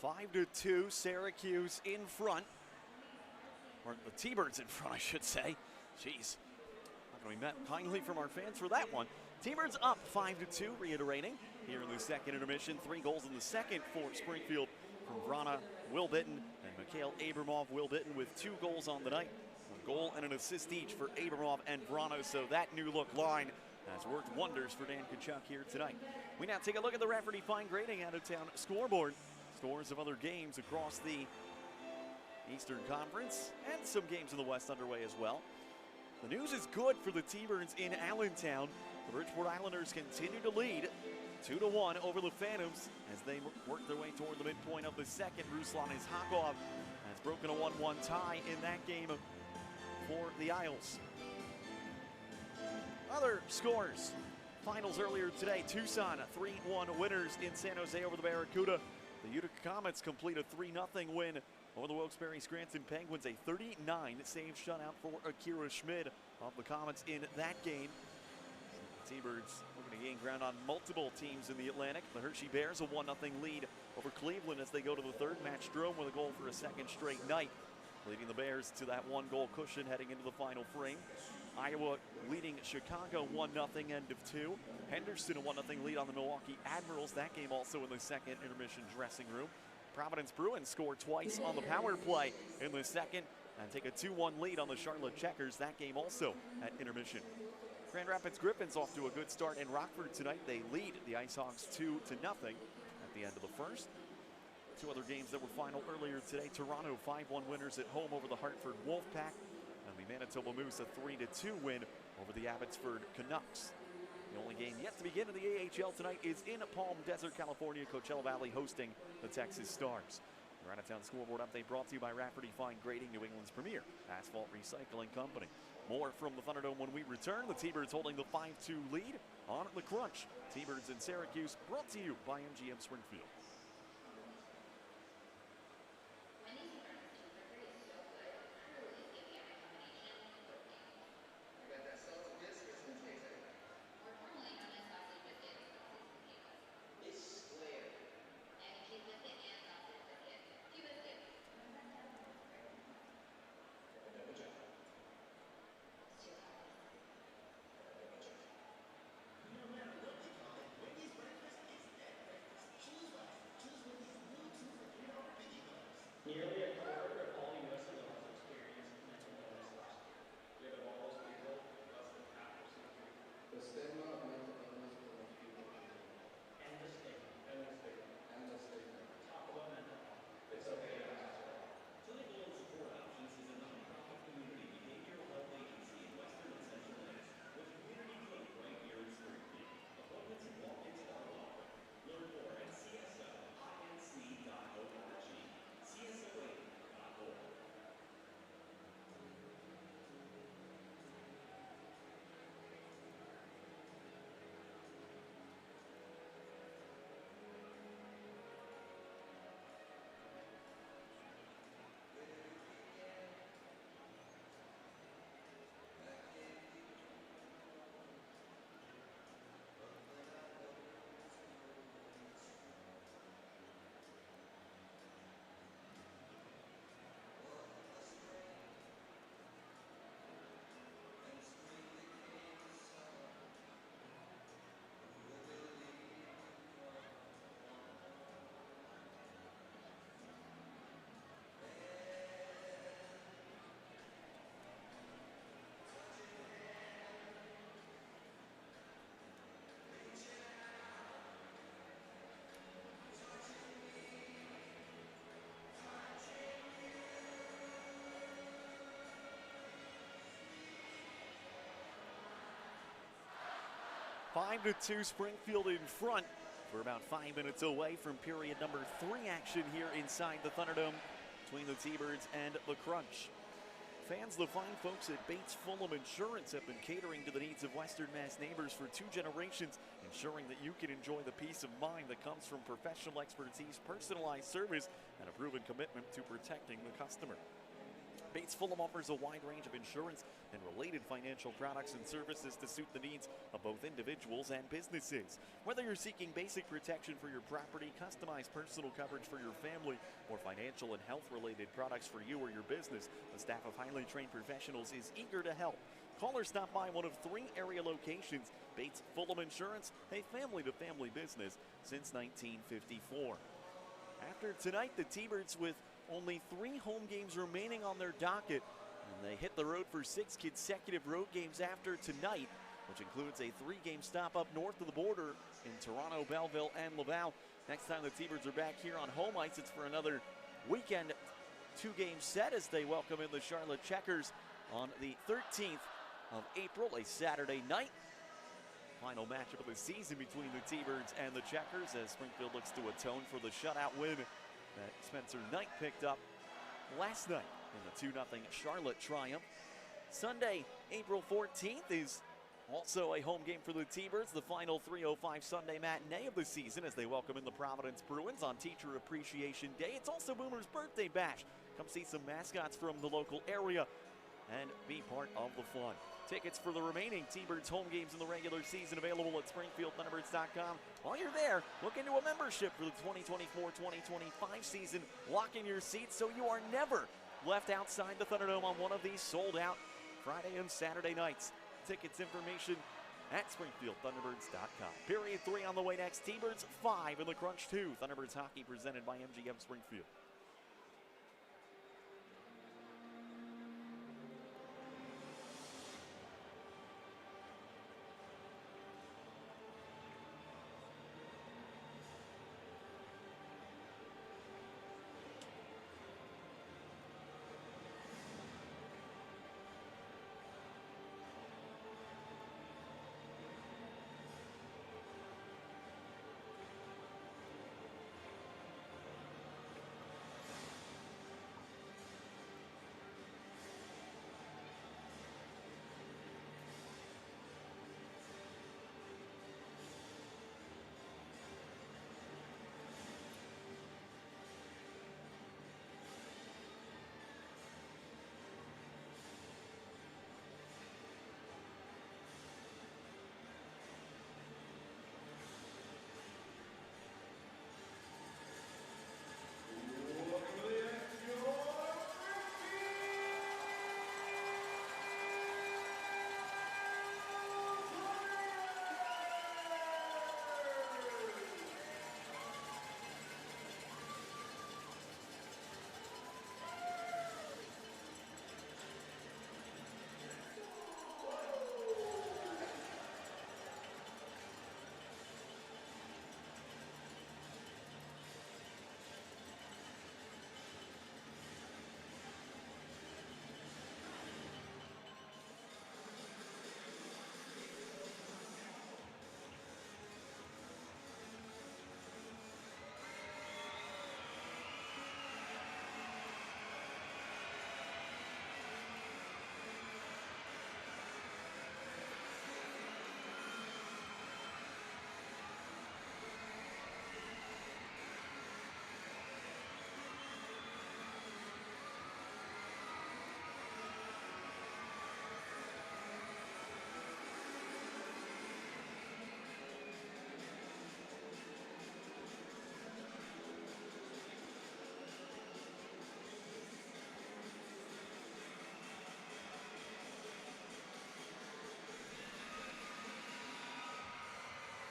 Five to 2, Syracuse in front. Or the T-Birds in front, I should say. Jeez, not going to be met kindly from our fans for that one. T-Birds up 5-2, reiterating. Here in the second intermission, 3 goals in the second for Springfield from Vrana, Will Bitten, and Mikhail Abramoff. Will Bitten with 2 goals on the night. A goal and an assist each for Abramoff and Vrana, so that new look line has worked wonders for Dan Tkachuk here tonight. We now take a look at the referee fine grading out-of-town scoreboard. Scores of other games across the Eastern Conference and some games in the West underway as well. The news is good for the T-Birds in Allentown. The Bridgeport Islanders continue to lead 2-1 over the Phantoms as they work their way toward the midpoint of the second. Ruslan Ishakov has broken a 1-1 tie in that game for the Isles. Other scores. Finals earlier today, Tucson 3-1 winners in San Jose over the Barracuda. The Utica Comets complete a 3-0 win over the Wilkes-Barre Scranton Penguins, a 39-save shutout for Akira Schmid of the Comets in that game. The T-Birds looking to gain ground on multiple teams in the Atlantic. The Hershey Bears a 1-0 lead over Cleveland as they go to the third. Matt Strome with a goal for a second straight night, leading the Bears to that 1-goal cushion heading into the final frame. Iowa leading Chicago 1-0, end of 2. Henderson a 1-0 lead on the Milwaukee Admirals. That game also in the second intermission dressing room. Providence Bruins score twice on the power play in the second and take a 2-1 lead on the Charlotte Checkers. That game also at intermission. Grand Rapids Griffins off to a good start in Rockford tonight. They lead the IceHawks 2-0 at the end of the first. Two other games that were final earlier today. Toronto 5-1 winners at home over the Hartford Wolfpack. And the Manitoba Moose a 3-2 win over the Abbotsford Canucks. The only game yet to begin in the AHL tonight is in Palm Desert, California. Coachella Valley hosting the Texas Stars. Your out-of-town scoreboard update brought to you by Rafferty Fine Grading, New England's premier asphalt recycling company. More from the Thunderdome when we return. The T-Birds holding the 5-2 lead on the Crunch. T-Birds in Syracuse, brought to you by MGM Springfield. Nearly a quarter of all U.S. adults experienced mental illness last year. Yet of all those people, less than half are suffering. The stigma of mental illness prevents people from doing well. And the stigma. And the stigma. And the stigma. Talk about mental health. It's okay to ask for help. Tonight Below Support Options is a nonprofit community behavioral health agency in Western and Central Mass with a community clinic right here in Springfield. Appointments and walk-ins are offered. Learn more at cso.inc.org. CSOA.org. Five to 2 Springfield in front. We're about 5 minutes away from period number 3 action here inside the Thunderdome between the T-Birds and the Crunch. Fans, the fine folks at Bates Fulham Insurance have been catering to the needs of Western Mass neighbors for 2 generations, ensuring that you can enjoy the peace of mind that comes from professional expertise, personalized service, and a proven commitment to protecting the customer. Bates Fulham offers a wide range of insurance and related financial products and services to suit the needs of both individuals and businesses. Whether you're seeking basic protection for your property, customized personal coverage for your family, or financial and health-related products for you or your business, a staff of highly trained professionals is eager to help. Call or stop by one of 3 area locations. Bates Fulham Insurance, a family-to-family business since 1954. After tonight, the T-Birds with only 3 home games remaining on their docket, and they hit the road for 6 consecutive road games after tonight, which includes a 3-game stop up north of the border in Toronto, Belleville, and Laval. Next time the T-Birds are back here on home ice, it's for another weekend 2-game set as they welcome in the Charlotte Checkers on the 13th of April, a Saturday night. Final matchup of the season between the T-Birds and the Checkers as Springfield looks to atone for the shutout win that Spencer Knight picked up last night in the 2-0 Charlotte triumph. Sunday, April 14th is also a home game for the T-Birds, the final 3:05 Sunday matinee of the season as they welcome in the Providence Bruins on Teacher Appreciation Day. It's also Boomer's birthday bash. Come see some mascots from the local area and be part of the fun. Tickets for the remaining T-Birds home games in the regular season available at SpringfieldThunderbirds.com. While you're there, look into a membership for the 2024-2025 season. Lock in your seats so you are never left outside the Thunderdome on one of these sold-out Friday and Saturday nights. Tickets information at SpringfieldThunderbirds.com. Period 3 on the way next. T-Birds 5 in the Crunch 2. Thunderbirds hockey presented by MGM Springfield.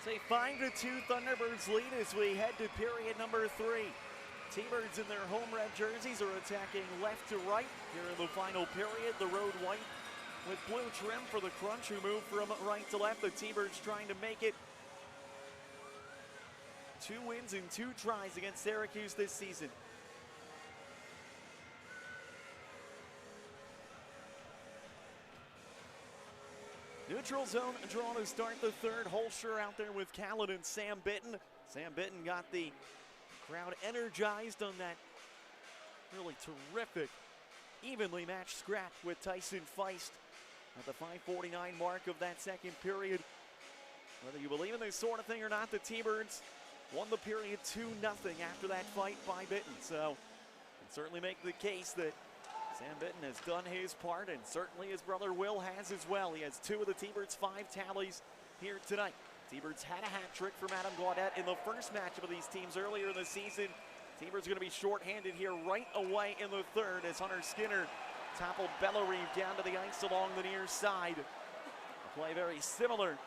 It's a 5-2 Thunderbirds lead as we head to period number 3. T-Birds in their home red jerseys are attacking left to right here in the final period. The road white with blue trim for the Crunch, who move from right to left. The T-Birds trying to make it 2 wins in 2 tries against Syracuse this season. Neutral zone drawn to start the third. Holscher out there with Callan and Sam Bitten. Sam Bitten got the crowd energized on that really terrific, evenly matched scrap with Tyson Feist at the 5:49 mark of that second period. Whether you believe in this sort of thing or not, the T-Birds won the period 2-0 after that fight by Bitten. So you can certainly make the case that Sam Bitten has done his part, and certainly his brother Will has as well. He has 2 of the T-Birds' 5 tallies here tonight. T-Birds had a hat trick from Adam Gaudet in the first matchup of these teams earlier in the season. T-Birds are going to be shorthanded here right away in the third as Hunter Skinner toppled Bellerive down to the ice along the near side. A play very similar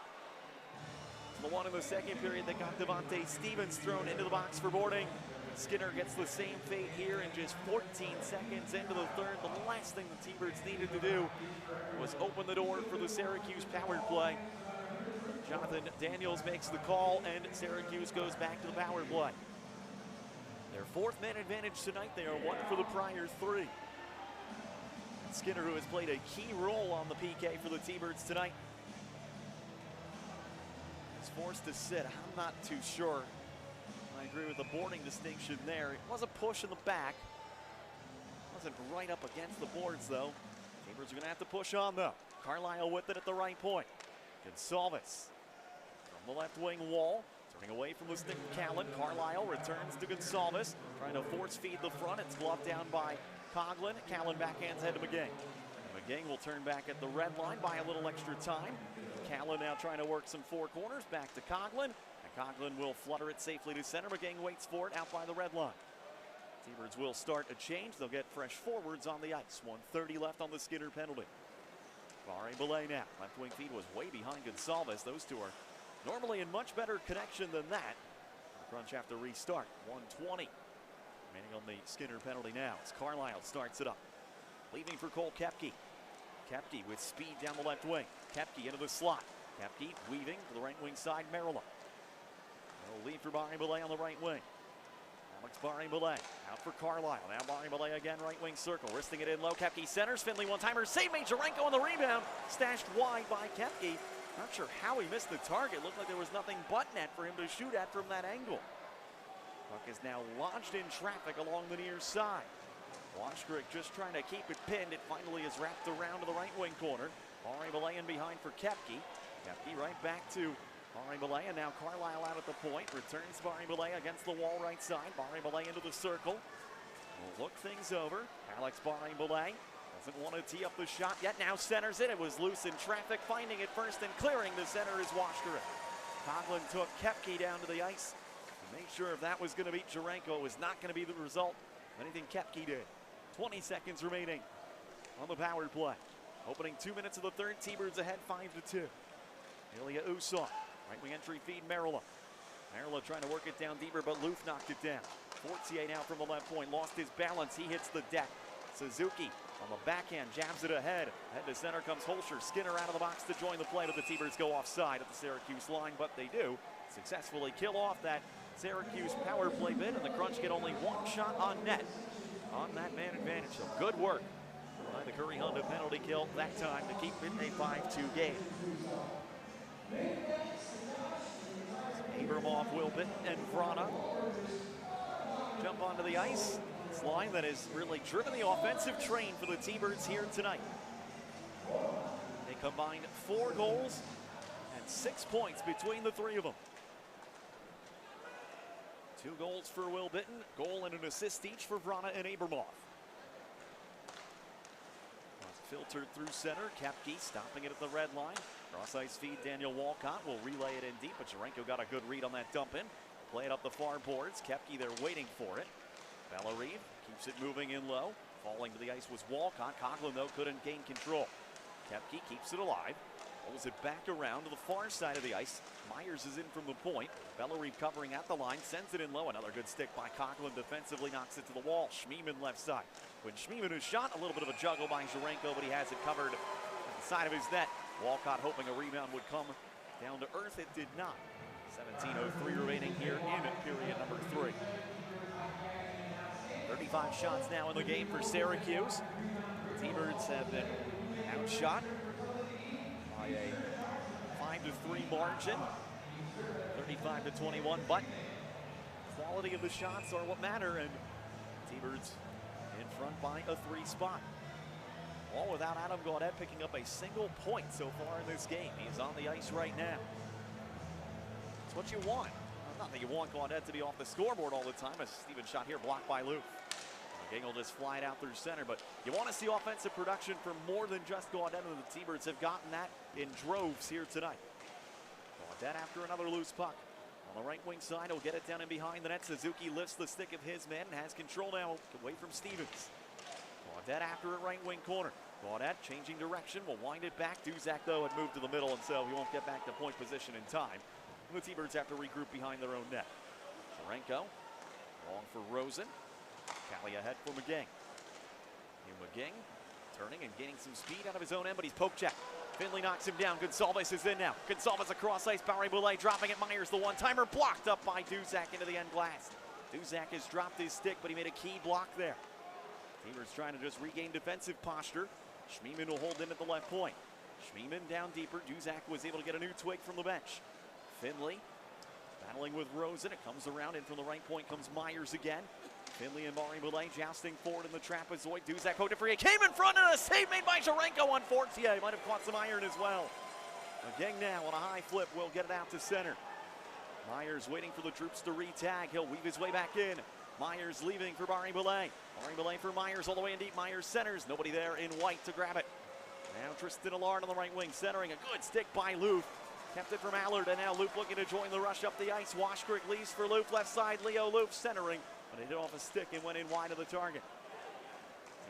to the one in the second period that got Devontae Stevens thrown into the box for boarding. Skinner gets the same fate here in just 14 seconds into the third. The last thing the T-Birds needed to do was open the door for the Syracuse power play. Jonathan Daniels makes the call, and Syracuse goes back to the power play. Their 4th man advantage tonight. They are 1 for the prior 3. Skinner, who has played a key role on the PK for the T-Birds tonight, is forced to sit. I'm not too sure. I agree with the boarding distinction there. It was a push in the back. Wasn't right up against the boards, though. T-Birds are going to have to push on, though. Carlisle with it at the right point. Gonsalves from the left wing wall. Turning away from the stick of Callan. Carlisle returns to Gonsalves. Trying to force feed the front. It's gloved down by Coughlin. Callan backhands head to McGing. McGing will turn back at the red line by a little extra time. Callan now trying to work some 4 corners. Back to Coughlin. Coughlin will flutter it safely to center. McGing waits for it out by the red line. T-Birds will start a change. They'll get fresh forwards on the ice. 1:30 left on the Skinner penalty. Barry Belay now. Left wing feed was way behind Gonsalves. Those two are normally in much better connection than that. The Crunch have to restart. 1:20 remaining on the Skinner penalty now. As Carlisle starts it up. Leaving for Cole Koepke. Koepke with speed down the left wing. Koepke into the slot. Koepke weaving to the right wing side. Merrill. Lead for Barry Belay on the right wing. Alex Barry Belay out for Carlisle. Now Barry Belay again, right wing circle. Wristing it in low. Koepke centers. Finley one-timer. Save made. Jarenko on the rebound. Stashed wide by Koepke. Not sure how he missed the target. Looked like there was nothing but net for him to shoot at from that angle. Puck is now lodged in traffic along the near side. Washkrick just trying to keep it pinned. It finally is wrapped around to the right wing corner. Barry Belay in behind for Koepke. Koepke right back to Barry Belay, and now Carlisle out at the point. Returns Barry Belay against the wall right side. Barry Belay into the circle. Will look things over. Alex Barry Belay doesn't want to tee up the shot yet. Now centers it. It was loose in traffic. Finding it first and clearing the center is Washkrick. Coughlin took Koepke down to the ice to make sure if that was going to beat Jarenko, it was not going to be the result of anything Koepke did. 20 seconds remaining on the power play. Opening 2 minutes of the third. T-Birds ahead 5-2. Ilya Usov. Right wing entry feed, Merrill. Merrill trying to work it down deeper, but Luth knocked it down. Fortier now from the left point, lost his balance. He hits the deck. Suzuki on the backhand, jabs it ahead. Head to center comes Holscher. Skinner out of the box to join the play, but the T-Birds go offside at the Syracuse line, but they do successfully kill off that Syracuse power play bid, and the Crunch get only 1 shot on net on that man advantage. So good work by the Curry Honda penalty kill that time to keep it a 5-2 game. Abramoff, Wilbit, and Vrana jump onto the ice. This line that has really driven the offensive train for the T-Birds here tonight. They combined 4 goals and 6 points between the 3 of them. 2 goals for Will Bitten, goal and an assist each for Vrana and Abramoff. Filtered through center. Koepke stopping it at the red line. Cross ice feed. Daniel Walcott will relay it in deep, but Jarenko got a good read on that dump in. Play it up the far boards. Koepke there waiting for it. Bellerive keeps it moving in low. Falling to the ice was Walcott. Coughlin though couldn't gain control. Koepke keeps it alive. Pulls it back around to the far side of the ice. Myers is in from the point. Bellery covering at the line, sends it in low. Another good stick by Coughlin defensively, knocks it to the wall. Schmiemann left side. When Schmiemann is shot, a little bit of a juggle by Jurenko, but he has it covered at the side of his net. Walcott hoping a rebound would come down to earth. It did not. 17:03 remaining here in period number 3. 35 shots now in the game for Syracuse. The T-Birds have been outshot by a 5-3 margin, 35-21, but quality of the shots are what matter, and T-Birds in front by a 3 spot. All without Adam Gaudet picking up a single point so far in this game. He is on the ice right now. It's what you want. Not that you want Gaudet to be off the scoreboard all the time. A Steven shot here blocked by Lou. Ging will just fly it out through center, but you want to see offensive production from more than just Gaudet, and the T-Birds have gotten that in droves here tonight. Gaudet after another loose puck. On the right wing side, he'll get it down in behind the net. Suzuki lifts the stick of his man and has control now away from Stevens. Gaudet after a right wing corner. Gaudet changing direction, will wind it back. Duzak, though, had moved to the middle, and so he won't get back to point position in time. And the T-Birds have to regroup behind their own net. Jurenko, long for Rosen. Callie ahead for McGing. Here McGing turning and gaining some speed out of his own end, but he's poke checked. Finley knocks him down. Gonsalves is in now. Gonsalves across ice. Barry-Boulet dropping at Myers. The one-timer blocked up by Duzak into the end glass. Duzak has dropped his stick, but he made a key block there. T-Birds trying to just regain defensive posture. Schmiemann will hold in at the left point. Schmiemann down deeper. Duzak was able to get a new twig from the bench. Finley battling with Rosen. It comes around in from the right point comes Myers again. Finley and Barry-Boulet jousting forward in the trapezoid. Duzak poked it free. It came in front and a save made by Jurenko on Fortier. He might have caught some iron as well. Again now on a high flip will get it out to center. Myers waiting for the troops to re-tag. He'll weave his way back in. Myers leaving for Barry-Boulet. Barry-Boulet for Myers all the way in deep. Myers centers. Nobody there in white to grab it. Now Tristan Allard on the right wing centering. A good stick by Loof. Kept it from Allard, and now Loof looking to join the rush up the ice. Washkrick leaves for Loof. Left side, Leo Loof centering. But it hit off a stick and went in wide of the target.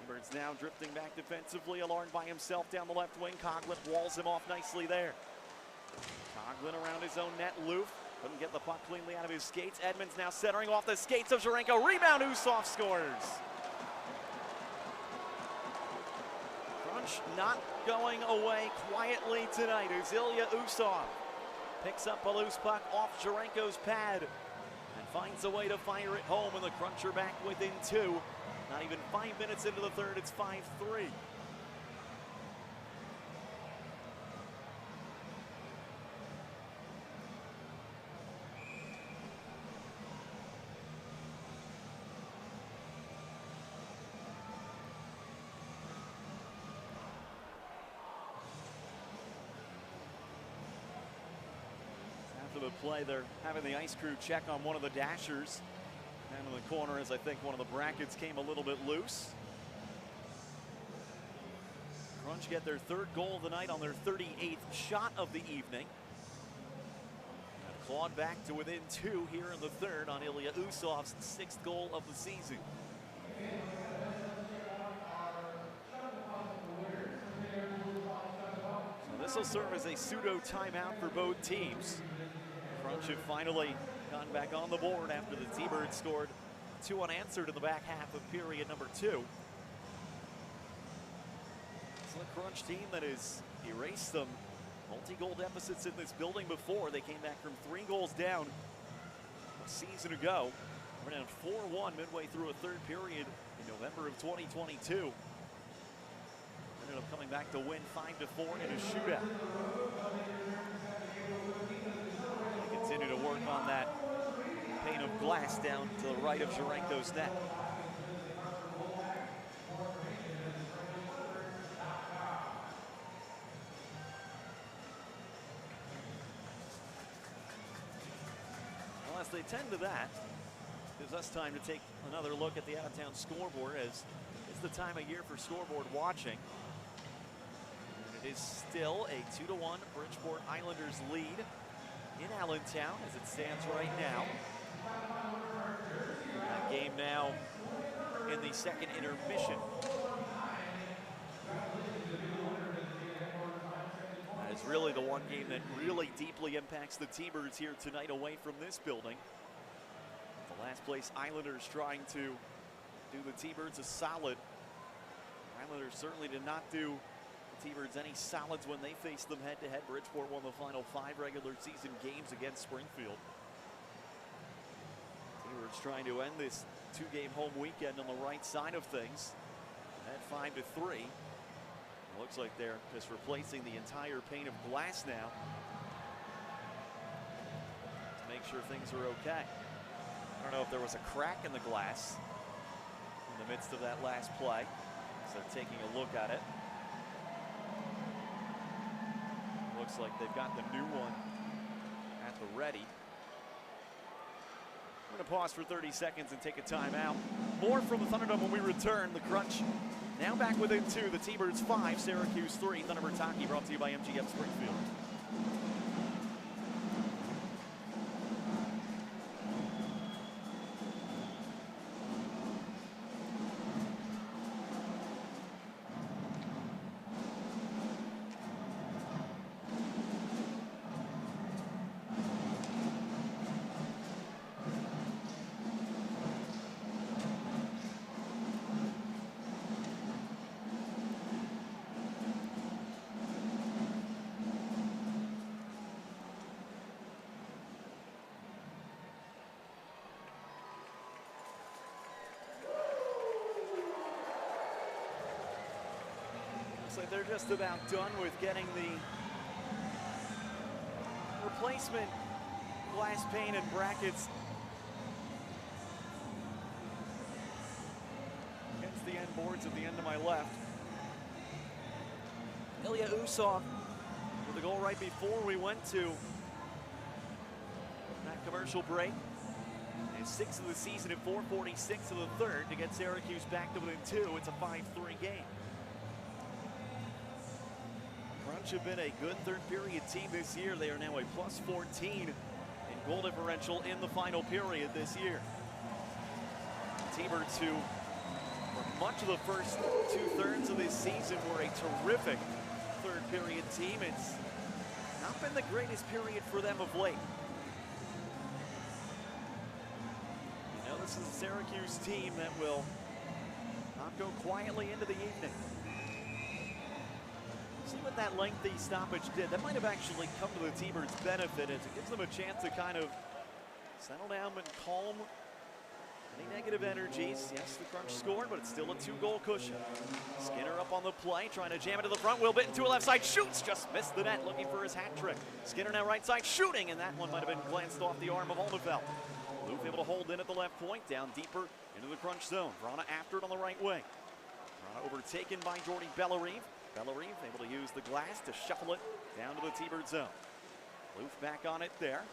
T-Birds now drifting back defensively. Allard by himself down the left wing. Coughlin walls him off nicely there. Coughlin around his own net. Loof couldn't get the puck cleanly out of his skates. Edmonds now centering off the skates of Jurenko. Rebound, Usov scores. Crunch not going away quietly tonight. Uzilia Usov picks up a loose puck off Jurenko's pad and finds a way to fire it home, and the Cruncher back within 2. Not even 5 minutes into the third, it's 5-3. After the play, they're having the ice crew check on one of the dashers down in the corner, as I think one of the brackets came a little bit loose. Crunch get their 3rd goal of the night on their 38th shot of the evening. And clawed back to within 2 here in the 3rd on Ilya Usov's 6th goal of the season. So this will serve as a pseudo timeout for both teams. Crunch have finally gotten back on the board after the T-Birds scored 2 unanswered in the back half of period number 2. It's the Crunch team that has erased some multi-goal deficits in this building before. They came back from 3 goals down a season ago. We're down 4-1 midway through a 3rd period in November of 2022. Ended up coming back to win 5-4 in a shootout. Continue to work on that pane of glass down to the right of Jurenko's net. Well, as they tend to that, gives us time to take another look at the out-of-town scoreboard, as it's the time of year for scoreboard watching. And it is still a 2-1 Bridgeport Islanders lead in Allentown as it stands right now. That game now in the 2nd intermission. As is really the one game that really deeply impacts the T-Birds here tonight away from this building. The last place Islanders trying to do the T-Birds a solid. Islanders certainly did not do the T-Birds any solids when they faced them head-to-head. Bridgeport won the final 5 regular season games against Springfield. T-Birds trying to end this 2-game home weekend on the right side of things. At 5-3. It looks like they're just replacing the entire pane of glass now to make sure things are okay. I don't know if there was a crack in the glass in the midst of that last play. So they're taking a look at it. Looks like they've got the new one at the ready. We're going to pause for 30 seconds and take a timeout. More from the Thunderdome when we return. The Crunch now back within 2. The T-Birds 5, Syracuse 3. Thunderbirds hockey brought to you by MGF Springfield. Looks like they're just about done with getting the replacement glass pane and brackets against the end boards at the end of my left. Ilya Usov with a goal right before we went to that commercial break. And 6th of the season at 4:46 of the third to get Syracuse back to within 2. It's a 5-3 game. Crunch have been a good third period team this year. They are now a +14 in goal differential in the final period this year. T-Birds, who for much of the first 2/3 of this season were a terrific third period team. It's not been the greatest period for them of late. You know, this is a Syracuse team that will not go quietly into the evening. See what that lengthy stoppage did. That might have actually come to the T-Birds' benefit as it gives them a chance to kind of settle down and calm any negative energies. Yes, the Crunch scored, but it's still a 2-goal cushion. Skinner up on the play, trying to jam it to the front. Will Bitton to a left side, shoots, just missed the net, looking for his hat trick. Skinner now right side, shooting, and that one might have been glanced off the arm of Alderfeld. Loof able to hold in at the left point, down deeper into the Crunch zone. Vrana after it on the right wing. Vrana overtaken by Jordy Bellerive. Bellerive able to use the glass to shuffle it down to the T-Bird zone. Loof back on it there.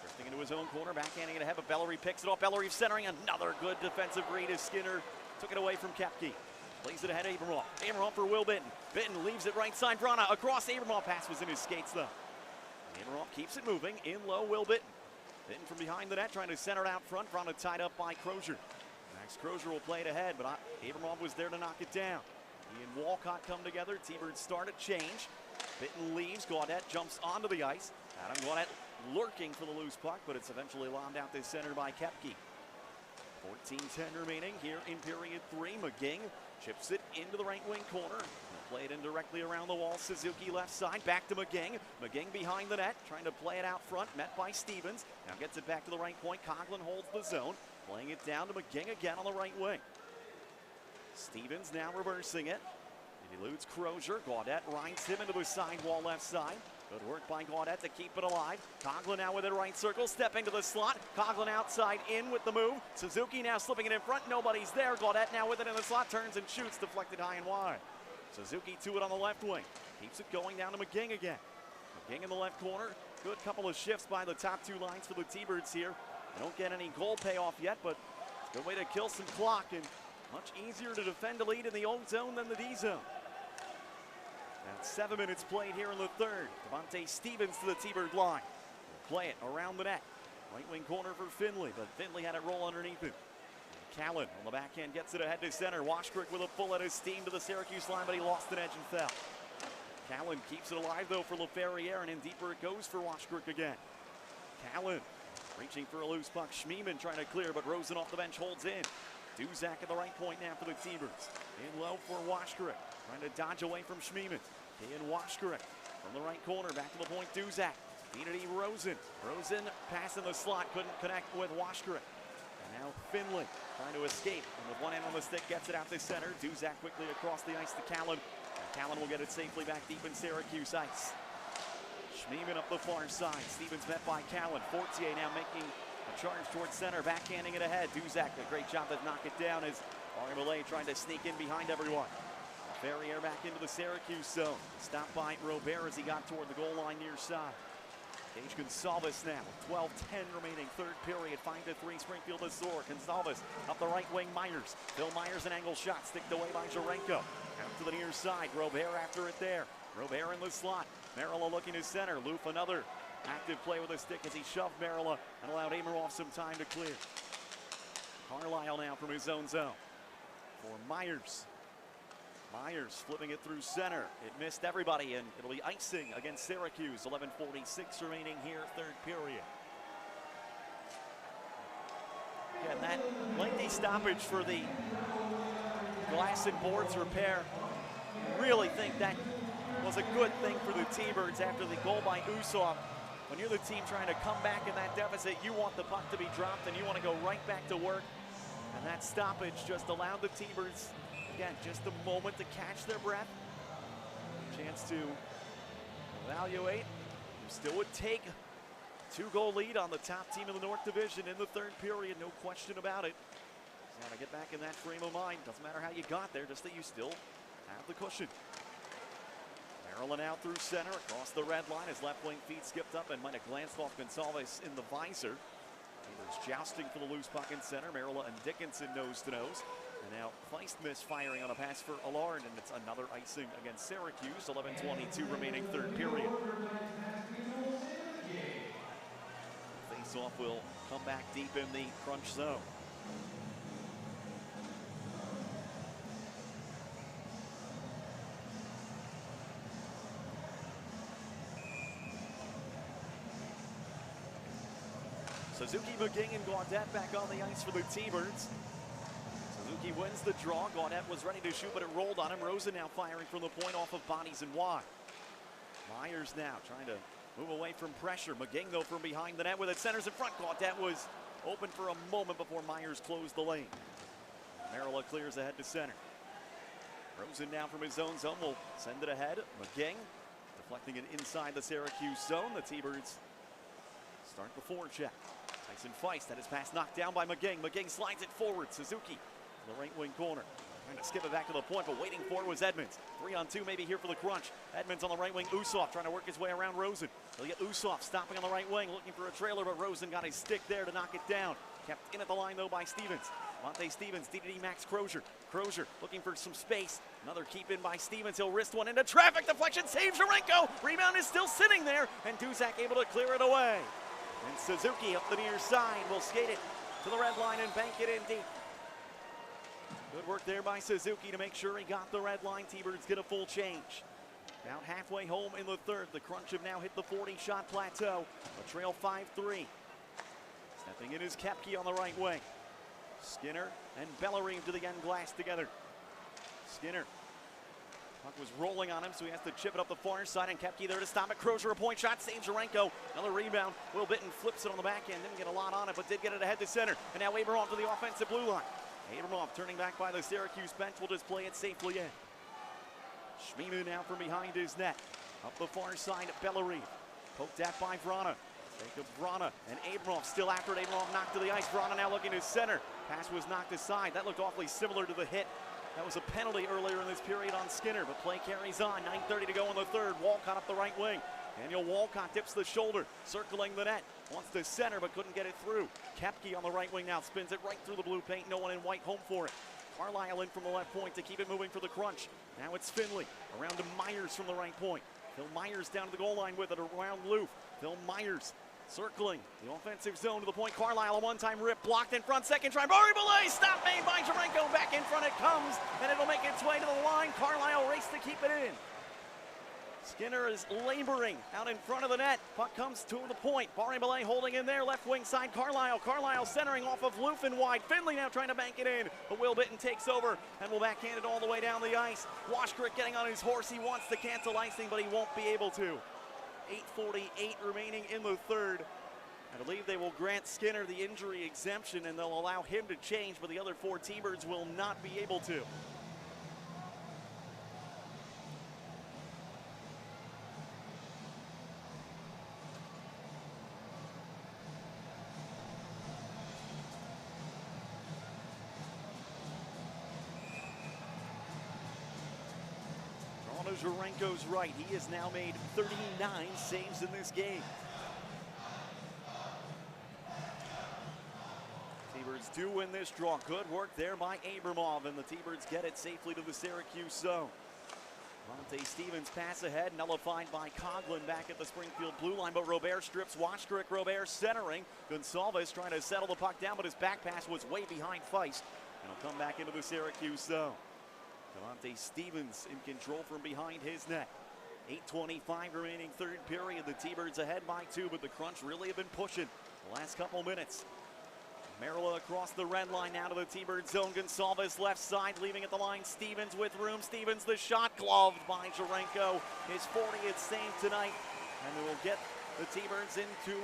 Drifting into his own corner, backhanding it ahead, but Bellerive picks it off. Bellerive centering, another good defensive read as Skinner took it away from Kepke. Plays it ahead, Abramov. Abramov for Will Bitton. Bitton leaves it right side, Vrana across. Abramov pass was in his skates though. Abramov keeps it moving, in low, Will Bitton. Bitton from behind the net, trying to center it out front. Vrana tied up by Crozier. Max Crozier will play it ahead, but Abramov was there to knock it down. He and Walcott come together. T-Birds start a change. Bitton leaves. Gaudet jumps onto the ice. Adam Gaudet lurking for the loose puck, but it's eventually lobbed out this center by Kepke. 14:10 remaining here in period 3. McGing chips it into the right wing corner. He'll play it in directly around the wall. Suzuki left side. Back to McGing. McGing behind the net, trying to play it out front. Met by Stevens. Now gets it back to the right point. Coughlin holds the zone. Playing it down to McGing again on the right wing. Stevens now reversing it. He eludes Crozier. Gaudet rinds him into the sidewall left side. Good work by Gaudet to keep it alive. Coughlin now with it right circle, stepping to the slot. Coughlin outside in with the move. Suzuki now slipping it in front. Nobody's there. Gaudet now with it in the slot, turns and shoots, deflected high and wide. Suzuki to it on the left wing. Keeps it going down to McGing again. McGing in the left corner. Good couple of shifts by the top 2 lines for the T-Birds here. They don't get any goal payoff yet, but it's a good way to kill some clock and much easier to defend a lead in the own zone than the D zone. And 7 minutes played here in the third. Devontae Stevens to the T-Bird line. Play it around the net. Right wing corner for Finley, but Finley had it roll underneath him. Callan on the backhand gets it ahead to center. Washkirk with a full head of steam to the Syracuse line, but he lost an edge and fell. Callan keeps it alive though for LaFerriere, and in deeper it goes for Washkirk again. Callan reaching for a loose puck. Schmiemann trying to clear, but Rosen off the bench holds in. Duzak at the right point now for the T-Birds. In low for Washkirk, trying to dodge away from Schmiemann. In Washkirk from the right corner, back to the point, Duzak. Beat Rosen. Rosen passing the slot, couldn't connect with Washkirk. And now Finley trying to escape, and with one hand on the stick, gets it out to center. Duzak quickly across the ice to Callan. And Callan will get it safely back deep in Syracuse ice. Schmiemann up the far side. Stevens met by Callan. Fortier now making a charge towards center, backhanding it ahead. Duzak, a great job to knock it down as Armillet trying to sneak in behind everyone. Ferrier back into the Syracuse zone. Stopped by Robert as he got toward the goal line near side. Gage Gonsalves now, 12-10 remaining, third period, 5-3, Springfield is sore. Gonsalves up the right wing, Myers. Phil Myers, an angle shot, sticked away by Jarenko. Out to the near side, Robert after it there. Robert in the slot, Merilla looking to center. Loof another active play with a stick as he shoved Merilla and allowed Ameroff some time to clear. Carlisle now from his own zone for Myers. Myers flipping it through center. It missed everybody, and it'll be icing against Syracuse. 11:46 remaining here, third period. Again, that lengthy stoppage for the glass and boards repair. Really think that was a good thing for the T-Birds after the goal by Usov. When you're the team trying to come back in that deficit, you want the puck to be dropped, and you want to go right back to work. And that stoppage just allowed the T-Birds, again, just a moment to catch their breath. Chance to evaluate. You still would take a 2-goal lead on the top team in the North Division in the third period, no question about it. You want to get back in that frame of mind. Doesn't matter how you got there, just that you still have the cushion. Maryland out through center, across the red line. His left wing feet skipped up and might have glanced off Gonsalves in the visor. There's jousting for the loose puck in center. Merilla and Dickinson nose to nose. And now Feist misfiring on a pass for Allard, and it's another icing against Syracuse. 11:22 remaining, third period. Face-off will come back deep in the crunch zone. Suzuki, McGing, and Gaudet back on the ice for the T-Birds. Suzuki wins the draw. Gaudet was ready to shoot, but it rolled on him. Rosen now firing from the point off of bodies and wide. Myers now trying to move away from pressure. McGing, though, from behind the net with it. Centers in front. Gaudet was open for a moment before Myers closed the lane. Merilla clears ahead to center. Rosen now from his own zone will send it ahead. McGing deflecting it inside the Syracuse zone. The T-Birds start the forecheck. Tyson Feist had his pass knocked down by McGing. McGing slides it forward. Suzuki in the right wing corner. Trying to skip it back to the point, but waiting for it was Edmonds. 3-on-2 maybe here for the crunch. Edmonds on the right wing. Usov trying to work his way around Rosen. They'll get Usov stopping on the right wing, looking for a trailer, but Rosen got his stick there to knock it down. Kept in at the line, though, by Stevens. Monte Stevens, DDD Max Crozier. Crozier looking for some space. Another keep in by Stevens. He'll wrist one into traffic. Deflection saves Jarenko. Rebound is still sitting there, and Duzak able to clear it away. And Suzuki up the near side will skate it to the red line and bank it in deep. Good work there by Suzuki to make sure he got the red line. T-Birds get a full change. About halfway home in the third. The crunch have now hit the 40-shot plateau. A trail 5-3. Stepping in is Koepke on the right wing. Skinner and Bellarine to the end glass together. Skinner. Puck was rolling on him, so he has to chip it up the far side, and Koepke there to stop it. Crozier, a point shot, saves Jarenko. Another rebound. Will Bitton flips it on the backhand. Didn't get a lot on it, but did get it ahead to center. And now Abramoff to the offensive blue line. Abramoff turning back by the Syracuse bench will just play it safely in. Schmiemann now from behind his net. Up the far side, Bellarine. Poked at by Vrana. Jacob Vrana and Abramoff still after it. Abramoff knocked to the ice. Vrana now looking to center. Pass was knocked aside. That looked awfully similar to the hit. That was a penalty earlier in this period on Skinner, but play carries on. 9:30 to go in the third. Walcott up the right wing. Daniel Walcott dips the shoulder, circling the net. Wants to center, but couldn't get it through. Koepke on the right wing now spins it right through the blue paint. No one in white home for it. Carlisle in from the left point to keep it moving for the crunch. Now it's Finley around to Myers from the right point. Phil Myers down to the goal line with it around Loof. Phil Myers circling the offensive zone to the point. Carlisle, a one-time rip, blocked in front. Second try, Barry-Belay, stop made by Jarenko. Back in front it comes, and it'll make its way to the line. Carlisle race to keep it in. Skinner is laboring out in front of the net. Puck comes to the point. Barry-Belay holding in there. Left wing side, Carlisle. Carlisle centering off of Lufen wide. Finley now trying to bank it in. But Will Bitton takes over and will backhand it all the way down the ice. Washkrick getting on his horse. He wants to cancel icing, but he won't be able to. 8:48 remaining in the third. I believe they will grant Skinner the injury exemption and they'll allow him to change, but the other 4 T-Birds will not be able to. Zarenko's right. He has now made 39 saves in this game. T-Birds do win this draw. Good work there by Abramov, and the T-Birds get it safely to the Syracuse zone. Monte Stevens pass ahead, nullified by Coughlin back at the Springfield blue line, but Robert strips Washkrick. Robert centering. Gonsalves trying to settle the puck down, but his back pass was way behind Feist, and he'll come back into the Syracuse zone. Monte Stevens in control from behind his net. 8:25 remaining third period. The T-Birds ahead by 2, but the Crunch really have been pushing the last couple minutes. Merrill across the red line now to the T-Bird zone. Gonsalves left side, leaving at the line. Stevens with room. Stevens the shot, gloved by Zarenko. His 40th save tonight, and it will get the T-Birds into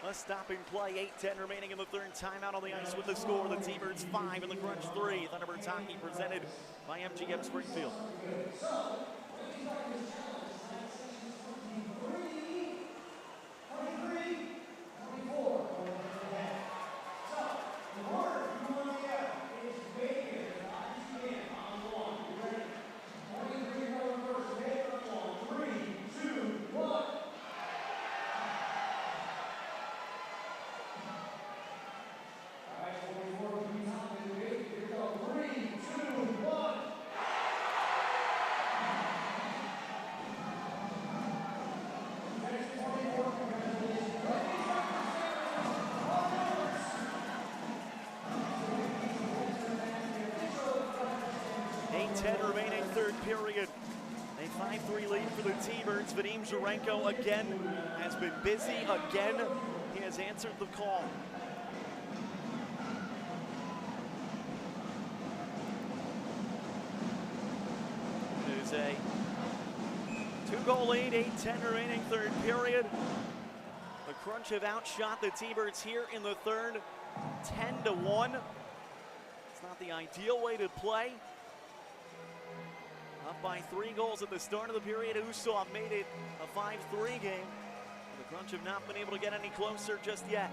a stop and play. 8:10 remaining in the third. Timeout on the ice with the score. The T-Birds 5 and the Crunch 3. Thunderbirds hockey presented by MGM Springfield. Remaining third period. A 5-3 lead for the T-Birds. Vadim Zarenko again has been busy. Again, he has answered the call. It is a 2-goal lead, 8:10 remaining third period. The Crunch have outshot the T-Birds here in the third, 10-1. It's not the ideal way to play. Up by 3 goals at the start of the period. Usov made it a 5-3 game. The Crunch have not been able to get any closer just yet.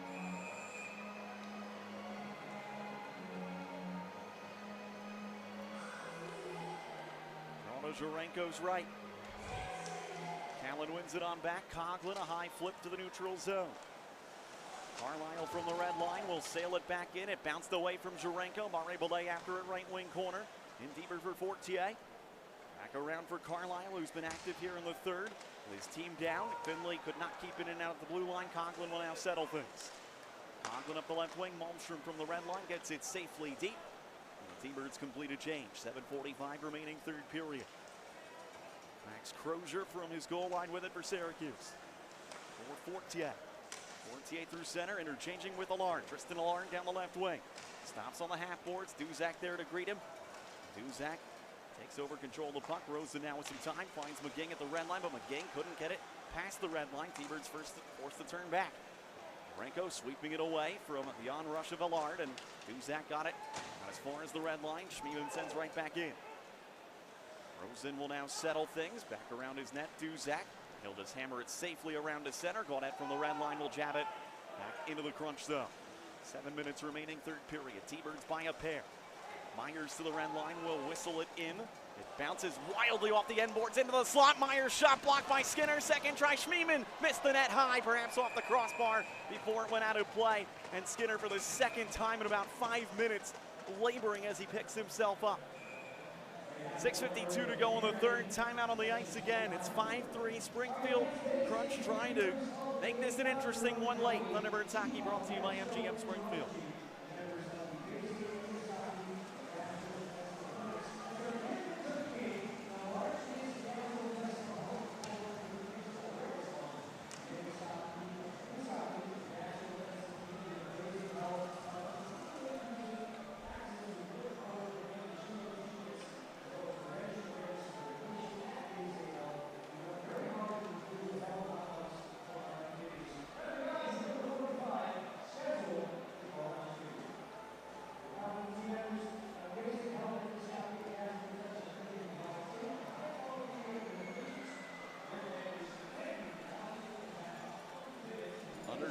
Zarenko's right. Callan wins it on back. Coughlin, a high flip to the neutral zone. Carlisle from the red line will sail it back in. It bounced away from Zarenko. Barre-Belay after it, right wing corner. In deeper for Fortier. Back around for Carlisle, who's been active here in the third. With his team down, Finley could not keep it in and out of the blue line. Coughlin will now settle things. Coughlin up the left wing. Malmstrom from the red line gets it safely deep. And the T-Birds complete a change. 7:45 remaining third period. Max Crozier from his goal line with it for Syracuse. For Fortier. Fortier through center, interchanging with Allard. Tristan Allard down the left wing. Stops on the half boards. Duzak there to greet him. Duzak takes over control of the puck. Rosen now with some time. Finds McGing at the red line, but McGing couldn't get it past the red line. T-Birds forced to turn back. Renko sweeping it away from the onrush of Allard, and Duzak got it not as far as the red line. Schmiemann sends right back in. Rosen will now settle things. Back around his net, Duzak. He'll just hammer it safely around to center. Gaudette from the red line will jab it back into the Crunch zone. 7 minutes remaining, third period. T-Birds by a pair. Myers to the red line will whistle it in. It bounces wildly off the end boards into the slot. Myers shot blocked by Skinner. Second try, Schmiemann missed the net high, perhaps off the crossbar before it went out of play. And Skinner for the second time in about 5 minutes, laboring as he picks himself up. 6:52 to go in the third. Timeout on the ice again. It's 5-3 Springfield. Crunch trying to make this an interesting one late. Thunderbirds hockey brought to you by MGM Springfield.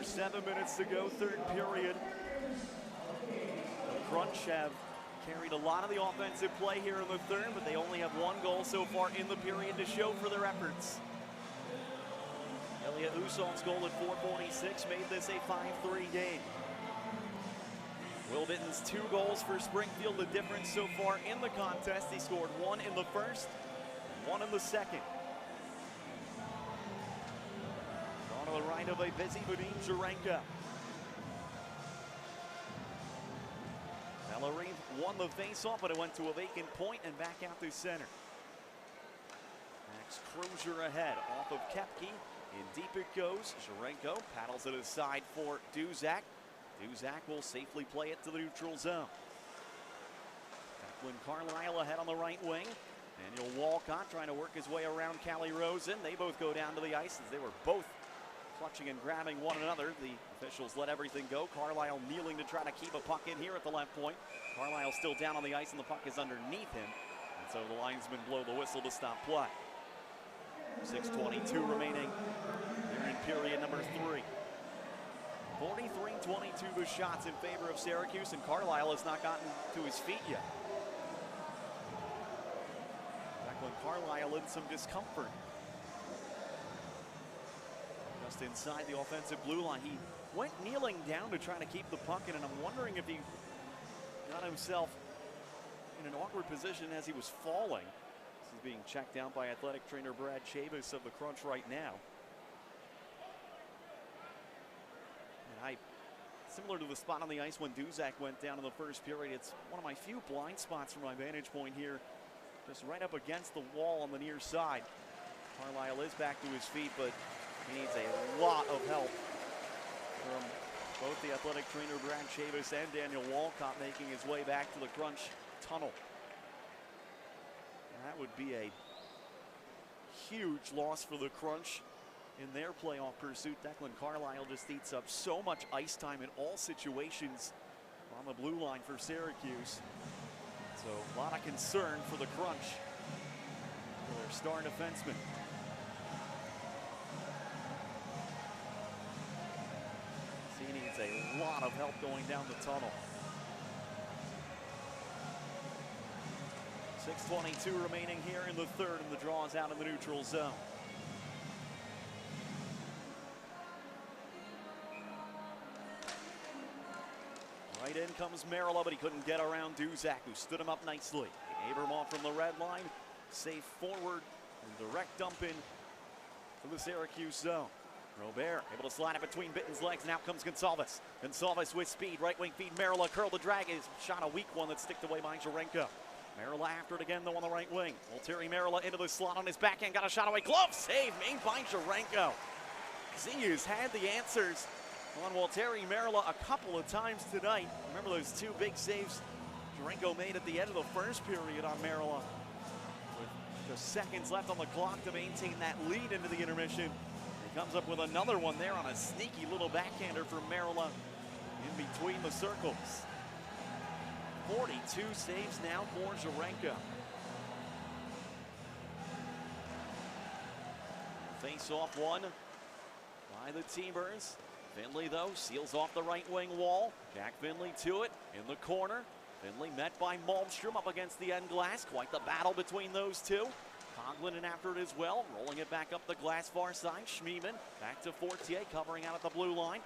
7 minutes to go, third period. The Crunch have carried a lot of the offensive play here in the third, but they only have one goal so far in the period to show for their efforts. Elliot Uson's goal at 4:46 made this a 5-3 game. Will Bitten's 2 goals for Springfield, the difference so far in the contest. He scored 1 in the first, 1 in the second. On to the right of a busy Vadim Jurenka. Valerie won the faceoff, but it went to a vacant point and back out to center. Max Crozier ahead, off of Kepke. In deep it goes. Jurenko paddles it aside for Duzak. Duzak will safely play it to the neutral zone. Declan Carlisle ahead on the right wing. Daniel Walcott trying to work his way around Callie Rosen. They both go down to the ice as they were both clutching and grabbing one another. The officials let everything go. Carlisle kneeling to try to keep a puck in here at the left point. Carlisle still down on the ice and the puck is underneath him. And so the linesmen blow the whistle to stop play. 6:22 remaining here in period number 3. 43-22 the shots in favor of Syracuse, and Carlisle has not gotten to his feet yet. Declan Carlisle in some discomfort. Just inside the offensive blue line. He went kneeling down to try to keep the puck in, and I'm wondering if he got himself in an awkward position as he was falling. This is being checked out by athletic trainer Brad Chavis of the Crunch right now. And similar to the spot on the ice when Duzak went down in the first period, it's one of my few blind spots from my vantage point here. Just right up against the wall on the near side. Carlisle is back to his feet, but he needs a lot of help from both the athletic trainer Brad Chavis and Daniel Walcott making his way back to the Crunch tunnel. And that would be a huge loss for the Crunch in their playoff pursuit. Declan Carlisle just eats up so much ice time in all situations on the blue line for Syracuse. So a lot of concern for the Crunch, for their star defenseman. He needs a lot of help going down the tunnel. 6:22 remaining here in the third, and the draw is out in the neutral zone. Right in comes Merrill, but he couldn't get around Duzak, who stood him up nicely. Abermont from the red line, safe forward, and direct dump in to the Syracuse zone. Robert able to slide it between Bitten's legs, and out comes Gonsalves. Gonsalves with speed, right wing feed, Merrill curl the drag, is shot a weak one that's sticked away by Jurenko. Merrill after it again, though, on the right wing. Walteri Merrill into the slot on his backhand, got a shot away, glove save made by Jurenko. Z has had the answers on Walteri Merrill a couple of times tonight. Remember those 2 big saves Jurenko made at the end of the first period on Merrill, with just seconds left on the clock to maintain that lead into the intermission. He comes up with another one there on a sneaky little backhander from Merrill in between the circles. 42 saves now for Jurenko. Face-off one by the T-Birds. Finley, though, seals off the right wing wall. Jack Finley to it in the corner. Finley met by Malmstrom up against the end glass. Quite the battle between those two. Coughlin in after it as well, rolling it back up the glass far side. Schmiemann back to Fortier, covering out at the blue line.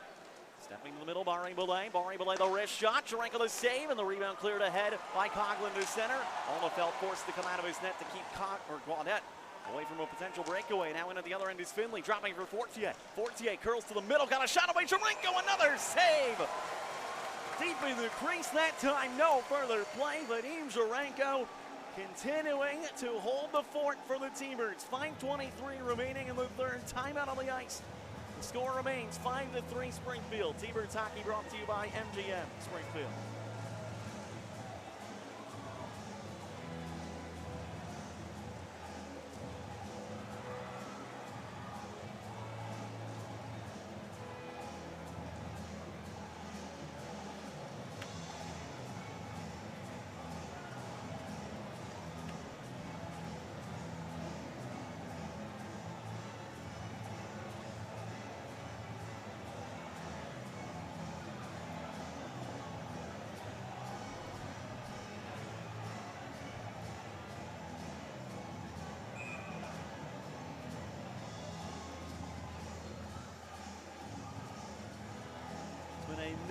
Stepping to the middle, Barré-Boulet. Barré-Boulet, the wrist shot. Jurenko the save, and the rebound cleared ahead by Coughlin to center. Alnefeld forced to come out of his net to keep Gaudette away from a potential breakaway. Now in at the other end is Finley, dropping for Fortier. Fortier curls to the middle, got a shot away. Jurenko, another save! Deep in the crease that time, no further play, but Jurenko continuing to hold the fort for the T-Birds. 5:23 remaining in the third, timeout on the ice. The score remains 5-3 Springfield. T-Birds hockey brought to you by MGM Springfield.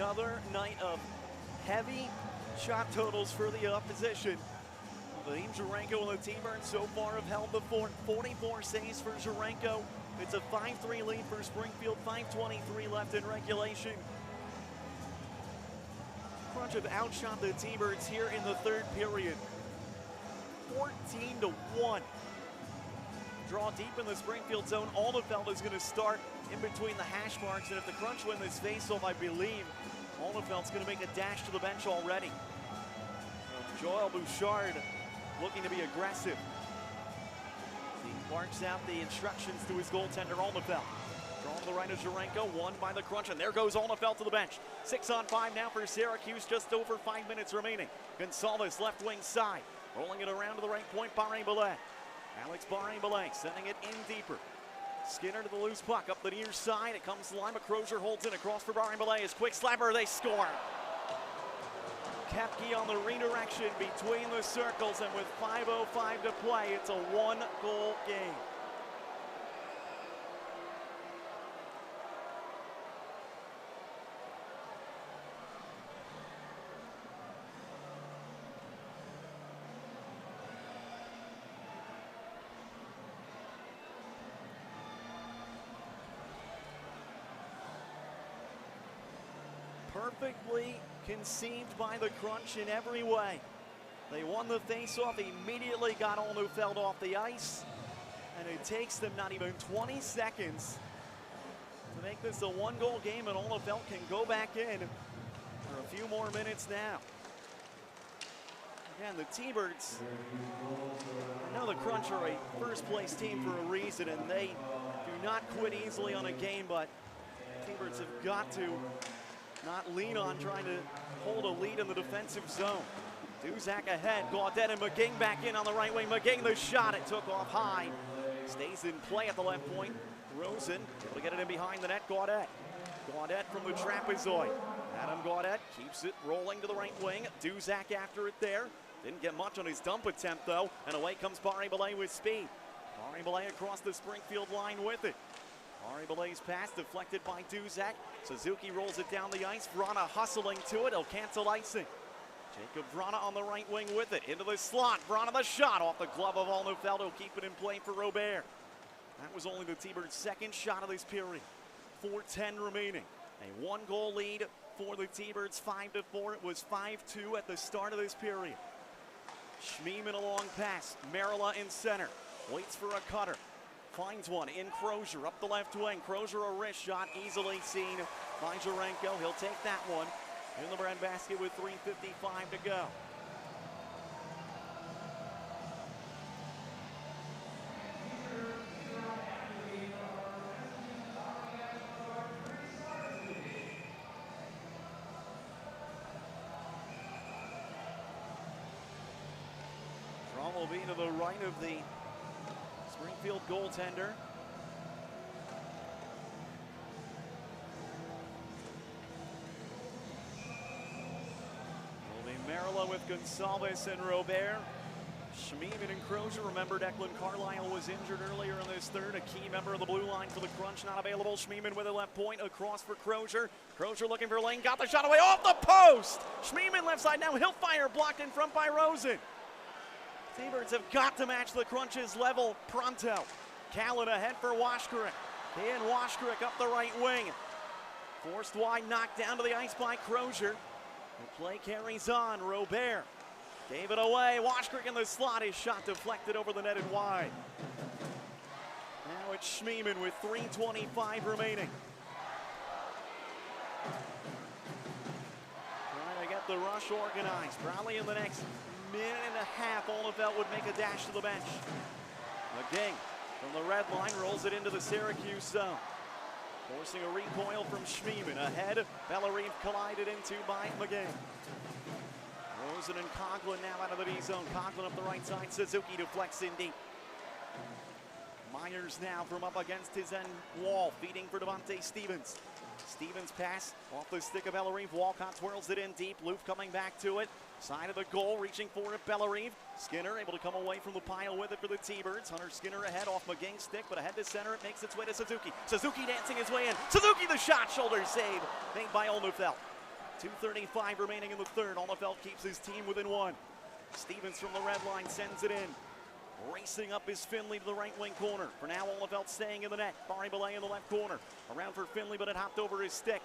Another night of heavy shot totals for the opposition. Vadim Zherenko and the T-Birds so far have held the fort. 44 saves for Zherenko. It's a 5-3 lead for Springfield. 5:23 left in regulation. Crunch have outshot the T-Birds here in the third period. 14-1. Draw deep in the Springfield zone. Alnefeld is going to start in between the hash marks, and if the Crunch win this faceoff, I believe Alnefeld's going to make a dash to the bench already. Joel Bouchard looking to be aggressive. He barks out the instructions to his goaltender, Alnefeld. Draw to the right of Zherenko, won by the Crunch, and there goes Alnefeld to the bench. 6-on-5 now for Syracuse, just over 5 minutes remaining. Gonzalez, left wing side, rolling it around to the right point, Barré-Bellet. Alex Barré-Bellet sending it in deeper. Skinner to the loose puck, up the near side, it comes to the line, but Crozier holds in, across for Barré-Bellet, his quick slapper, they score. Kepke on the redirection between the circles, and with 5:05 to play, it's a one-goal game. Perfectly conceived by the Crunch in every way. They won the faceoff, immediately got Alnefeld off the ice, and it takes them not even 20 seconds to make this a one-goal game, and Alnefeld can go back in for a few more minutes now. Again, the T-Birds, I know the Crunch are a first-place team for a reason, and they do not quit easily on a game, but T-Birds have got to not lean on trying to hold a lead in the defensive zone. Duzak ahead, Gaudet and McGing back in on the right wing. McGing the shot, it took off high. Stays in play at the left point. Rosen able to get it in behind the net, Gaudet. Gaudet from the trapezoid. Adam Gaudet keeps it rolling to the right wing. Duzak after it there. Didn't get much on his dump attempt though, and away comes Barré-Bellet with speed. Barré-Bellet across the Springfield line with it. Barré-Bellet's pass deflected by Duzak. Suzuki rolls it down the ice. Vrana hustling to it. He'll cancel icing. Jacob Vrana on the right wing with it. Into the slot. Vrana the shot off the glove of Alnefeld. He'll keep it in play for Robert. That was only the T-Birds' second shot of this period. 4:10 remaining. A one-goal lead for the T-Birds, 5-4. It was 5-2 at the start of this period. Schmiemann a long pass. Marilla in center. Waits for a cutter. Finds one in Crozier up the left wing. Crozier a wrist shot easily seen by Zherenko. He'll take that one in the breadbasket with 3:55 to go. Draw will be to the right of the Springfield goaltender. Will be Marilla with Gonzalez and Robert. Schmiemann and Crozier. Remember, Declan Carlisle was injured earlier in this third. A key member of the blue line for the Crunch not available. Schmiemann with a left point across for Crozier. Crozier looking for lane. Got the shot away off the post. Schmiemann left side now. He'll fire, blocked in front by Rosen. T-Birds have got to match the Crunch's level pronto. Callan ahead for Washkirk. And Washkirk up the right wing. Forced wide, knocked down to the ice by Crozier. The play carries on. Robert gave it away. Washkirk in the slot. His shot deflected over the net and wide. Now it's Schmiemann with 3:25 remaining. Trying to get the rush organized. Probably in the next minute and a half, Alnefeld would make a dash to the bench. McGing from the red line rolls it into the Syracuse zone. Forcing a recoil from Schmiemann. Ahead, Bellerive collided into by McGing. Rosen and Coughlin now out of the D zone. Coughlin up the right side. Suzuki deflects in deep. Myers now from up against his end wall, feeding for Devontae Stevens. Stevens pass off the stick of Bellerive. Walcott twirls it in deep. Loof coming back to it. Side of the goal, reaching for it, Bellerive. Skinner able to come away from the pile with it for the T-Birds. Hunter Skinner ahead off McGing's stick, but ahead to center, it makes its way to Suzuki. Suzuki dancing his way in. Suzuki the shot, shoulder save made by Alnefeld. 2:35 remaining in the third. Allefeld keeps his team within one. Stevens from the red line sends it in. Racing up is Finley to the right wing corner. For now, Allefeld staying in the net. Barry-Belay in the left corner. Around for Finley, but it hopped over his stick.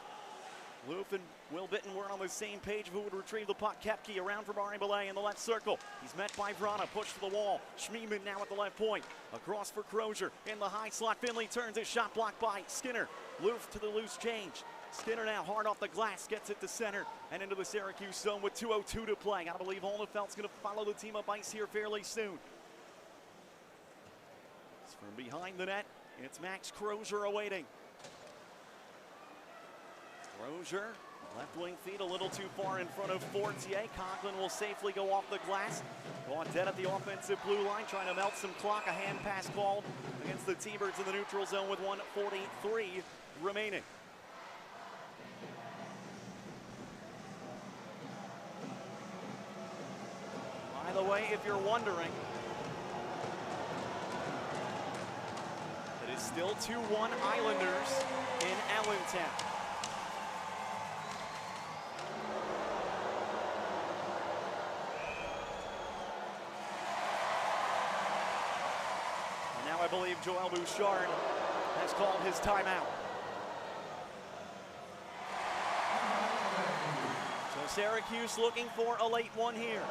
Loof and Will Bitten weren't on the same page of who would retrieve the puck. Kepke around for Barry-Belay in the left circle. He's met by Vrana, pushed to the wall. Schmiemann now at the left point. Across for Crozier in the high slot. Finley turns his shot blocked by Skinner. Loof to the loose change. Skinner now hard off the glass, gets it to center and into the Syracuse zone with 2:02 to play. Gotta believe Allefeld's gonna follow the team up ice here fairly soon. From behind the net, it's Max Crozier awaiting. Crozier, left wing feet a little too far in front of Fortier. Conklin will safely go off the glass. Go on dead at the offensive blue line, trying to melt some clock. A hand pass called against the T-Birds in the neutral zone with 1:43 remaining. By the way, if you're wondering, it is still 2-1 Islanders in Allentown. And now I believe Joel Bouchard has called his timeout. So Syracuse looking for a late one here.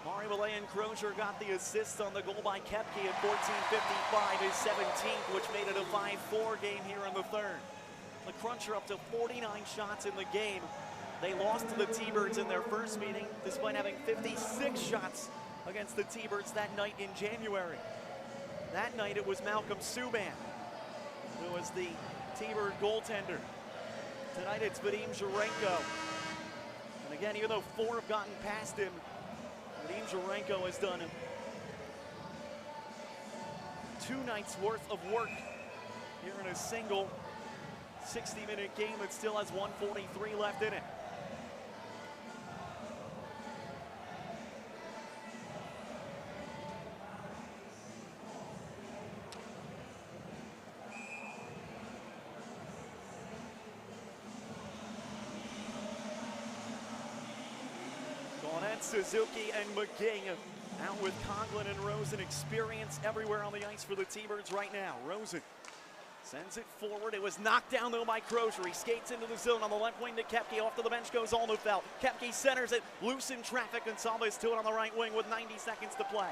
Barry-Belay and Crozier got the assist on the goal by Kepke at 14:55, his 17th, which made it a 5-4 game here in the third. The Cruncher up to 49 shots in the game. They lost to the T-Birds in their first meeting, despite having 56 shots against the T-Birds that night in January. That night it was Malcolm Subban who was the T-Bird goaltender. Tonight it's Vadim Zherenko. And again, even though 4 have gotten past him, Vadim Zherenko has done 2 nights worth of work here in a single 60-minute game that still has 1:43 left in it. Suzuki and McGing out with Conklin and Rosen. Experience everywhere on the ice for the T-Birds right now. Rosen sends it forward. It was knocked down though by Crozier. He skates into the zone on the left wing to Kepke. Off to the bench goes Allefeld. Kepke centers it, loose in traffic. Gonsalves to it on the right wing with 90 seconds to play.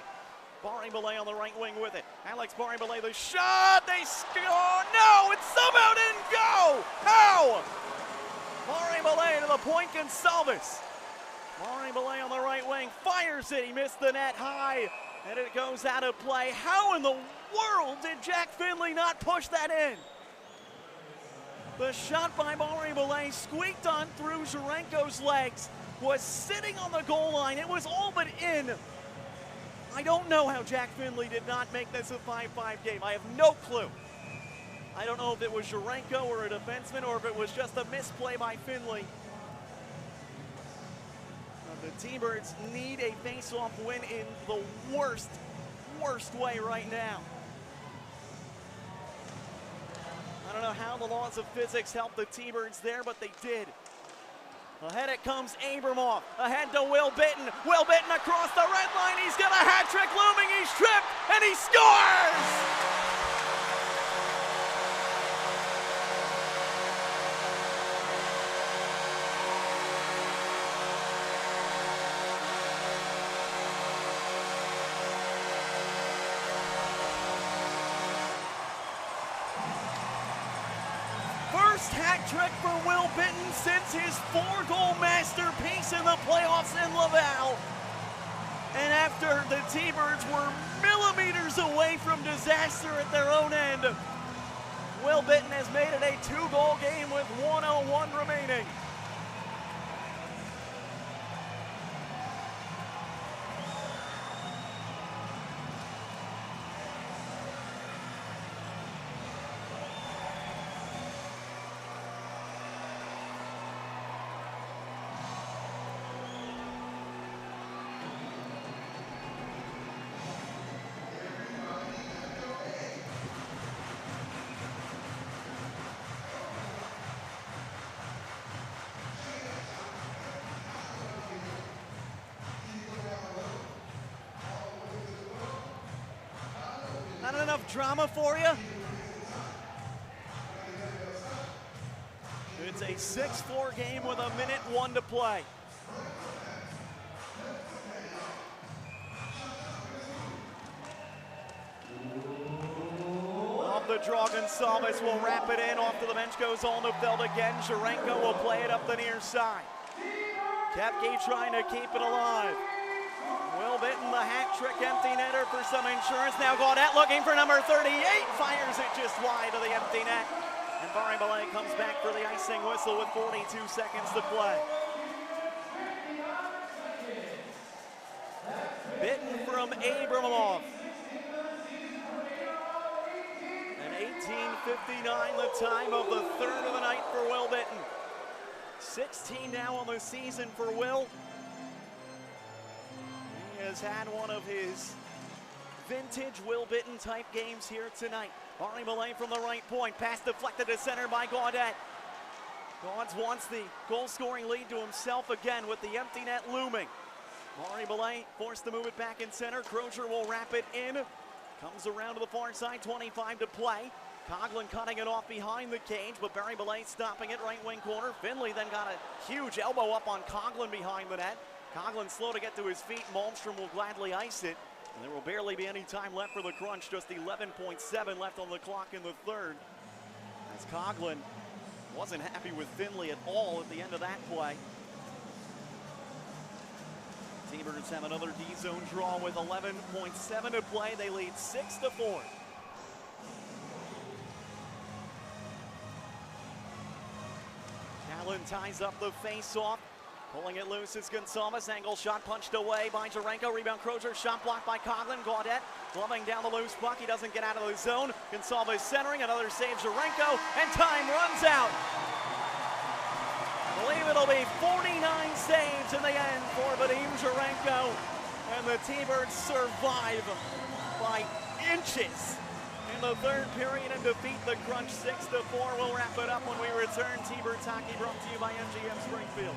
Barry-Belay on the right wing with it. Alex Barry-Belay, the shot, they score. No, it somehow didn't go. How? Barry-Belay to the point, Gonsalves. Barry-Belay on the right wing, fires it, he missed the net high, and it goes out of play. How in the world did Jack Finley not push that in? The shot by Barry-Belay squeaked on through Zherenko's legs, was sitting on the goal line, it was all but in. I don't know how Jack Finley did not make this a 5-5 game, I have no clue. I don't know if it was Zherenko or a defenseman or if it was just a misplay by Finley. The T-Birds need a face-off win in the worst way right now. I don't know how the laws of physics help the T-Birds there, but they did. Ahead it comes Abramoff, ahead to Will Bitten. Will Bitten across the red line, he's got a hat trick looming, he's tripped, and he scores! Hat trick for Will Bitten since his 4-goal masterpiece in the playoffs in Laval. And after the T-Birds were millimeters away from disaster at their own end, Will Bitten has made it a 2-goal game with 1:01 remaining. drama for you? It's a 6-4 game with 1:01 to play. Off the draw, Gonsalves will wrap it in. Off to the bench goes Alnefeld again. Jurenko will play it up the near side. Kepke trying to keep it alive. Will Bitton, the hat trick empty netter for some insurance. Now Gaudet looking for number 38. Fires it just wide of the empty net. And Barry Belay comes back for the icing whistle with 42 seconds to play. Bitton from Abramov. And 18:59 the time of the third of the night for Will Bitton. 16 now on the season for Will. He has had one of his vintage Will Bitton type games here tonight. Barney Belay from the right point. Pass deflected to center by Gaudet. Gaudet wants the goal-scoring lead to himself again with the empty net looming. Barney Belay forced to move it back in center. Crozier will wrap it in. Comes around to the far side, 25 to play. Coughlin cutting it off behind the cage, but Barry Belay stopping it right wing corner. Finley then got a huge elbow up on Coughlin behind the net. Coughlin slow to get to his feet. Malmstrom will gladly ice it. And there will barely be any time left for the crunch. Just 11.7 left on the clock in the third. As Coughlin wasn't happy with Finley at all at the end of that play. T-Birds have another D-zone draw with 11.7 to play. They lead 6-4. Allen ties up the face-off. Pulling it loose is Gonsalves. Angle shot punched away by Jurenko. Rebound Crozier. Shot blocked by Coughlin. Gaudet gloving down the loose puck. He doesn't get out of the zone. Gonsalves centering. Another save Jurenko. And time runs out. I believe it'll be 49 saves in the end for Vadim Jurenko. And the T-Birds survive by inches in the third period and defeat the Crunch 6-4. We'll wrap it up when we return. T-Birds hockey brought to you by MGM Springfield.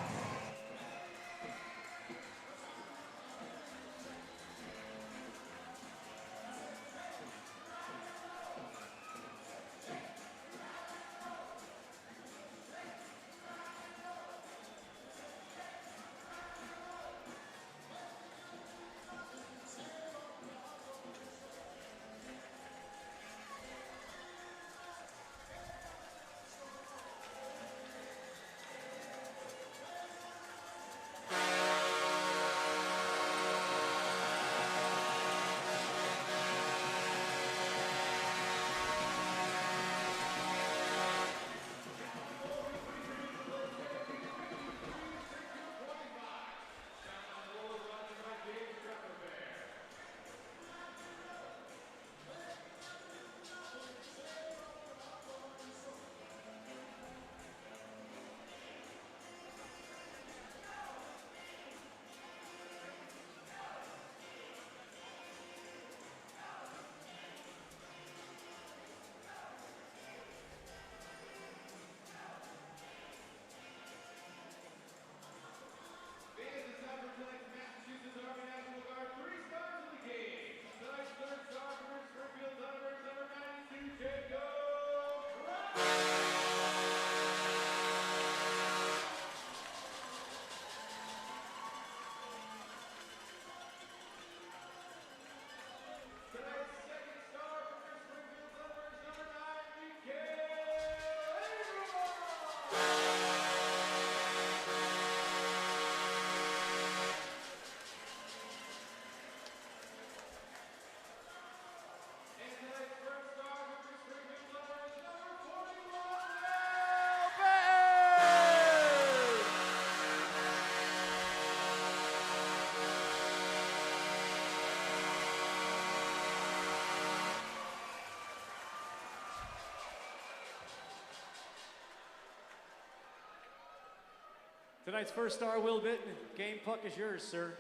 Tonight's first star, Will Bitton. Game puck is yours, sir.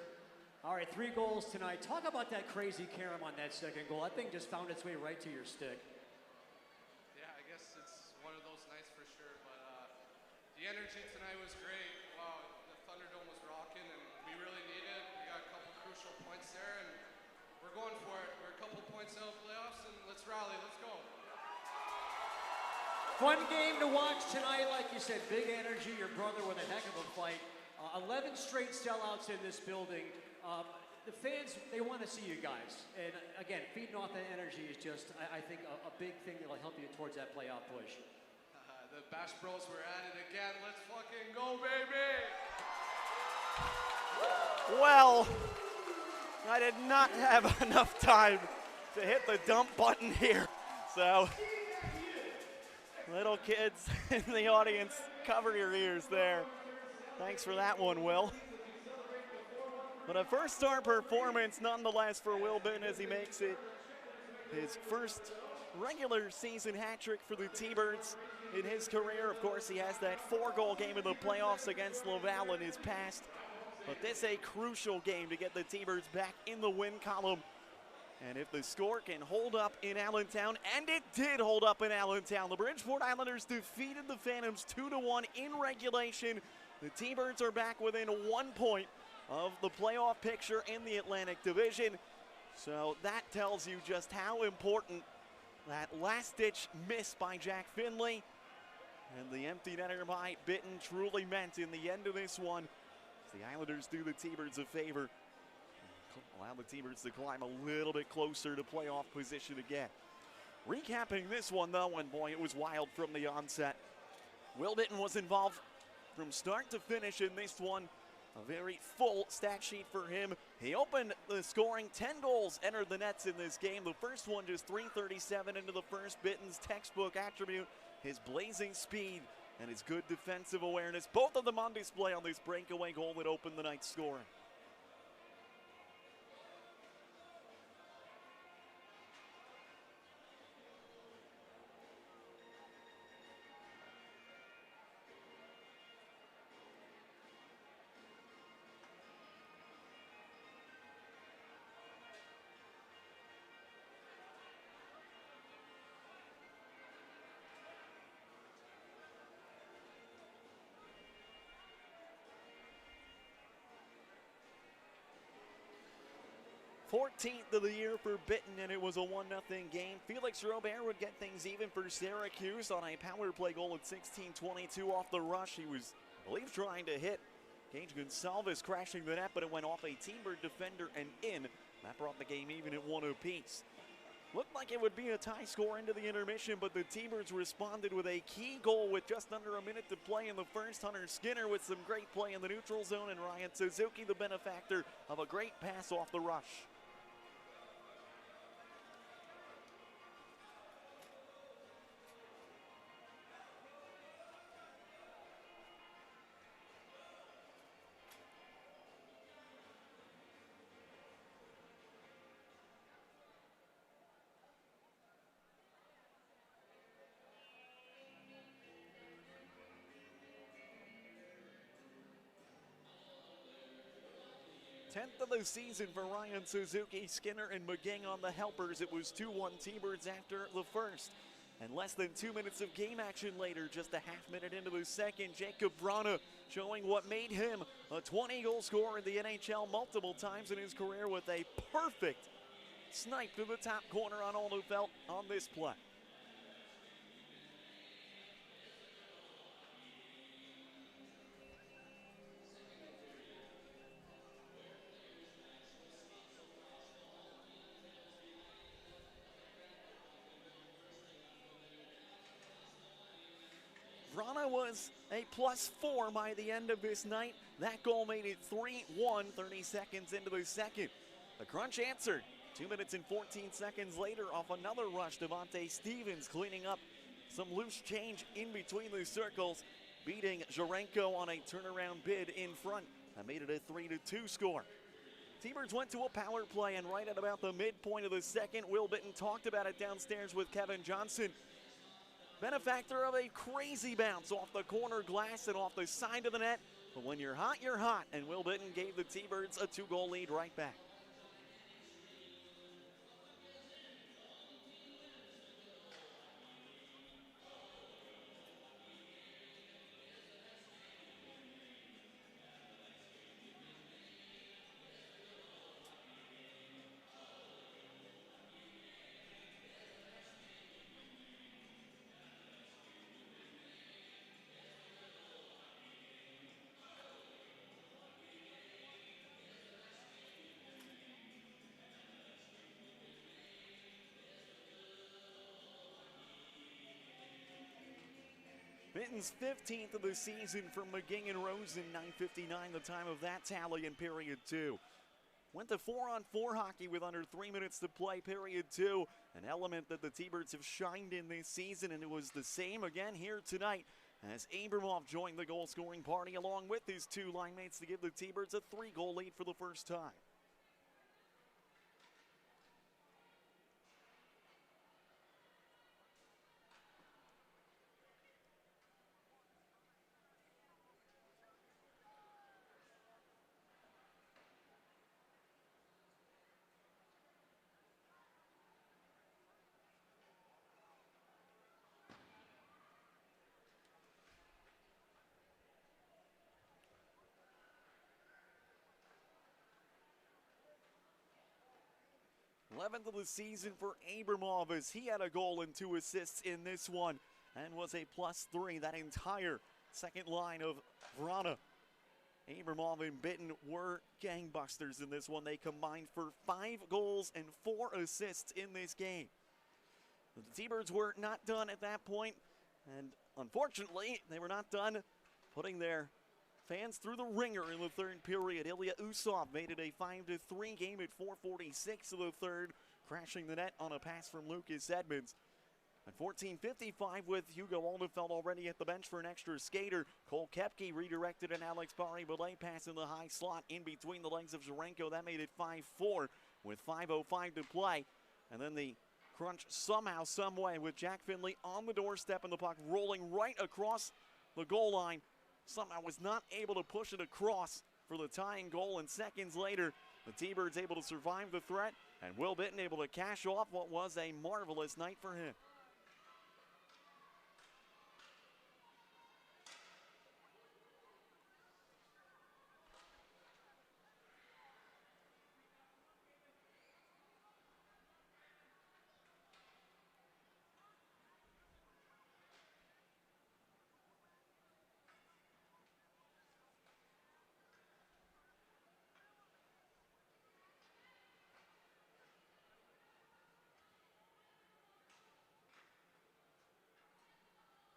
All right, 3 goals tonight. Talk about that crazy carom on that second goal. That thing just found its way right to your stick. Yeah, I guess it's one of those nights for sure. But the energy tonight was great. Wow, the Thunderdome was rocking, and we really needed it. We got a couple crucial points there, and we're going for it. We're a couple points out of playoffs, and Let's rally. Let's go. Fun game to watch tonight, like you said, big energy, your brother with a heck of a fight. 11 straight sellouts in this building. The fans, they want to see you guys. And again, feeding off that energy is just, I think, a big thing that will help you towards that playoff push. The Bash Bros were at it again. Let's fucking go, baby! Well, I did not have enough time to hit the dump button here. So, little kids in the audience, cover your ears there. Thanks for that one, Will. But a first star performance nonetheless for Will Bitton as he makes it his first regular season hat trick for the T-Birds in his career. Of course, he has that 4-goal game in the playoffs against Laval in his past. But this a crucial game to get the T-Birds back in the win column. And if the score can hold up in Allentown, and it did hold up in Allentown, the Bridgeport Islanders defeated the Phantoms 2-1 in regulation. The T-Birds are back within 1 point of the playoff picture in the Atlantic Division. So that tells you just how important that last-ditch miss by Jack Finley and the empty netter by Bitton truly meant in the end of this one. The Islanders do the T-Birds a favor, allow the T-Birds to climb a little bit closer to playoff position again. Recapping this one though, and boy, it was wild from the onset. Will Bitton was involved from start to finish in this one. A very full stat sheet for him. He opened the scoring, 10 goals entered the nets in this game. The first one just 3:37 into the first. Bitton's textbook attribute, his blazing speed and his good defensive awareness. Both of them on display on this breakaway goal that opened the night scoring. Fourteenth of the year for Bitton, and it was a 1-0 game. Felix Robert would get things even for Syracuse on a power play goal at 16:22 off the rush. He was, I believe, trying to hit Gage Gonsalves, crashing the net, but it went off a T-Bird defender and in. That brought the game even at 1 apiece. Looked like it would be a tie score into the intermission, but the T-Birds responded with a key goal with just under a minute to play in the first. Hunter Skinner with some great play in the neutral zone, and Ryan Suzuki, the benefactor of a great pass off the rush. Tenth of the season for Ryan Suzuki. Skinner and McGing on the helpers. It was 2-1 T-Birds after the first. And less than 2 minutes of game action later, just a half minute into the second, Jacob Vrana showing what made him a 20-goal scorer in the NHL multiple times in his career with a perfect snipe to the top corner on Oldenfeld on this play. Vrana was a +4 by the end of this night. That goal made it 3-1, 30 seconds into the second. The crunch answered 2 minutes and 14 seconds later off another rush. Devontae Stevens cleaning up some loose change in between the circles, beating Jarenko on a turnaround bid in front. That made it a 3-2 score. T-Birds went to a power play, and right at about the midpoint of the second, Will Bitton talked about it downstairs with Kevin Johnson. Benefactor of a crazy bounce off the corner glass and off the side of the net. But when you're hot, and Will Bitton gave the T-Birds a 2-goal lead right back. Benton's 15th of the season from McGing and Rosen, 9:59 the time of that tally in period 2. Went to 4-on-4 hockey with under 3 minutes to play, period 2. An element that the T-Birds have shined in this season, and it was the same again here tonight as Abramov joined the goal-scoring party along with his two line mates to give the T-Birds a 3-goal lead for the first time. 11th of the season for Abramov as he had a goal and 2 assists in this one and was a +3. That entire second line of Vrana. Abramov and Bitten were gangbusters in this one. They combined for 5 goals and 4 assists in this game. The T-Birds were not done at that point, and unfortunately, they were not done putting their fans through the ringer in the third period. Ilya Usov made it a 5-3 game at 4:46 of the third, crashing the net on a pass from Lucas Edmonds. At 14:55 with Hugo Aldenfeld already at the bench for an extra skater, Cole Koepke redirected an Alex Barre-Belay pass in the high slot in between the legs of Zherenko. That made it 5-4 with 5:05 to play. And then the crunch somehow, someway with Jack Finley on the doorstep and the puck rolling right across the goal line. Somehow was not able to push it across for the tying goal, and seconds later, the T-Birds able to survive the threat, and Will Bitten able to cash off what was a marvelous night for him.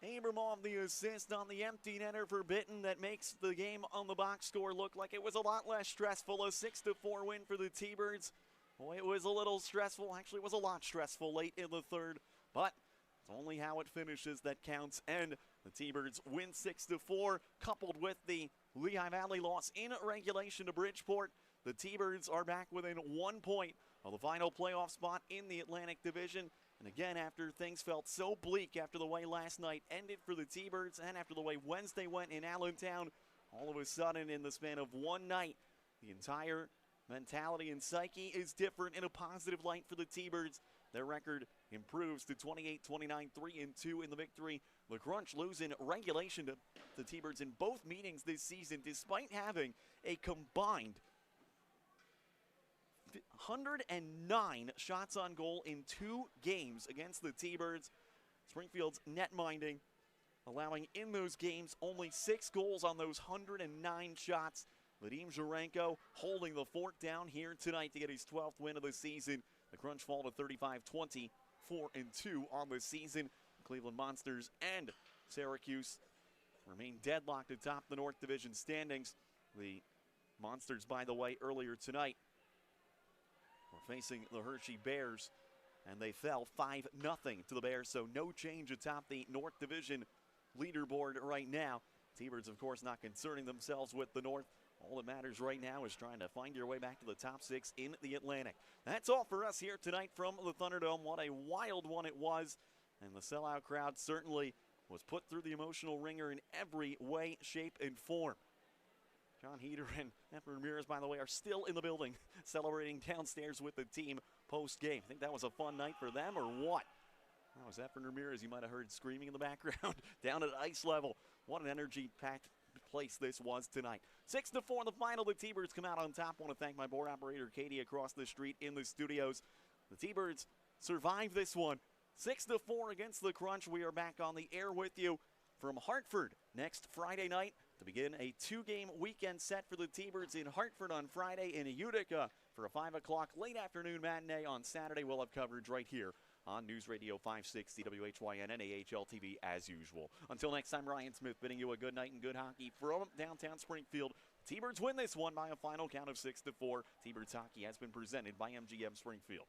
Abramov the assist on the empty netter for Bitten that makes the game on the box score look like it was a lot less stressful. A 6-4 win for the T-Birds. Boy, it was a little stressful. Actually, it was a lot stressful late in the third, but it's only how it finishes that counts. And the T-Birds win 6-4, coupled with the Lehigh Valley loss in regulation to Bridgeport. The T-Birds are back within 1 point of the final playoff spot in the Atlantic Division. And again, after things felt so bleak after the way last night ended for the T-Birds and after the way Wednesday went in Allentown, all of a sudden in the span of one night, the entire mentality and psyche is different in a positive light for the T-Birds. Their record improves to 28-29, 3-2 in the victory. The Crunch lose in regulation to the T-Birds in both meetings this season, despite having a combined 109 shots on goal in 2 games against the T-Birds. Springfield's net minding, allowing in those games only 6 goals on those 109 shots. Vadim Zherenko holding the fort down here tonight to get his 12th win of the season. The Crunch fall to 35-20, 4-2 on the season. Cleveland Monsters and Syracuse remain deadlocked atop the North Division standings. The Monsters, by the way, earlier tonight were facing the Hershey Bears, and they fell 5-0 to the Bears, so no change atop the North Division leaderboard right now. T-Birds, of course, not concerning themselves with the North. All that matters right now is trying to find your way back to the top 6 in the Atlantic. That's all for us here tonight from the Thunderdome. What a wild one it was, and the sellout crowd certainly was put through the emotional ringer in every way, shape, and form. John Heater and Efren Ramirez, by the way, are still in the building celebrating downstairs with the team post-game. I think that was a fun night for them, or what? That was Efren Ramirez. You might have heard screaming in the background down at ice level. What an energy-packed place this was tonight. 6-4 in the final. The T-Birds come out on top. I want to thank my board operator, Katie, across the street in the studios. The T-Birds survive this one. 6-4 against the Crunch. We are back on the air with you from Hartford next Friday night to begin a 2-game weekend set for the T-Birds in Hartford on Friday, in Utica for a 5 o'clock late afternoon matinee on Saturday. We'll have coverage right here on News Radio 560 WHYN and AHL TV as usual. Until next time, Ryan Smith bidding you a good night and good hockey from downtown Springfield. T-Birds win this one by a final count of 6-4. T-Birds hockey has been presented by MGM Springfield.